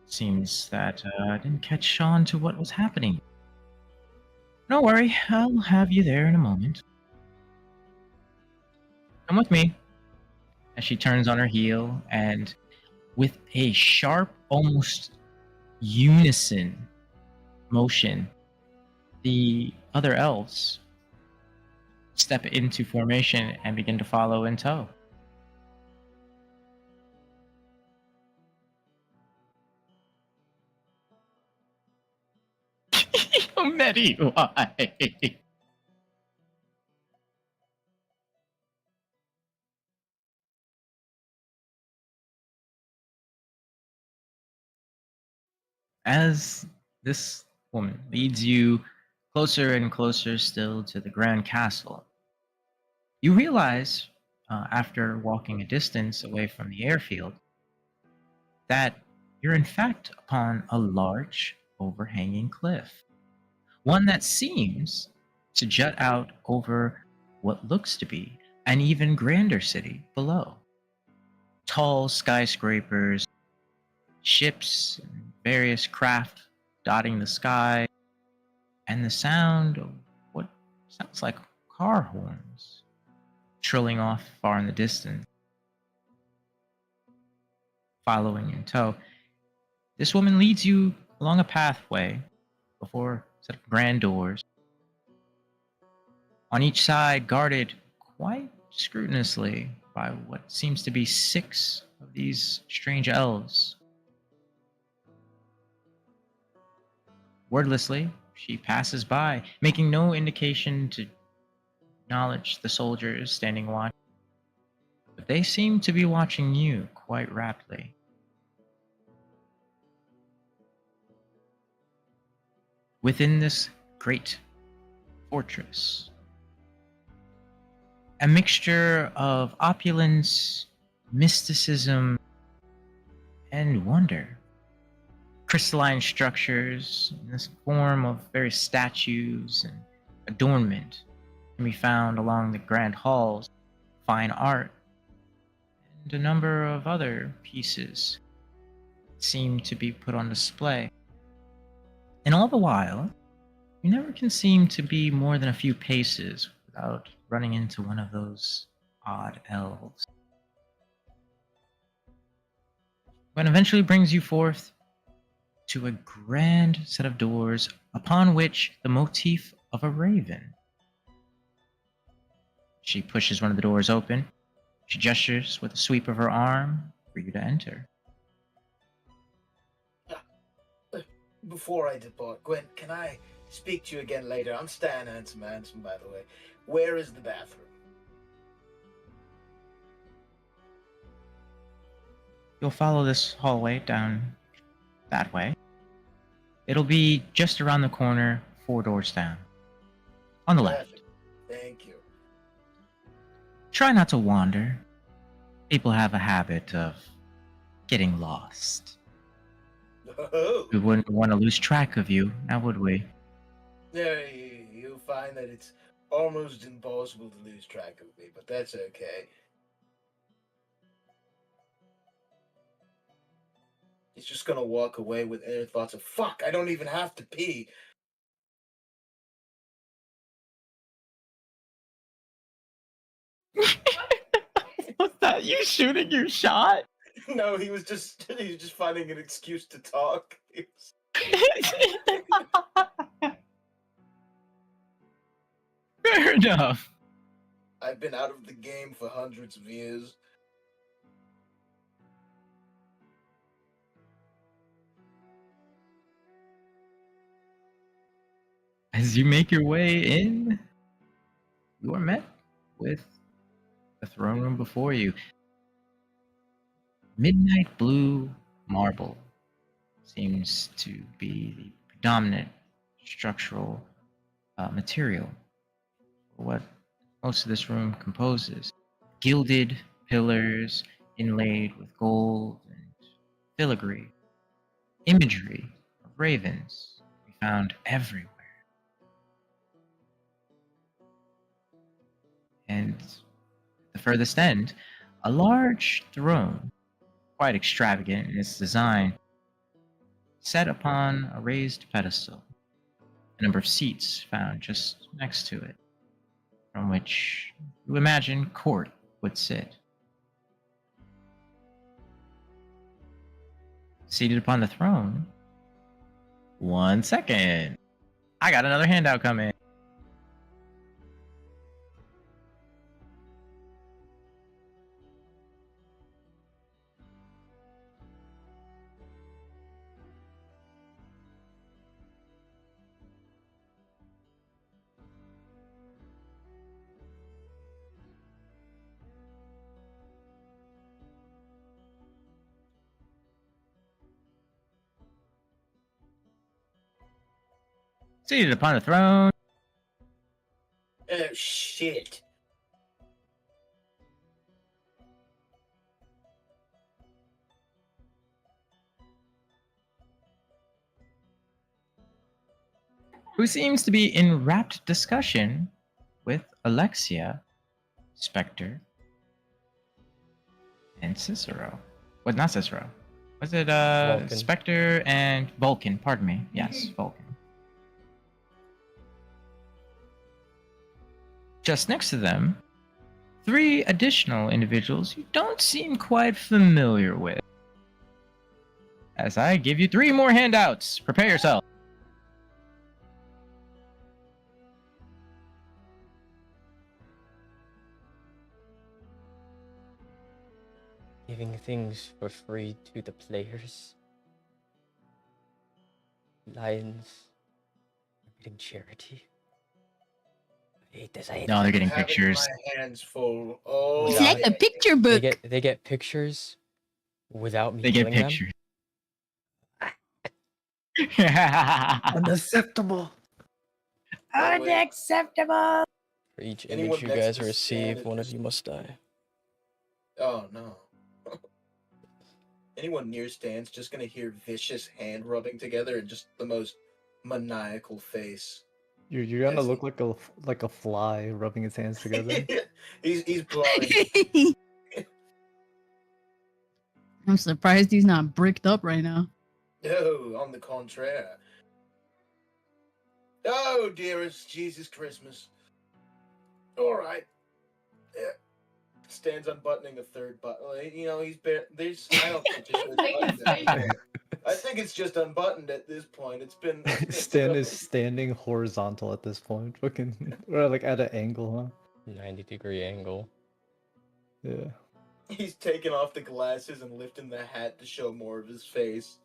Seems that I didn't catch on to what was happening. Don't worry, I'll have you there in a moment. Come with me. As she turns on her heel, and with a sharp, almost unison motion, the other elves step into formation and begin to follow in tow. Many, why? as this woman leads you closer and closer still to the Grand Castle, you realize, after walking a distance away from the airfield, that you're in fact upon a large overhanging cliff, one that seems to jut out over what looks to be an even grander city below. Tall skyscrapers, ships, and various craft dotting the sky, and the sound of what sounds like car horns trilling off far in the distance. Following in tow, this woman leads you along a pathway before a set of grand doors. On each side, guarded quite scrupulously by what seems to be 6 of these strange elves. Wordlessly, she passes by, making no indication to acknowledge the soldiers standing watch. But they seem to be watching you quite raptly. Within this great fortress, a mixture of opulence, mysticism, and wonder. Crystalline structures in this form of various statues and adornment can be found along the grand halls, fine art, and a number of other pieces seem to be put on display. And all the while, you never can seem to be more than a few paces without running into one of those odd elves. When eventually brings you forth to a grand set of doors upon which the motif of a raven. She pushes one of the doors open. She gestures with a sweep of her arm for you to enter. Before I depart, Gwen, can I speak to you again later? I'm Stan Handsome, by the way. Where is the bathroom? You'll follow this hallway down that way. It'll be just around the corner, 4 doors down. On the left. Perfect. Thank you. Try not to wander. People have a habit of getting lost. Oh. We wouldn't want to lose track of you, now would we? Yeah, you'll find that it's almost impossible to lose track of me, but that's okay. He's just gonna walk away with inner thoughts of, fuck, I don't even have to pee. Was that you shooting your shot? No, he was just finding an excuse to talk. Fair enough. I've been out of the game for hundreds of years. As you make your way in, you are met with the throne room before you. Midnight blue marble seems to be the predominant structural material for what most of this room composes. Gilded pillars inlaid with gold and filigree. Imagery of ravens can be found everywhere. And at the furthest end, a large throne, quite extravagant in its design, set upon a raised pedestal. A number of seats found just next to it, from which you imagine court would sit. Seated upon the throne. 1 second. I got another handout coming. Seated upon a throne. Oh, shit. Who seems to be in rapt discussion with Alexia, Spectre, and Cicero. What, not Cicero. Was it Vulcan. Spectre and Vulcan, pardon me. Yes, Vulcan. Just next to them, 3 additional individuals you don't seem quite familiar with. As I give you 3 more handouts. Prepare yourself. Giving things for free to the players. Lions are getting charity. I hate this. I hate No, this. they're getting Having pictures. My hands full. Oh, It's Yeah. like a picture book. They get pictures without me They get killing them. pictures. Unacceptable. By the way, Unacceptable. For each Anyone image you next guys to receive, Stan one of is- you must die. Oh, no. Anyone near Stan's just gonna hear vicious hand rubbing together and just the most maniacal face. You're gonna Yes. look like a fly rubbing his hands together. he's blind. I'm surprised he's not bricked up right now. No, on the contrary. Oh, dearest Jesus Christmas. All right. Yeah. Stan's unbuttoning a third button. You know, there's. I don't think it's unbuttoned anymore. I think it's just unbuttoned at this point. It's been. Stan is standing horizontal at this point. Fucking, or like at an angle, 90-degree angle. huh? Yeah. He's taking off the glasses and lifting the hat to show more of his face.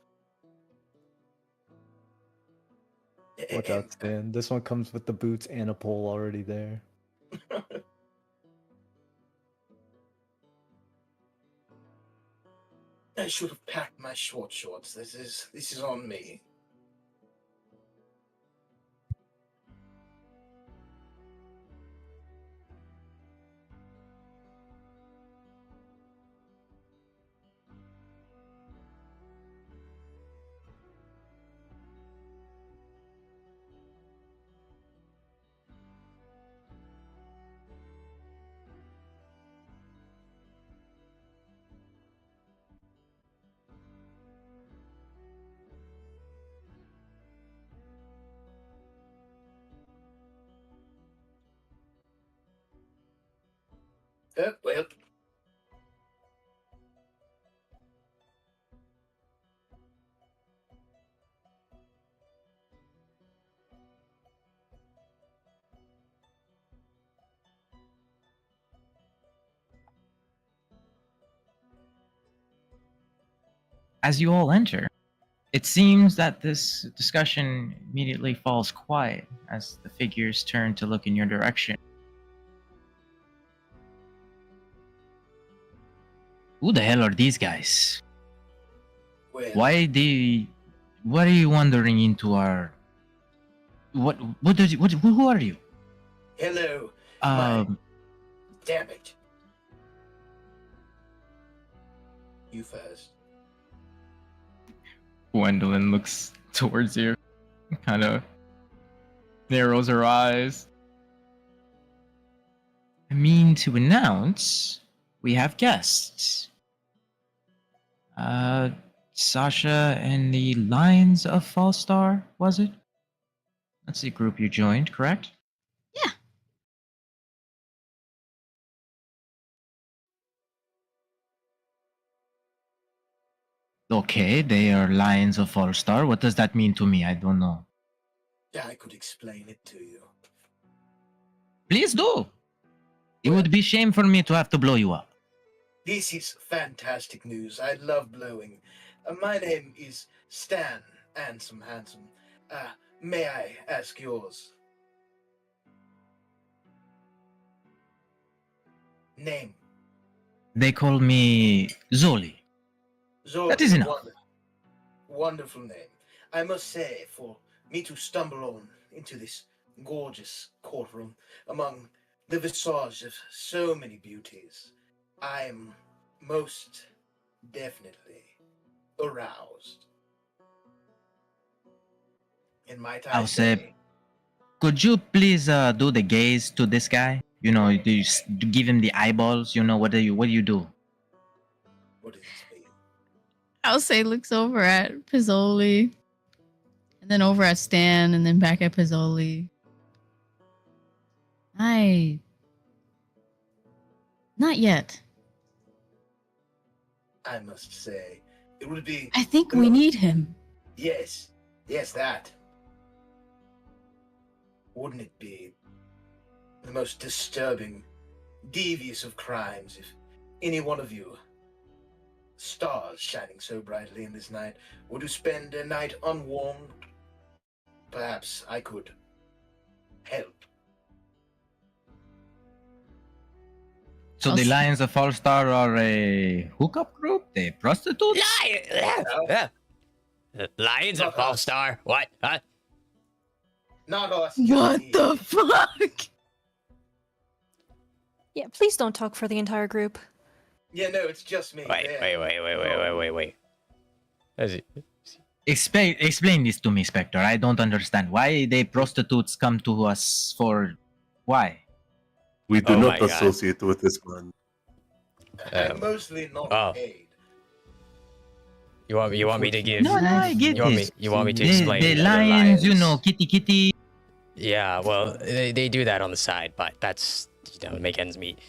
Watch out, Stan. This one comes with the boots and a pole already there. I should have packed my short shorts. This is on me. Well. As you all enter, it seems that this discussion immediately falls quiet as the figures turn to look in your direction. Who the hell are these guys? Well, What are you wandering into our... Who are you? hello. Damn it. You first. Gwendolyn looks towards you, kind of narrows her eyes. I mean to announce we have guests. Sasha and the Lions of Fallstar, was it? That's the group you joined, correct? Yeah. Okay, they are Lions of Fallstar. What does that mean to me? I don't know. Yeah, I could explain it to you. Please do. It would be shame for me to have to blow you up. This is fantastic news. I love blowing. My name is Stan Handsome. May I ask yours? Name. They call me Zoli. Zor, That is enough. Wonderful name. I must say, for me to stumble on into this gorgeous courtroom among the visage of so many beauties, I am most definitely aroused. And might I I'll say, say, could you please do the gaze to this guy? You know, do you give him the eyeballs? You know, what do you do? what does this mean? Alcé looks over at Pizzoli, and then over at Stan, and then back at Pizzoli. Not yet. I must say, it would be. I think we need him. Yes, that. Wouldn't it be the most disturbing, devious of crimes if any one of you, stars shining so brightly in this night, were to spend a night unwarmed? Perhaps I could help. So the Lions of Fallstar are a hookup group? They prostitutes? Lions of Fallstar? What? Huh? Not us. What the fuck? Yeah, please don't talk for the entire group. Yeah, no, it's just me. Wait. Is it? Explain this to me, Spectre. I don't understand. Why they prostitutes come to us for... Why? We do Oh not my God. associate with this man. I'm mostly not paid. You want me to give? No, I get this. You want me to The explain? lions, you know, kitty. Yeah, well, they do that on the side, but that's, make ends meet.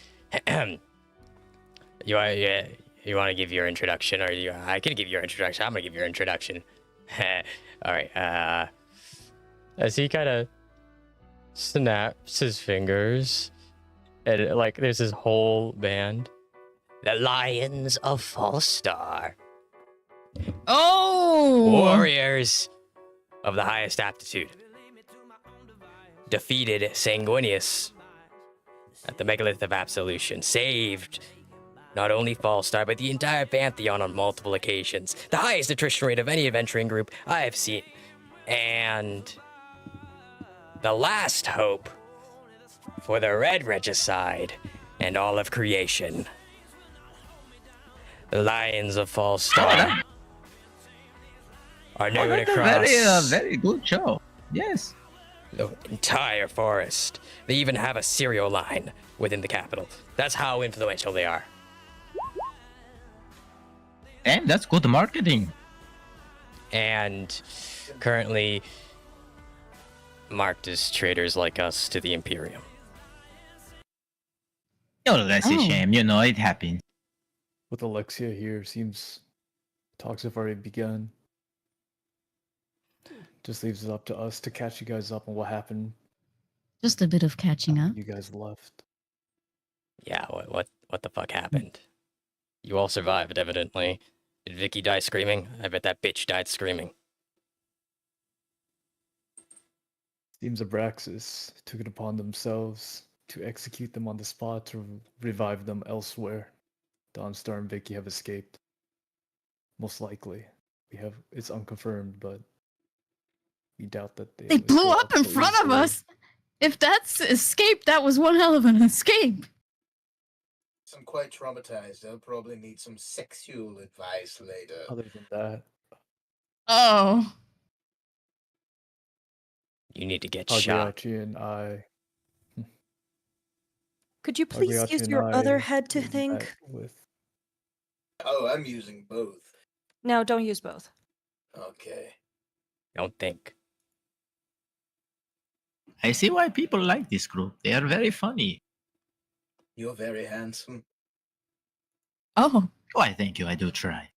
You want to give your introduction, or I can give your introduction. I'm gonna give your introduction. All right. As he kind of snaps his fingers, and like there's this whole band, the Lions of Fallstar, Oh! warriors of the highest aptitude, defeated Sanguinius at the Megalith of Absolution, saved not only Fallstar, but the entire Pantheon on multiple occasions, the highest attrition rate of any adventuring group I have seen, and the last hope for the Red Regicide and all of creation. The Lions of Fallstar are known across Very good show. Yes. the entire forest. They even have a cereal line within the capital. That's how influential they are. And that's good marketing. And currently marked as traitors like us to the Imperium. Oh, that's a shame. You know, it happens. With Alexia here, seems talks have already begun. Just leaves it up to us to catch you guys up on what happened. Just a bit of catching up. You guys left. Yeah, what the fuck happened? You all survived, evidently. Did Vicky die screaming? I bet that bitch died screaming. Seems Abraxas took it upon themselves to execute them on the spot to revive them elsewhere. Dawnstar and Vicky have escaped. Most likely. It's unconfirmed, but we doubt that They blew up in front of us. If that's escape, that was one hell of an escape. I'm quite traumatized. I'll probably need some sexual advice later. Other than that, Oh. You need to get shot. Pagliacci and I. Could you please Pagliacci use and your I other head to met think? With Oh, I'm using both. No, don't use both. Okay. Don't think. I see why people like this group. They are very funny. You're very handsome. Oh. Why, thank you. I do try.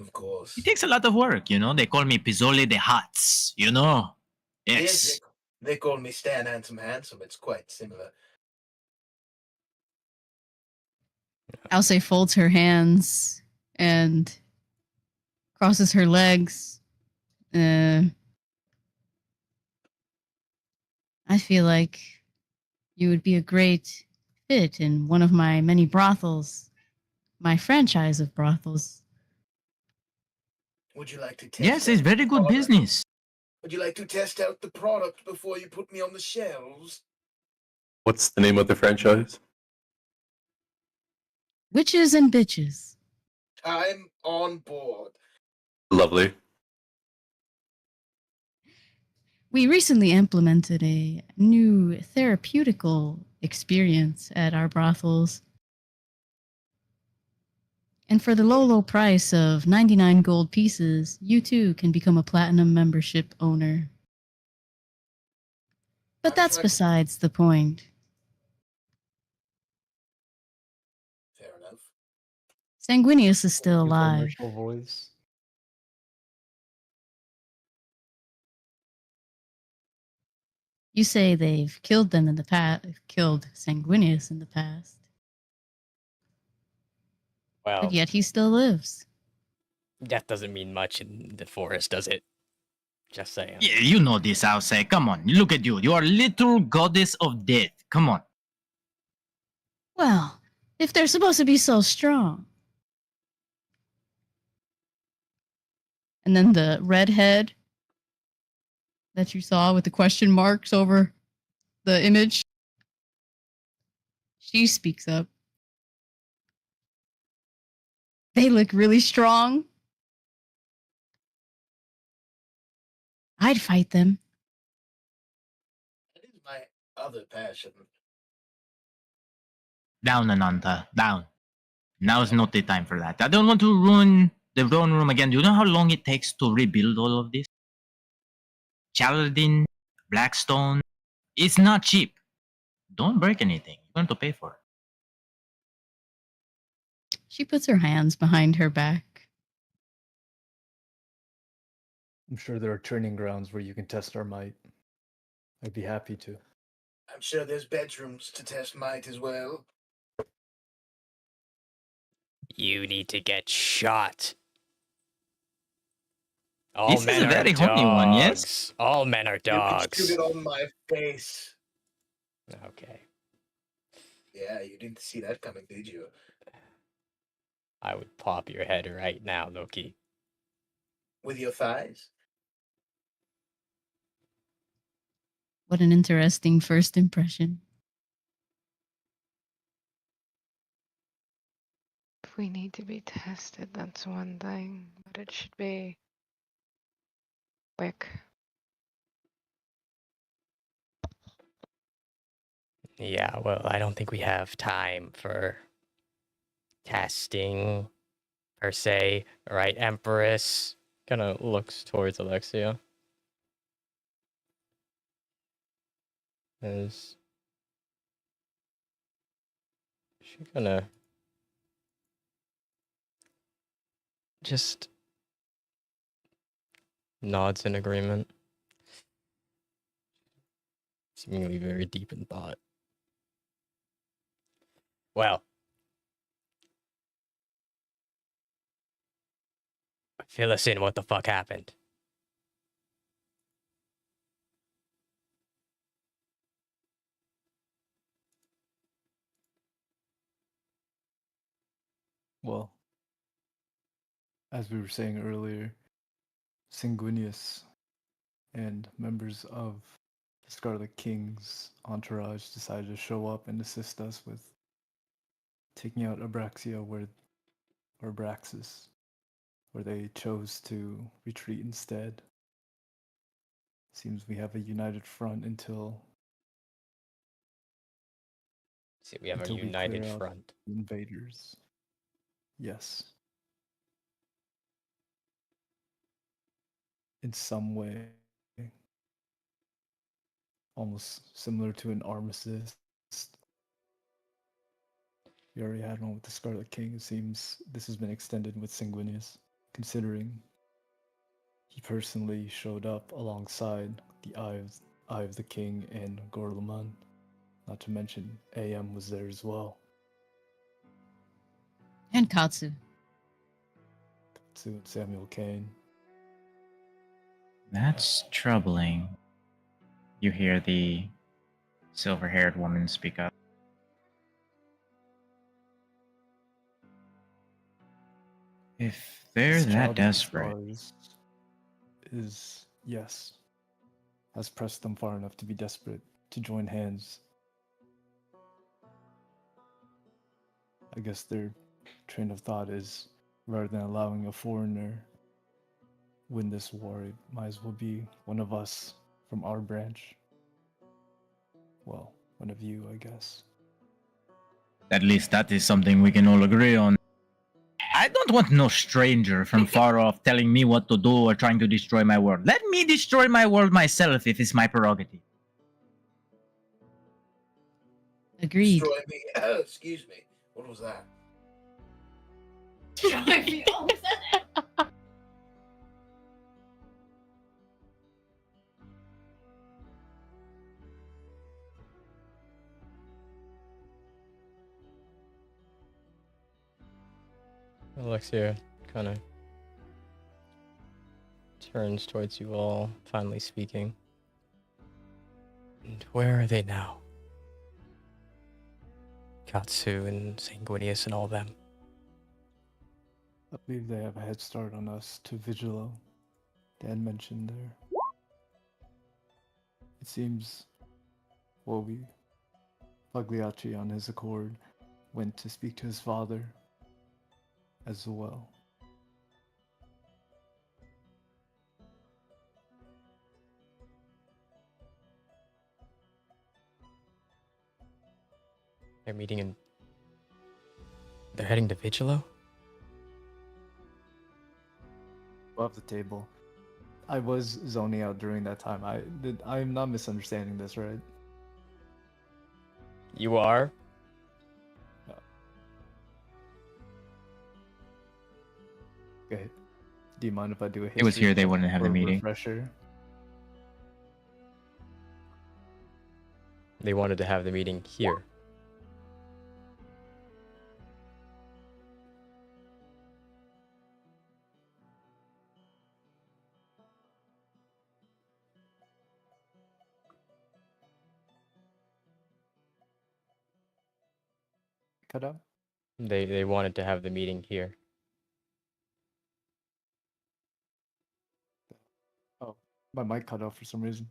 Of course. It takes a lot of work, you know. They call me Pizzoli the Hots, you know. Yes. They call me Stan Handsome. It's quite similar. Alcé folds her hands and crosses her legs. I feel like you would be a great fit in one of my many brothels, my franchise of brothels. Would you like to test Yes, it's very good business. Would you like to test out the product before you put me on the shelves? What's the name of the franchise? Witches and bitches. I'm on board. Lovely. We recently implemented a new therapeutical experience at our brothels. And for the low price of 99 gold pieces, you too can become a platinum membership owner. But that's besides the point. Fair enough. Sanguinius is still Use alive. Martial voice. You say they've killed them in the past, killed Sanguinius in the past. Well, But yet he still lives. death doesn't mean much in the forest, does it? Just saying. Yeah, you know this, I'll say. Come on, look at you. You are literal goddess of death. Come on. Well, if they're supposed to be so strong. And then the redhead that you saw with the question marks over the image, she speaks up. They look really strong. I'd fight them. That is my other passion. Down, Ananta, down. Now's not the time for that. I don't want to ruin the throne room again. Do you know how long it takes to rebuild all of this? Chaladin, Blackstone. It's not cheap. Don't break anything. You're going to pay for it. She puts her hands behind her back. I'm sure there are training grounds where you can test our might. I'd be happy to. I'm sure there's bedrooms to test might as well. You need to get shot. All This is men a are very dogs. horny one, yes? All men are You can shoot dogs. it on my face. Okay. Yeah, you didn't see that coming, did you? I would pop your head right now, Loki. With your thighs? What an interesting first impression. If we need to be tested, that's one thing, but it should be quick. Yeah, well, I don't think we have time for testing, per se. Right, Empress? Kind of looks towards Alexia. Is she gonna just nods in agreement? Seemingly very deep in thought. Well, fill us in. What the fuck happened? Well, as we were saying earlier, Sanguinius and members of the Scarlet King's entourage decided to show up and assist us with taking out Abraxia or Abraxas, where they chose to retreat instead. Seems we have a united front until See, we have until a we united clear out front. the invaders. Yes. In some way. Almost similar to an armistice. We already had one with the Scarlet King. It seems this has been extended with Sanguinius, considering he personally showed up alongside the Eye of the King and Gorlaman. Not to mention AM was there as well. And Katsu. Katsu and Samuel Kane. That's troubling. You hear the silver-haired woman speak up. If they're This that child of the desperate, stars is yes. has pressed them far enough to be desperate to join hands. I guess their train of thought is, rather than allowing a foreigner win this war, it might as well be one of us from our branch. Well, one of you, I guess. At least that is something we can all agree on. I don't want no stranger from far off telling me what to do or trying to destroy my world. Let me destroy my world myself if it's my prerogative. Agreed. Destroy me. Excuse me. What was that? Alexia kind of turns towards you all, finally speaking. And where are they now? Katsu and Sanguinius and all them. I believe they have a head start on us to Vigilo. Dan mentioned there. It seems, well, Pagliacci on his accord went to speak to his father as well. They're meeting in... They're heading to Vigilo? Above the table. I was zoning out during that time. I'm not misunderstanding this, right? You are? Okay. Do you mind if I do a history It was here they check wouldn't have or the a meeting. refresher? They wanted to have the meeting here. Cut out? They wanted to have the meeting here. Oh, my mic cut off for some reason.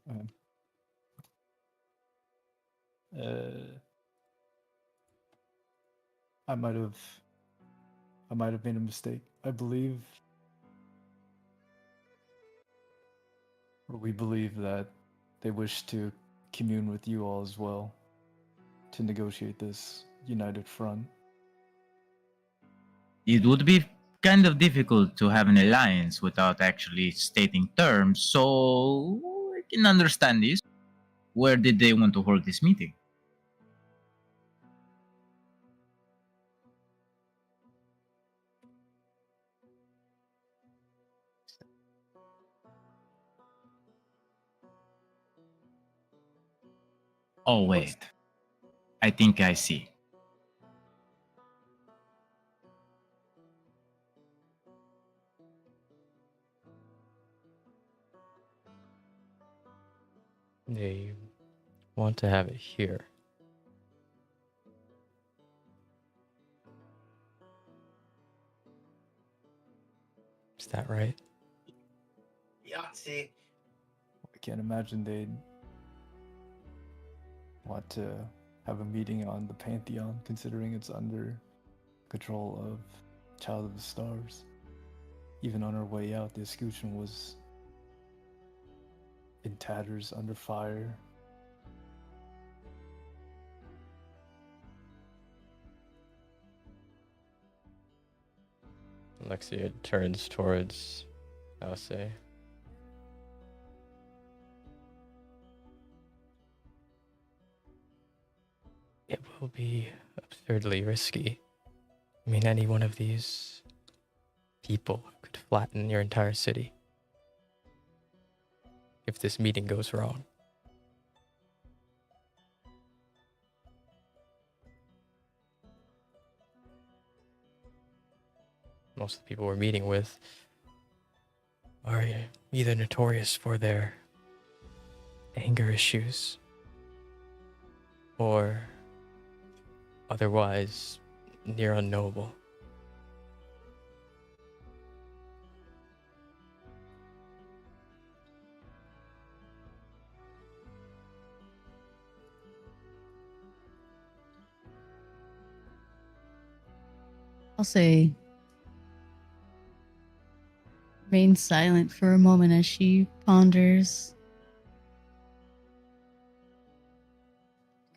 I might have made a mistake. I believe, or we believe that they wish to commune with you all as well to negotiate this united front. It would be kind of difficult to have an alliance without actually stating terms, so I can understand this. Where did they want to hold this meeting? Oh, wait. I think I see. They want to have it here. Is that right? Yahtzee. I can't imagine they'd want to have a meeting on the Pantheon, considering it's under control of Child of the Stars. Even on our way out, the escutcheon was in tatters, under fire. Alexia turns towards Alce. It will be absurdly risky. I mean, any one of these people could flatten your entire city if this meeting goes wrong. Most of the people we're meeting with are either notorious for their anger issues or otherwise near unknowable. I'll say, remains silent for a moment as she ponders.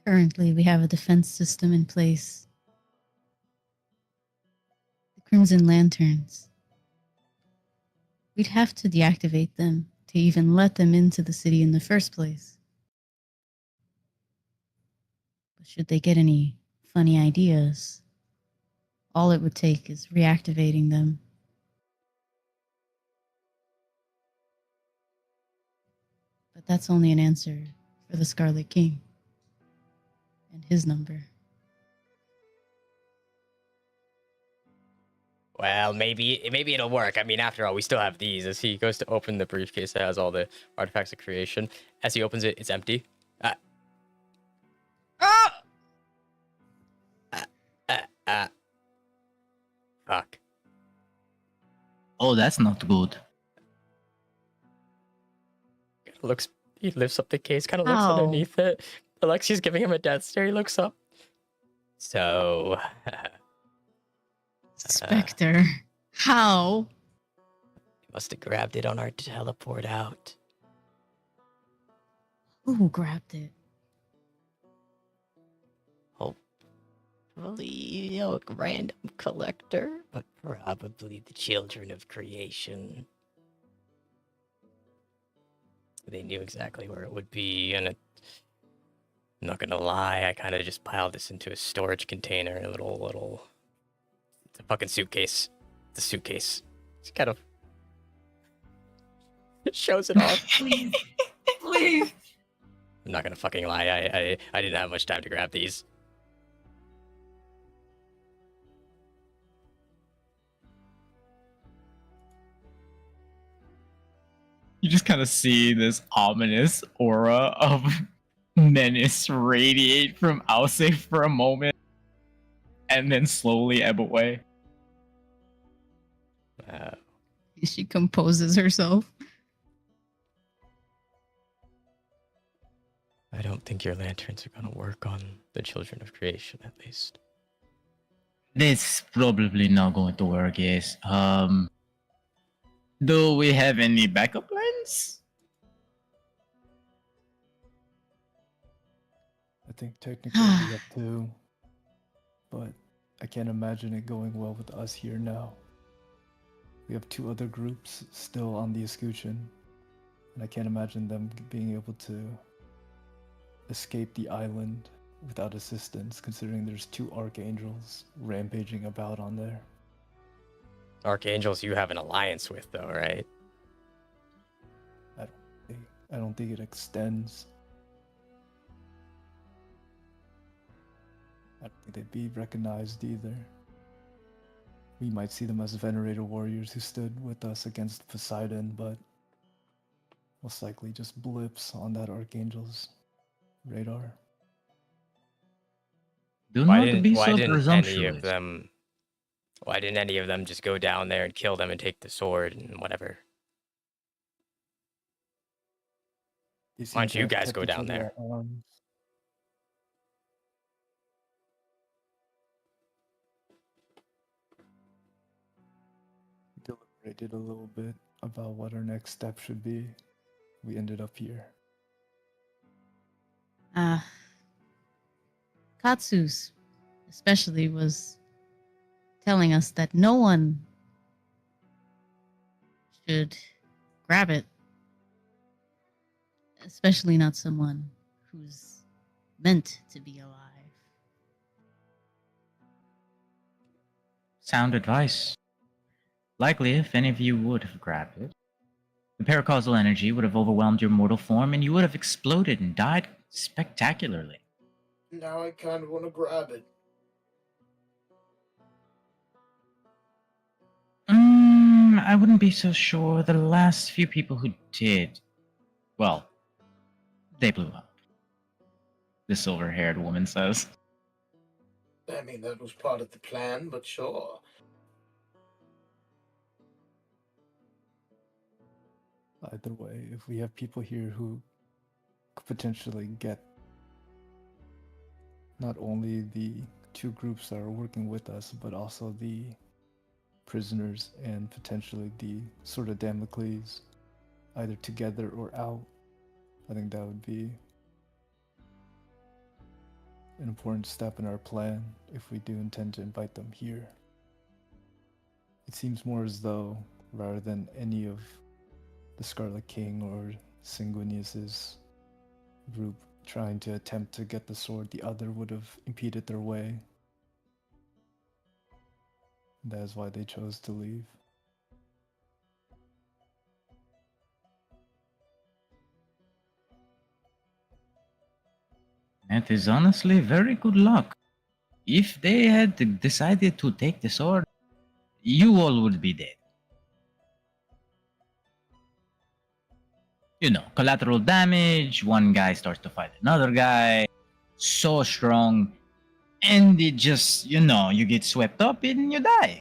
Currently, we have a defense system in place. The Crimson Lanterns. We'd have to deactivate them to even let them into the city in the first place. But should they get any funny ideas, all it would take is reactivating them. But that's only an answer for the Scarlet King and his number. Well, maybe it'll work. I mean, after all, we still have these. As he goes to open the briefcase that has all the artifacts of creation, as he opens it, it's empty. Fuck. Oh, that's not good. He lifts up the case, kind of looks Ow. underneath it. Alexi's giving him a death stare. He looks up. So, Spectre, how? must have grabbed it on our teleport out. Who grabbed it? Probably a random collector, but probably the children of creation. They knew exactly where it would be, and I'm not gonna lie, I kind of just piled this into a storage container, a little. It's a fucking suitcase. It's a suitcase. It's kind of. It shows it off. Please. Please. I'm not gonna fucking lie. I didn't have much time to grab these. You just kind of see this ominous aura of menace radiate from Alsace for a moment and then slowly ebb away. She composes herself. I don't think your lanterns are gonna work on the children of creation, at least. This probably not going to work, yes. Do we have any backup plans? I think technically we have two, but I can't imagine it going well with us here now. We have two other groups still on the escutcheon, and I can't imagine them being able to escape the island without assistance, considering there's two archangels rampaging about on there. Archangels you have an alliance with, though, right? I don't think it extends. I don't think they'd be recognized either. We might see them as venerated warriors who stood with us against Poseidon, but most likely just blips on that archangel's radar. Do not be why so didn't presumptuous. Why didn't any of them just go down there and kill them and take the sword and whatever? Why don't you guys go down there? We deliberated a little bit about what our next step should be. We ended up here. Katsus, especially, was telling us that no one should grab it, especially not someone who's meant to be alive. Sound advice. Likely, if any of you would have grabbed it, the paracausal energy would have overwhelmed your mortal form and you would have exploded and died spectacularly. Now I kind of want to grab it. I wouldn't be so sure. The last few people who did, well, they blew up. The silver-haired woman says. I mean, that was part of the plan, but sure. Either way, if we have people here who could potentially get not only the two groups that are working with us, but also the prisoners and potentially the sort of Damocles, either together or out. I think that would be an important step in our plan if we do intend to invite them here. It seems more as though, rather than any of the Scarlet King or Sanguinius's group trying to attempt to get the sword, the other would have impeded their way. That is why they chose to leave. That is honestly very good luck. If they had decided to take the sword, you all would be dead. You know, collateral damage, one guy starts to fight another guy, so strong, and it just, you know, you get swept up and you die.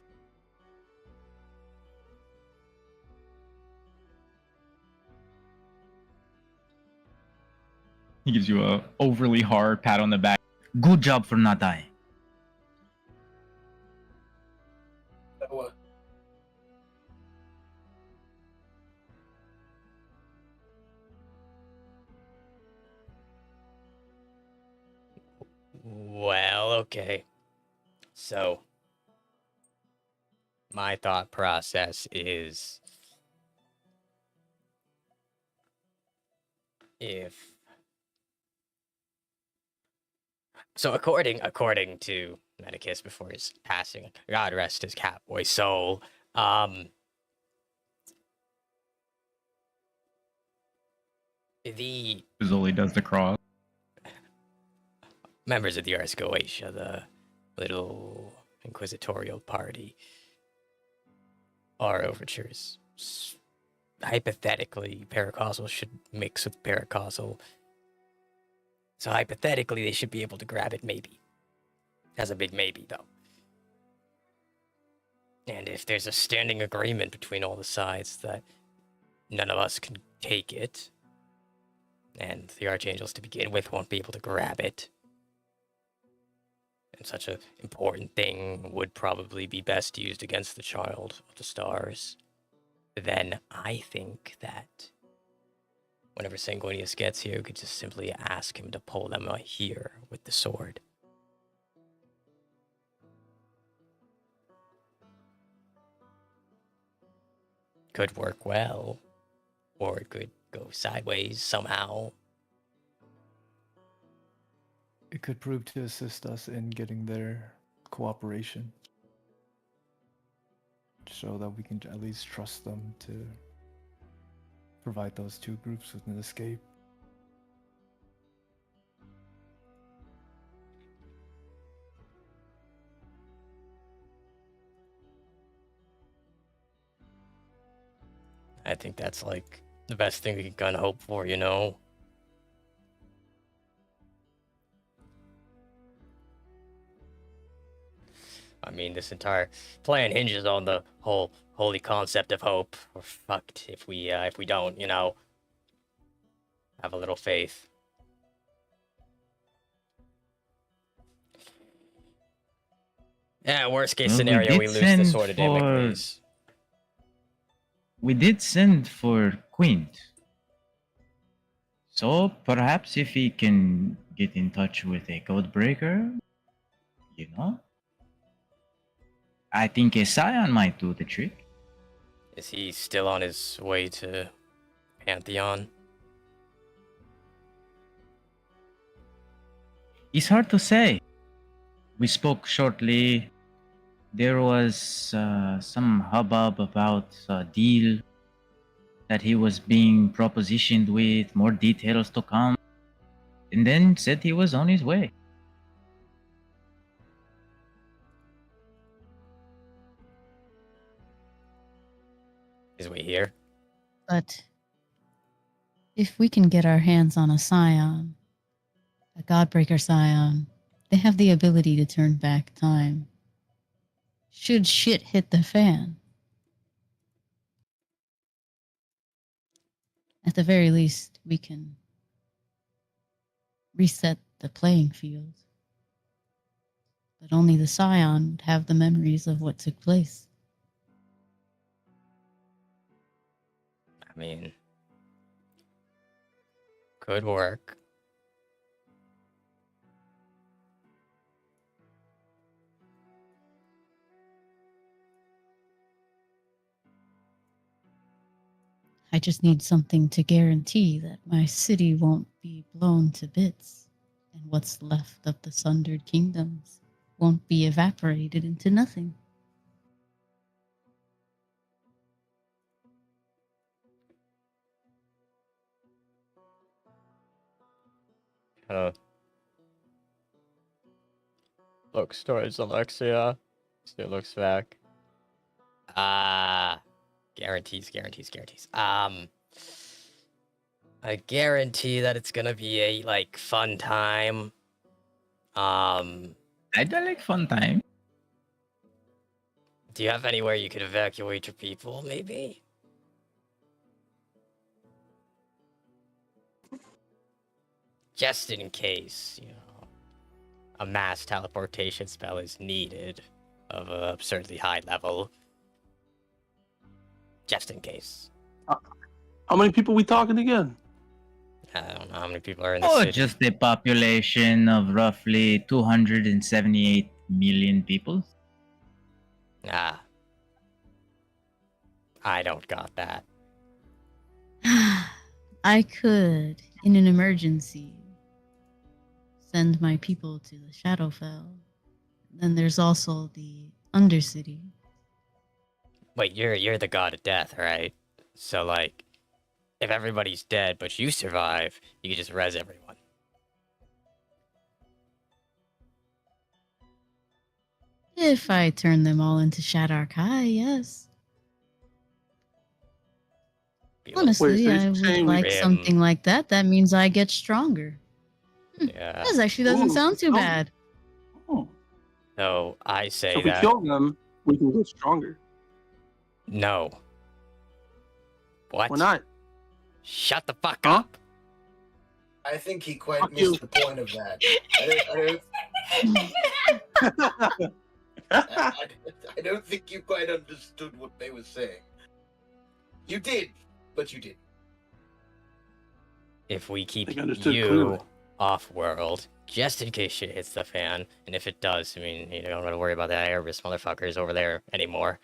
He gives you a overly hard pat on the back. Good job for not dying. What? Well, okay. So, my thought process is if so according to Medicus before his passing, God rest his catboy soul, the Zoli does the cross. members of the Ars Goetia, the little inquisitorial party, are overtures. Hypothetically, paracausal should mix with paracausal. So hypothetically, they should be able to grab it, maybe. That's a big maybe, though. And if there's a standing agreement between all the sides that none of us can take it, and the Archangels to begin with won't be able to grab it, and such an important thing would probably be best used against the Child of the Stars, then I think that whenever Sanguinius gets here, we could just simply ask him to pull them here with the sword. Could work well, or it could go sideways somehow. It could prove to assist us in getting their cooperation. So that we can at least trust them to provide those two groups with an escape. I think that's like the best thing we can kind of hope for, you know? I mean, this entire plan hinges on the whole holy concept of hope. We're fucked if we don't, you know, have a little faith. Yeah, worst case scenario, we lose the sword of Damocles. We did send for Quint. So perhaps if he can get in touch with a codebreaker, you know? I think a Scion might do the trick. Is he still on his way to Pantheon? It's hard to say. We spoke shortly. There was some hubbub about a deal that he was being propositioned with, more details to come, and then said he was on his way. Is we here? But if we can get our hands on a Scion, a Godbreaker Scion, they have the ability to turn back time. Should shit hit the fan. At the very least, we can reset the playing field. but only the Scion would have the memories of what took place. I mean, could work. I just need something to guarantee that my city won't be blown to bits, and what's left of the Sundered Kingdoms won't be evaporated into nothing. Looks towards Alexia. Still looks back. Guarantees. I guarantee that it's gonna be a like fun time. I don't like fun time. Do you have anywhere you could evacuate your people, maybe? Just in case, a mass teleportation spell is needed of an absurdly high level. Just in case. How many people we talking again? I don't know how many people are in the Oh, city. just a population of roughly 278 million people. I don't got that. I could, in an emergency, send my people to the Shadowfell. Then there's also the Undercity. Wait, you're the god of death, right? So like, if everybody's dead but you survive, you can just res everyone. If I turn them all into Shadark High, yes. Honestly, Wait, so I you're would saying like Grim. something like that. That means I get stronger. Yeah. That actually doesn't Ooh, sound too no. bad. Oh. So I say So if we that kill them, we can get stronger. no. What? Why not? Shut the fuck Huh? up. I think he quite Fuck missed you. the point of that. I don't think you quite understood what they were saying. You did, but you did. If we keep think I understood you clearly. off-world, just in case shit hits the fan, and if it does, I mean, you don't gotta worry about the Erebus motherfuckers over there anymore.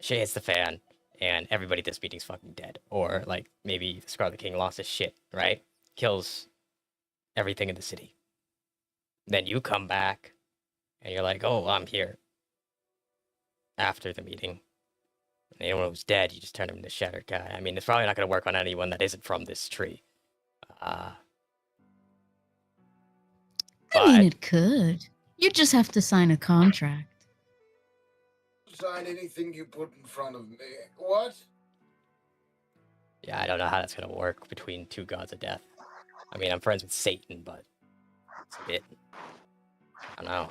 Shit hits the fan, and everybody at this meeting's fucking dead. Or, like, maybe the Scarlet King lost his shit, right? Kills everything in the city. Then you come back, and you're like, oh, I'm here. After the meeting. And anyone who's dead, you just turn him into Shattered Guy. I mean, it's probably not gonna work on anyone that isn't from this tree. I mean, it could. You just have to sign a contract. Sign anything you put in front of me. What? Yeah, I don't know how that's gonna work between two gods of death. I mean, I'm friends with Satan, but it's a bit. I don't know.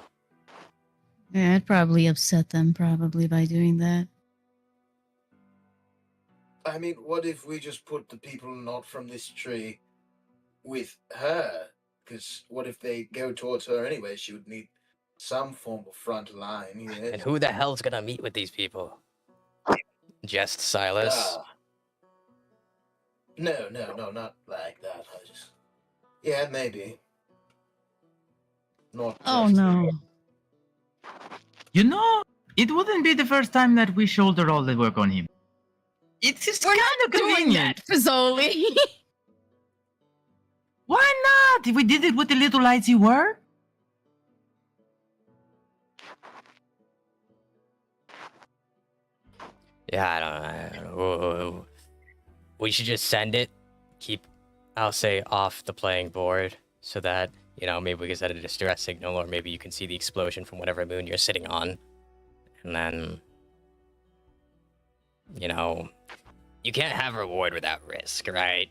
Yeah, I'd probably upset them probably by doing that. I mean, what if we just put the people not from this tree with her? Because what if they go towards her anyway? She would need some form of front line. Yes. And who the hell's gonna meet with these people? Just Silas? No, not like that. I just, yeah, maybe. Not. Oh just- no. You know, it wouldn't be the first time that we shoulder all the work on him. It's just kind of convenient. Fazoli. Why not? If we did it with the little lights you were. Yeah, I don't know. We should just send it. Keep, I'll say, off the playing board so that, maybe we can send a distress signal, or maybe you can see the explosion from whatever moon you're sitting on. And then, you can't have reward without risk, right?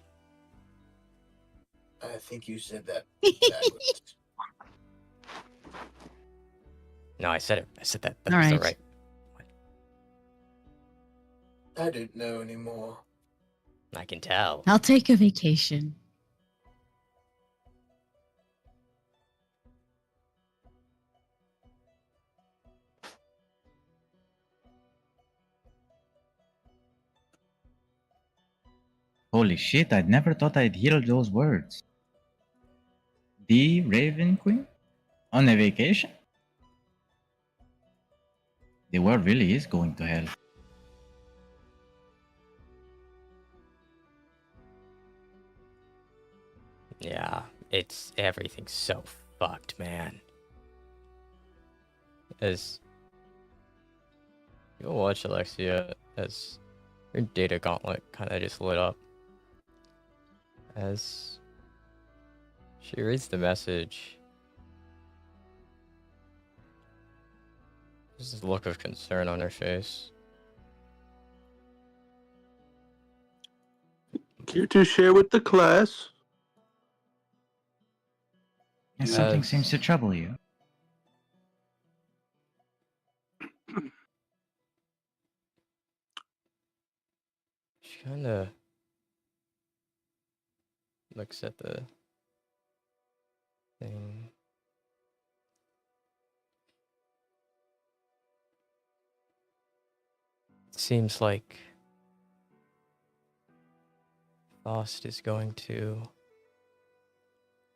I think you said that backwards. No, I said it. I said that. That's All the right. right. I don't know anymore. I can tell. I'll take a vacation. Holy shit, I'd never thought I'd hear those words. The Raven Queen? On a vacation? The world really is going to hell. Yeah, everything's so fucked, man. As you'll watch Alexia as her data gauntlet kind of just lit up as she reads the message. There's this look of concern on her face. Care to share with the class? Yes, something seems to trouble you. She kind of looks at the thing. It seems like Faust is going to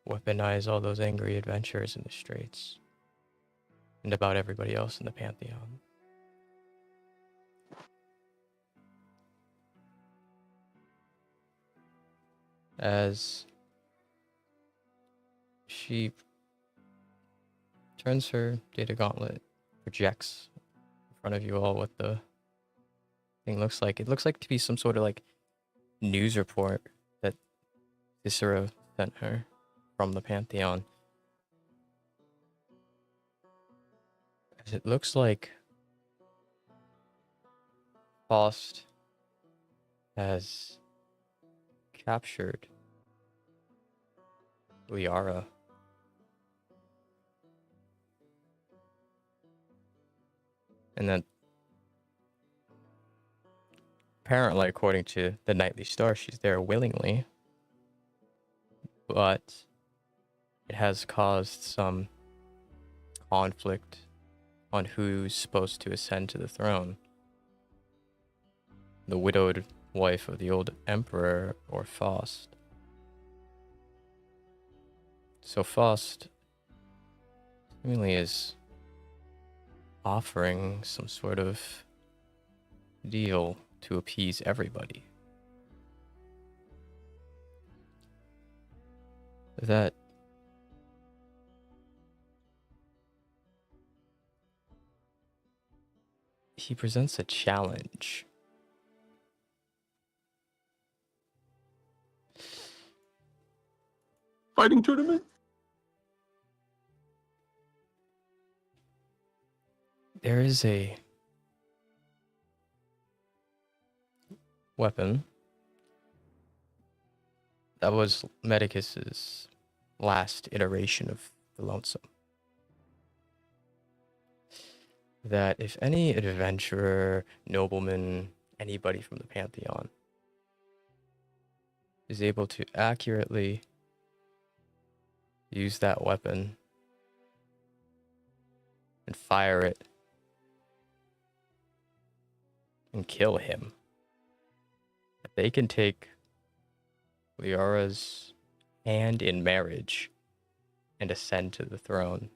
weaponize all those angry adventurers in the streets and about everybody else in the Pantheon. As she turns her data gauntlet, projects in front of you all what the thing looks like. It looks like to be some sort of like news report that Viscera sent her from the Pantheon. As it looks like Faust has captured Liara. And then, apparently, according to the Nightly Star, she's there willingly. But it has caused some conflict on who's supposed to ascend to the throne. The widowed wife of the old emperor, or Faust. So Faust seemingly is offering some sort of deal to appease everybody. That he presents a challenge. Fighting tournament? There is a weapon that was Medicus's last iteration of the Lonesome. That if any adventurer, nobleman, anybody from the Pantheon is able to accurately use that weapon and fire it and kill him, they can take Liara's hand in marriage and ascend to the throne.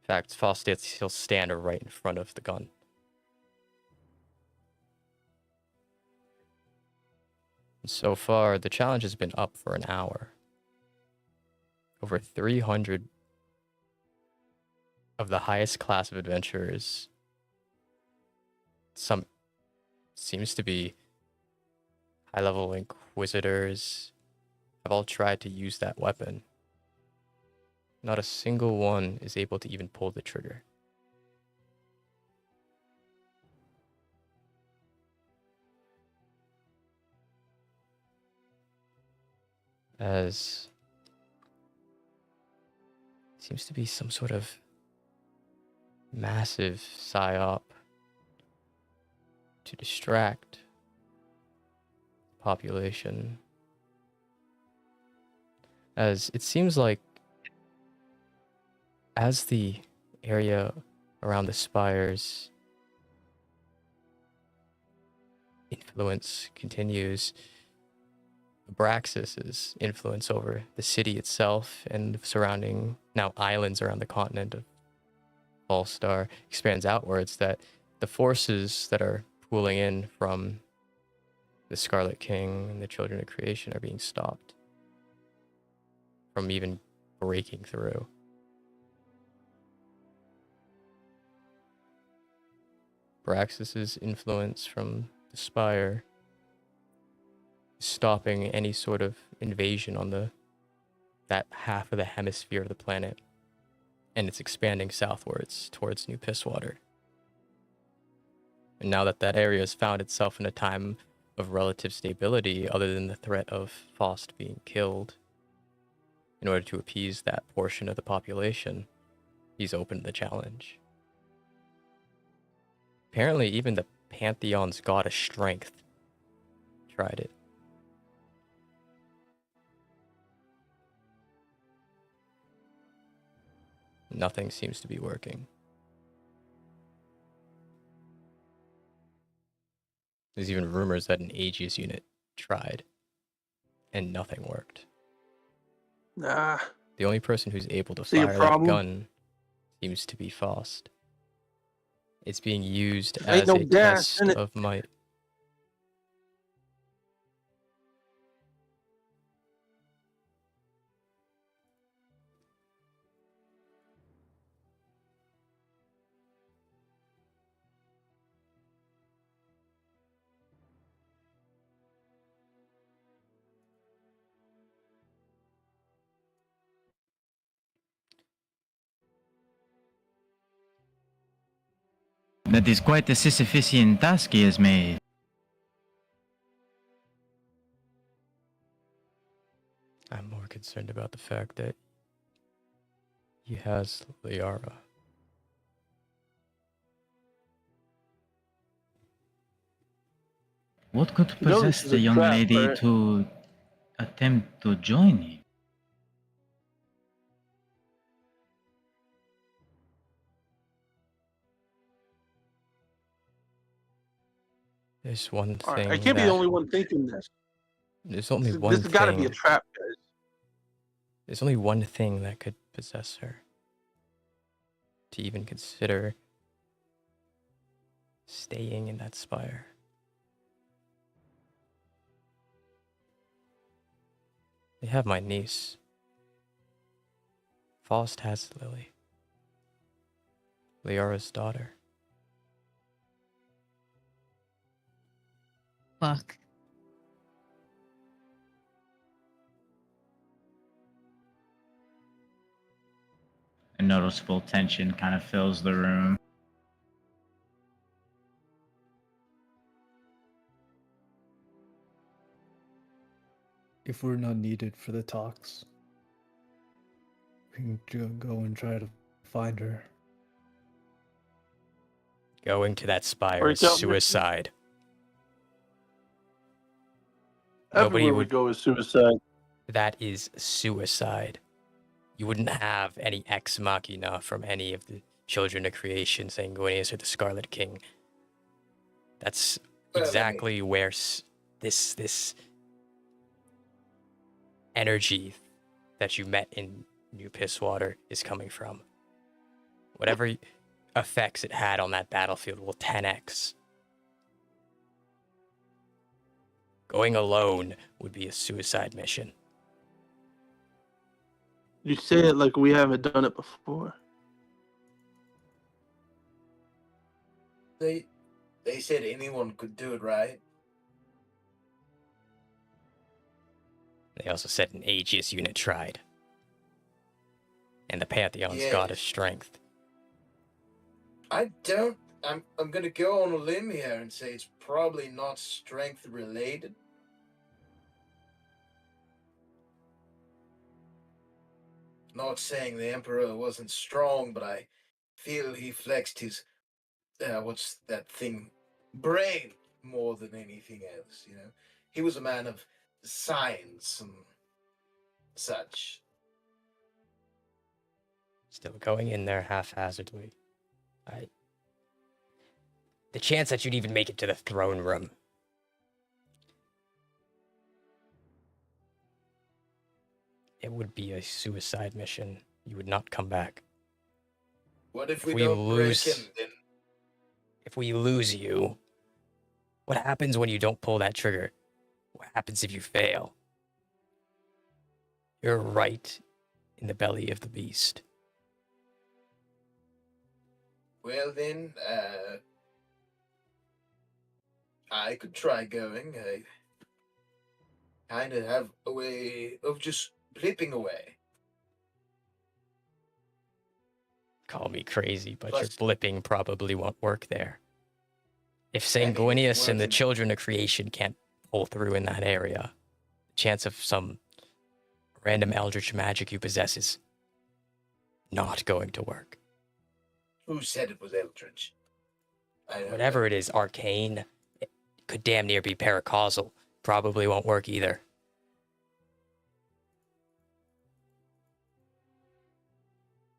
In fact, Faust, he'll stand right in front of the gun. And so far, the challenge has been up for an hour. Over 300 of the highest class of adventurers, some seems to be high-level inquisitors, have all tried to use that weapon. Not a single one is able to even pull the trigger. As seems to be some sort of massive psyop to distract the population. As it seems like as the area around the spires influence continues, Abraxas's influence over the city itself and the surrounding now islands around the continent of Fallstar expands outwards, that the forces that are pooling in from the Scarlet King and the Children of Creation are being stopped from even breaking through. Braxis's influence from the Spire is stopping any sort of invasion on that half of the hemisphere of the planet, and it's expanding southwards towards New Pisswater. And now that that area has found itself in a time of relative stability, other than the threat of Faust being killed, in order to appease that portion of the population, he's opened the challenge. Apparently, even the Pantheon's god of strength tried it. Nothing seems to be working. There's even rumors that an Aegis unit tried, and nothing worked. Nah. The only person who's able to See a fire that problem? gun seems to be Faust. It's being used Ain't as no a gas test in it. of might. That is quite a Sisyphean task he has made. I'm more concerned about the fact that he has Liara. What could You know this possess is the a young trap, lady right? to attempt to join him? There's one All right, I thing can't be the that... only one thinking this. There's only This one has got to be a thing... trap, guys. There's only one thing that could possess her. To even consider staying in that spire. They have my niece. Faust has Lily. Liara's daughter. Fuck. A noticeable tension kind of fills the room. If we're not needed for the talks, we can go and try to find her. Going to that spire Break is out suicide. Nobody Everywhere we would... go is suicide. That is suicide. You wouldn't have any ex machina from any of the Children of Creation saying, go and answer the Scarlet King. That's exactly where this energy that you met in New Pisswater is coming from. Whatever effects it had on that battlefield will 10x. Going alone would be a suicide mission. You say it like we haven't done it before. They said anyone could do it, right? They also said an Aegis unit tried. And the Pantheon's god of strength. I'm gonna go on a limb here and say it's probably not strength related. Not saying the Emperor wasn't strong, but I feel he flexed his what's that thing? Brain more than anything else, you know. He was a man of science and such. Still going in there haphazardly. The chance that you'd even make it to the throne room would be a suicide mission. You would not come back. What if If we we don't lose- break him, then? If we lose you, what happens when you don't pull that trigger? What happens if you fail? You're right in the belly of the beast. Well then, I could try going. I kind of have a way of just blipping away. Call me crazy, but your Plus- blipping probably won't work there. If I mean, it's Sanguinius and the working. children of creation can't pull through in that area, the chance of some random eldritch magic you possess is not going to work. Who said it was Eldritch? I don't Whatever know. it is, arcane, it could damn near be paracausal. Probably won't work either.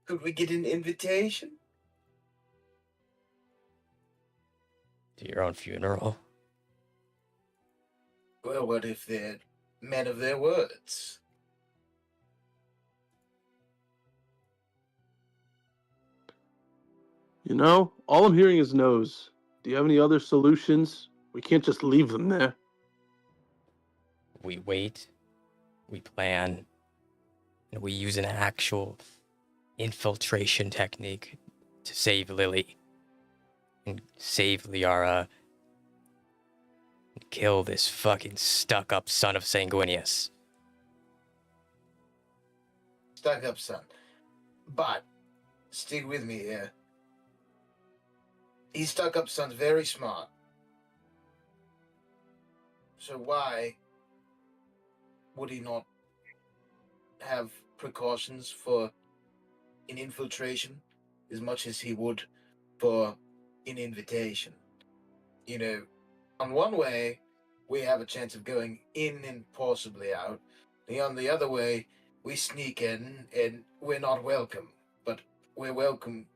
Could we get an invitation? To your own funeral. Well, what if they're men of their words? You know, all I'm hearing is no's. Do you have any other solutions? We can't just leave them there. We wait, we plan, and we use an actual infiltration technique to save Lily and save Liara and kill this fucking stuck-up son of Sanguinius. Stuck up, son. But, stick with me here. He stuck up son's very smart. So why would he not have precautions for an infiltration as much as he would for an invitation? You know, on one way, we have a chance of going in and possibly out. And on the other way, we sneak in and we're not welcome, but we're welcome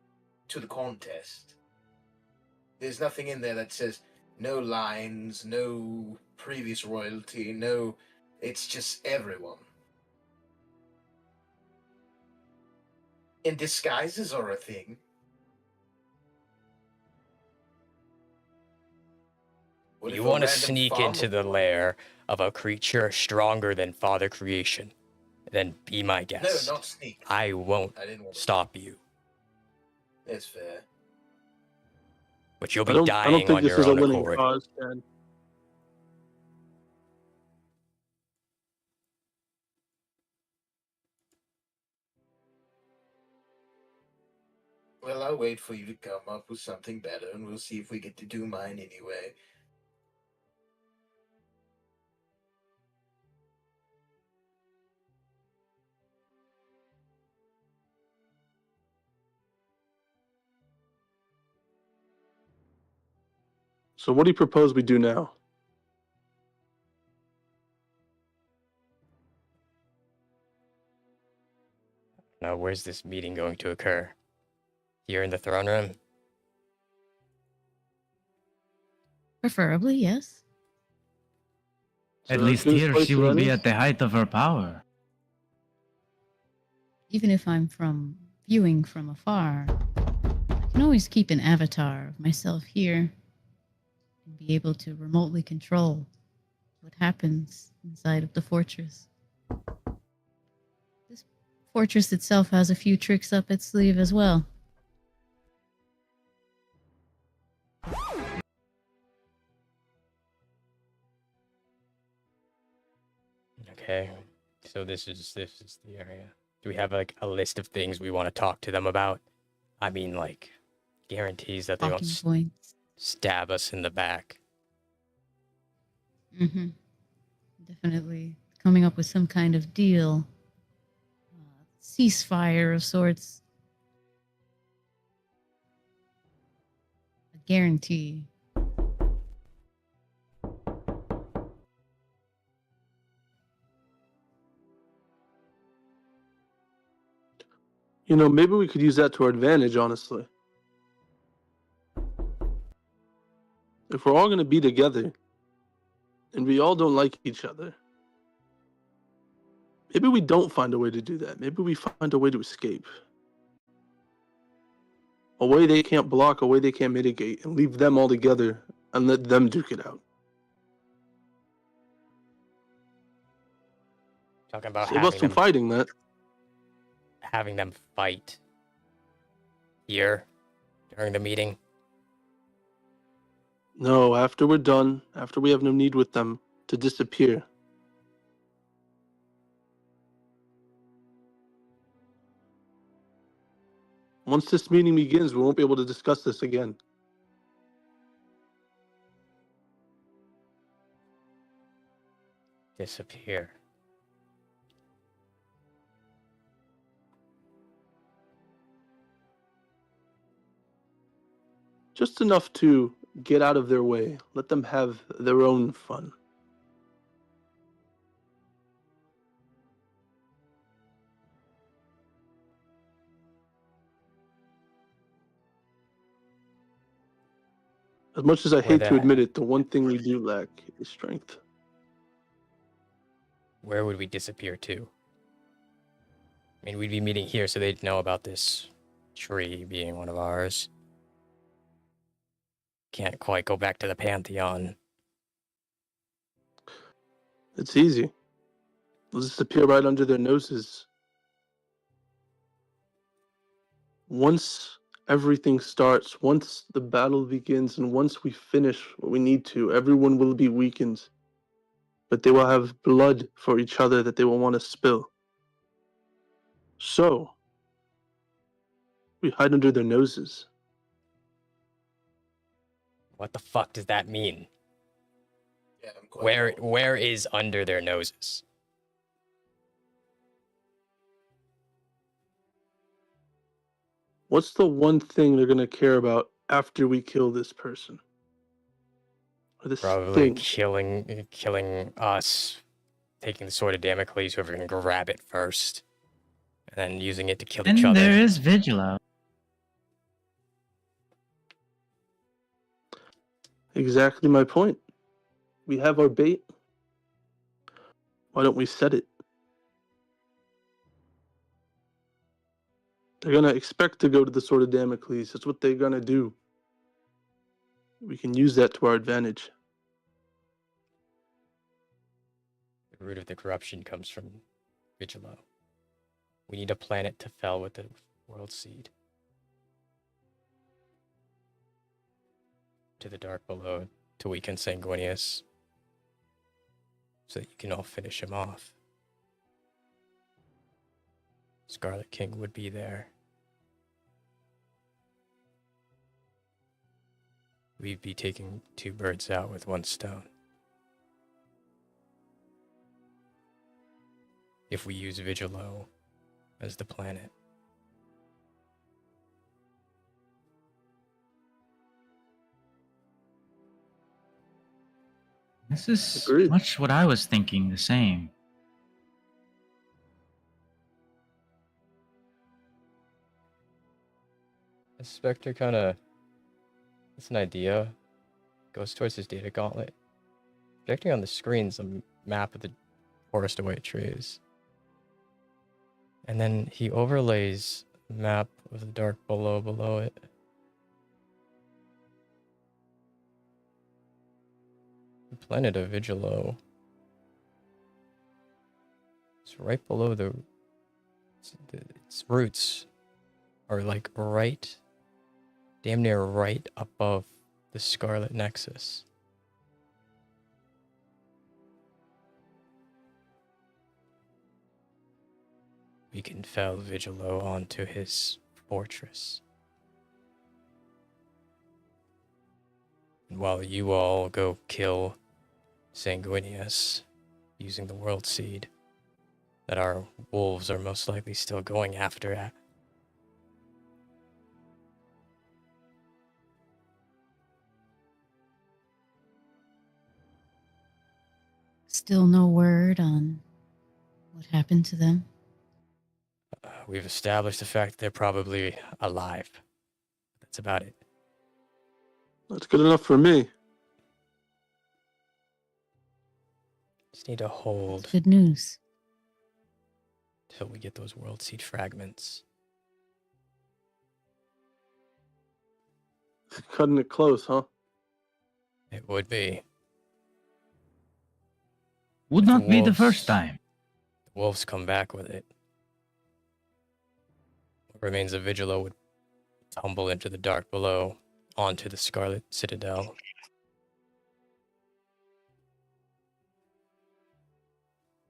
to the contest. There's nothing in there that says no lines, no previous royalty, no, it's just everyone. And disguises are a thing. What You if a want to random sneak farmer into the boy- lair of a creature stronger than Father Creation, then be my guest. No, not sneak. I won't I didn't want to. stop you, That's fair. but you'll I be don't dying think on this your is a own winning accord. cause, Ken. Well, I'll wait for you to come up with something better, and we'll see if we get to do mine anyway. So what do you propose we do now? Now, where's this meeting going to occur? Here in the throne room? Preferably, yes. At So least as good a here place she as will any? be at the height of her power. Even if I'm viewing from afar, I can always keep an avatar of myself here and be able to remotely control what happens inside of the fortress. This fortress itself has a few tricks up its sleeve as well. Okay, so this is the area. Do we have like a list of things we want to talk to them about? I mean, like guarantees that they won't Talking points. stab us in the back. Mm-hmm. Definitely coming up with some kind of deal. Ceasefire of sorts. A guarantee. You know, maybe we could use that to our advantage, honestly. If we're all going to be together, and we all don't like each other, Maybe we don't find a way to do that. Maybe we find a way to escape. A way they can't block, a way they can't mitigate, and leave them all together and let them duke it out. Talking about Save us from fighting that. having them fight here during the meeting. No, after we're done, after we have no need with them, to disappear. Once this meeting begins, we won't be able to discuss this again. Disappear. Just enough to get out of their way. Let them have their own fun. As much as I hate to admit it, the one thing we do lack is strength. Where would we disappear to? I mean, we'd be meeting here, so they'd know about this tree being one of ours. Can't quite go back to the Pantheon. It's easy. We'll disappear right under their noses. Once everything starts, once the battle begins, and once we finish what we need to, everyone will be weakened. But they will have blood for each other that they will want to spill. So, we hide under their noses. What the fuck does that mean? Yeah, I'm quite Where is under their noses? What's the one thing they're going to care about after we kill this person? Or this Probably thing? killing us, taking the sword of Damocles, whoever can grab it first, and then using it to kill each And other. there is Vigilo. Exactly my point. We have our bait. Why don't we set it? They're going to expect to go to the Sword of Damocles. That's what they're going to do. We can use that to our advantage. The root of the corruption comes from Vigilo. We need a planet to fell with the world seed. To the dark below to weaken Sanguinius. So that you can all finish him off. Scarlet King would be there. We'd be taking 2 birds out with 1 stone. If we use Vigilo as the planet. This is Agreed. much what I was thinking, the same. The Spectre kind of, it's an idea, goes towards his data gauntlet. Projecting on the screen's a map of the forest of white trees. And then he overlays a map of the dark below it. The planet of Vigilo. It's right below its roots are like damn near right above the Scarlet Nexus. We can fell Vigilo onto his fortress. And while you all go kill Sanguinius using the World Seed that our wolves are most likely still going after. Still no word on what happened to them? We've established the fact that they're probably alive. That's about it. That's good enough for me. Just need to hold Good news. till we get those world seed fragments. Cutting it close, huh? It would be. Would If the not be the first wolves- time. The wolves come back with it. What remains of Vigila would tumble into the dark below, onto the Scarlet Citadel.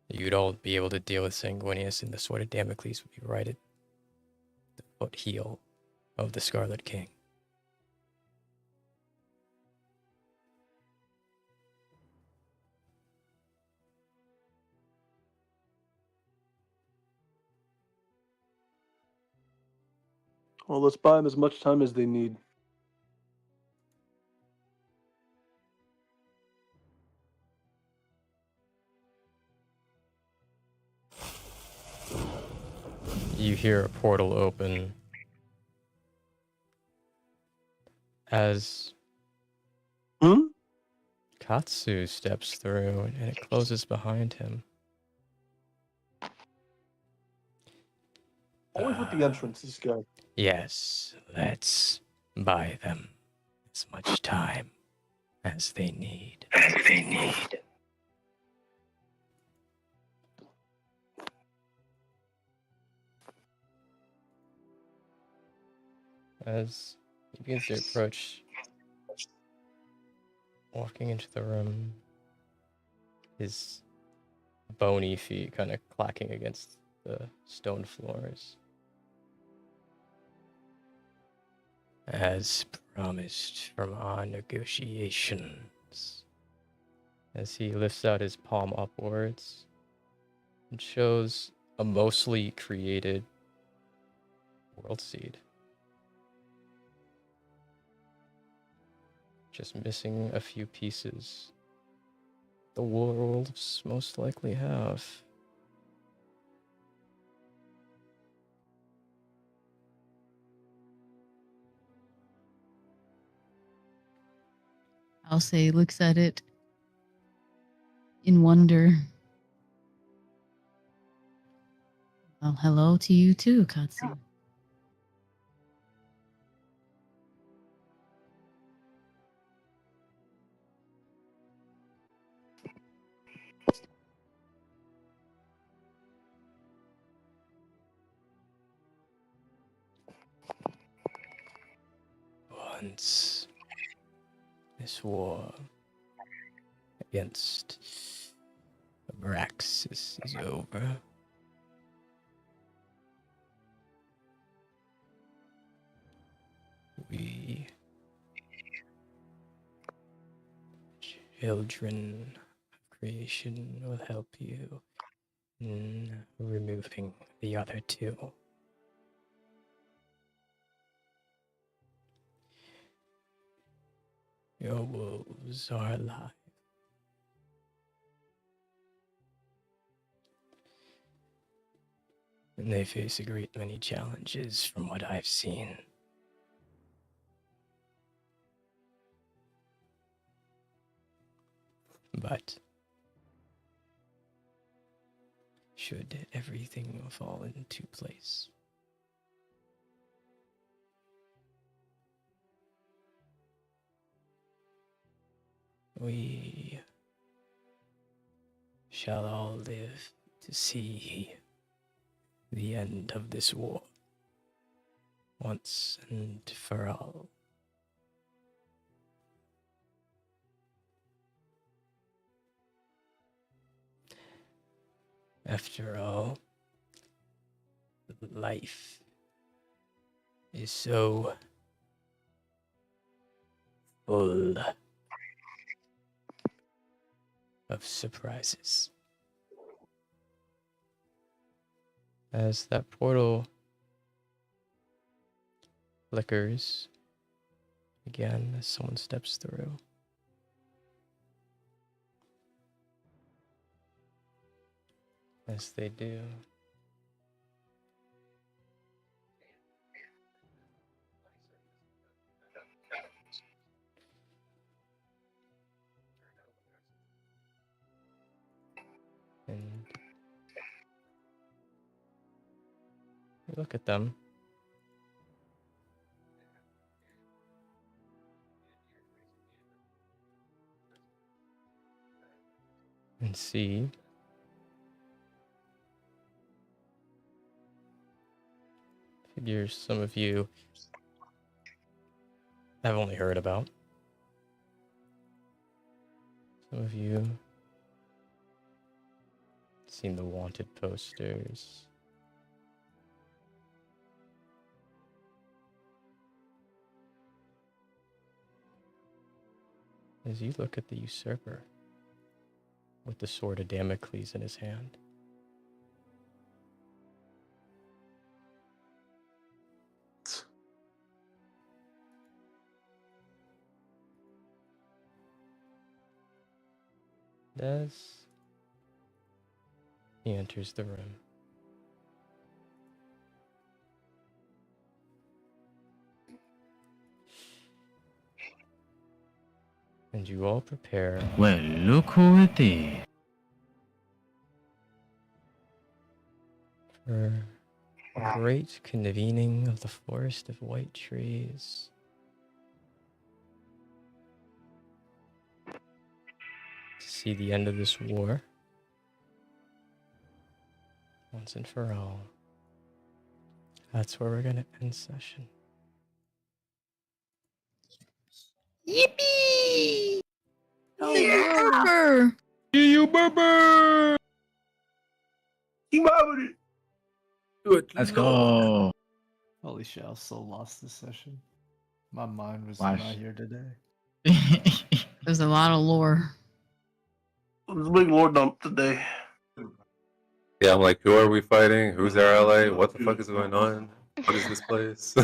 You'd all be able to deal with Sanguinius, and the Sword of Damocles would be right at the footheel of the Scarlet King. Well, let's buy them as much time as they need. You hear a portal open as Katsu steps through, and it closes behind him. Always with the entrance, this guy. Yes, let's buy them as much time as they need. As he begins to approach, walking into the room, his bony feet kind of clacking against the stone floors. As promised from our negotiations. As he lifts out his palm upwards and shows a mostly created world seed. Just missing a few pieces. The wolves most likely have. I'll say looks at it in wonder. Well, hello to you too, Katsu. Once this war against Abraxas is over, we children of creation will help you in removing the other two. Your wolves are alive. And they face a great many challenges from what I've seen. But should everything fall into place, we shall all live to see the end of this war once and for all. After all, life is so full of surprises. As that portal flickers again as someone steps through. As they do, and look at them. And see figures some of you have only heard about. Some of you seen the wanted posters. As you look at the usurper with the sword of Damocles in his hand. As he enters the room, and you all prepare. Well, look who it is. For a great convening of the forest of white trees. To see the end of this war. Once and for all. That's where we're gonna end session. Yippee! Yeah! You burber! Let's go. Holy shit, I was so lost this session. My mind was Wow. not here today. There's a lot of lore. It was a big lore dump today. Yeah, I'm like, who are we fighting? Who's our ally? What the fuck is going on? What is this place?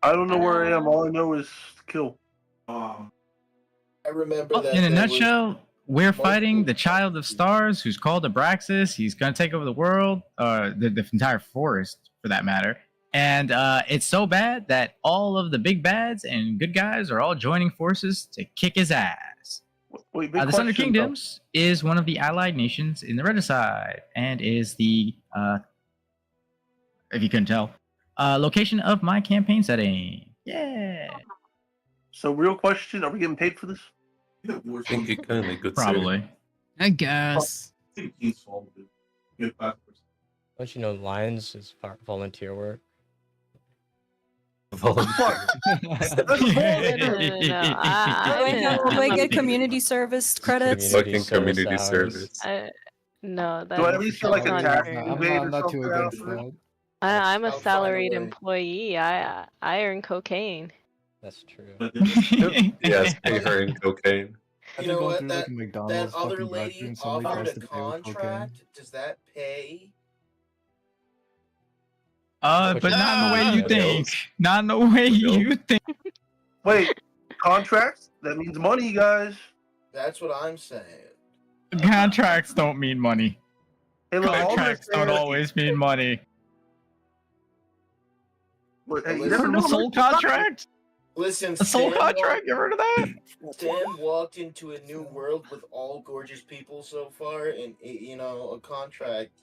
I don't know where I am. All I know is kill. I remember that. In a there was nutshell, we're multiple- fighting the Child of Stars, who's called Abraxas. He's going to take over the world, the entire forest, for that matter. And it's so bad that all of the big bads and good guys are all joining forces to kick his ass. Wait, The Thunder Kingdoms is one of the allied nations in the Regicide, and is the, if you couldn't tell, location of my campaign setting. Yeah. So, real question: are we getting paid for this? I think you kindly good sir. Probably. I guess. Don't you know Lions is volunteer work? Volunteer. Do I get community service credits? Fucking community service. No, Do I at least get like a not tax true. rebate or I'm not too something? against that. I'm a I'll find a salaried way. employee. I earn cocaine. That's true. Yes, pay her in cocaine. I You think know going what? through That, like a McDonald's that other fucking drive-thru lady and somebody offered tries a to pay with cocaine. contract. Does that pay? But not in the way you think. Not in the way you think. Wait, contracts? That means money, guys. That's what I'm saying. Contracts don't mean money. Hey, look, all I'm Contracts don't saying- always mean money. Look, hey, you A never know. A soul contract? Listen, A soul Stan contract? You heard of that? Stan walked into a new world with all gorgeous people so far, and a contract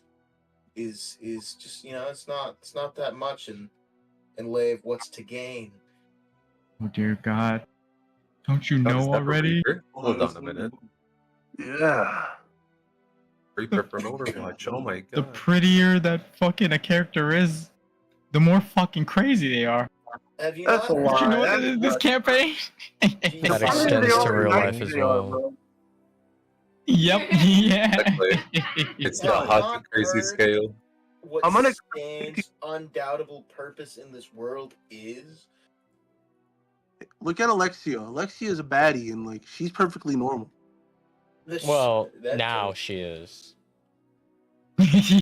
is just it's not that much in lay of what's to gain. Oh dear God. Don't you How does know that already? relate? Hold on a minute. Yeah. Reaper from Overwatch. Oh my The god. prettier that fucking a character is, the more fucking crazy they are. Have you That's not a heard- lie. Don't you know what That's this campaign? Do you That find extends they to are real life nice? as well. Yep, yeah. It's Have the you hot not to crazy heard scale. What I'm gonna- Stan's undoubtable purpose in this world is? Look at Alexia. Alexia is a baddie, and like she's perfectly normal. Well, That now joke. she is.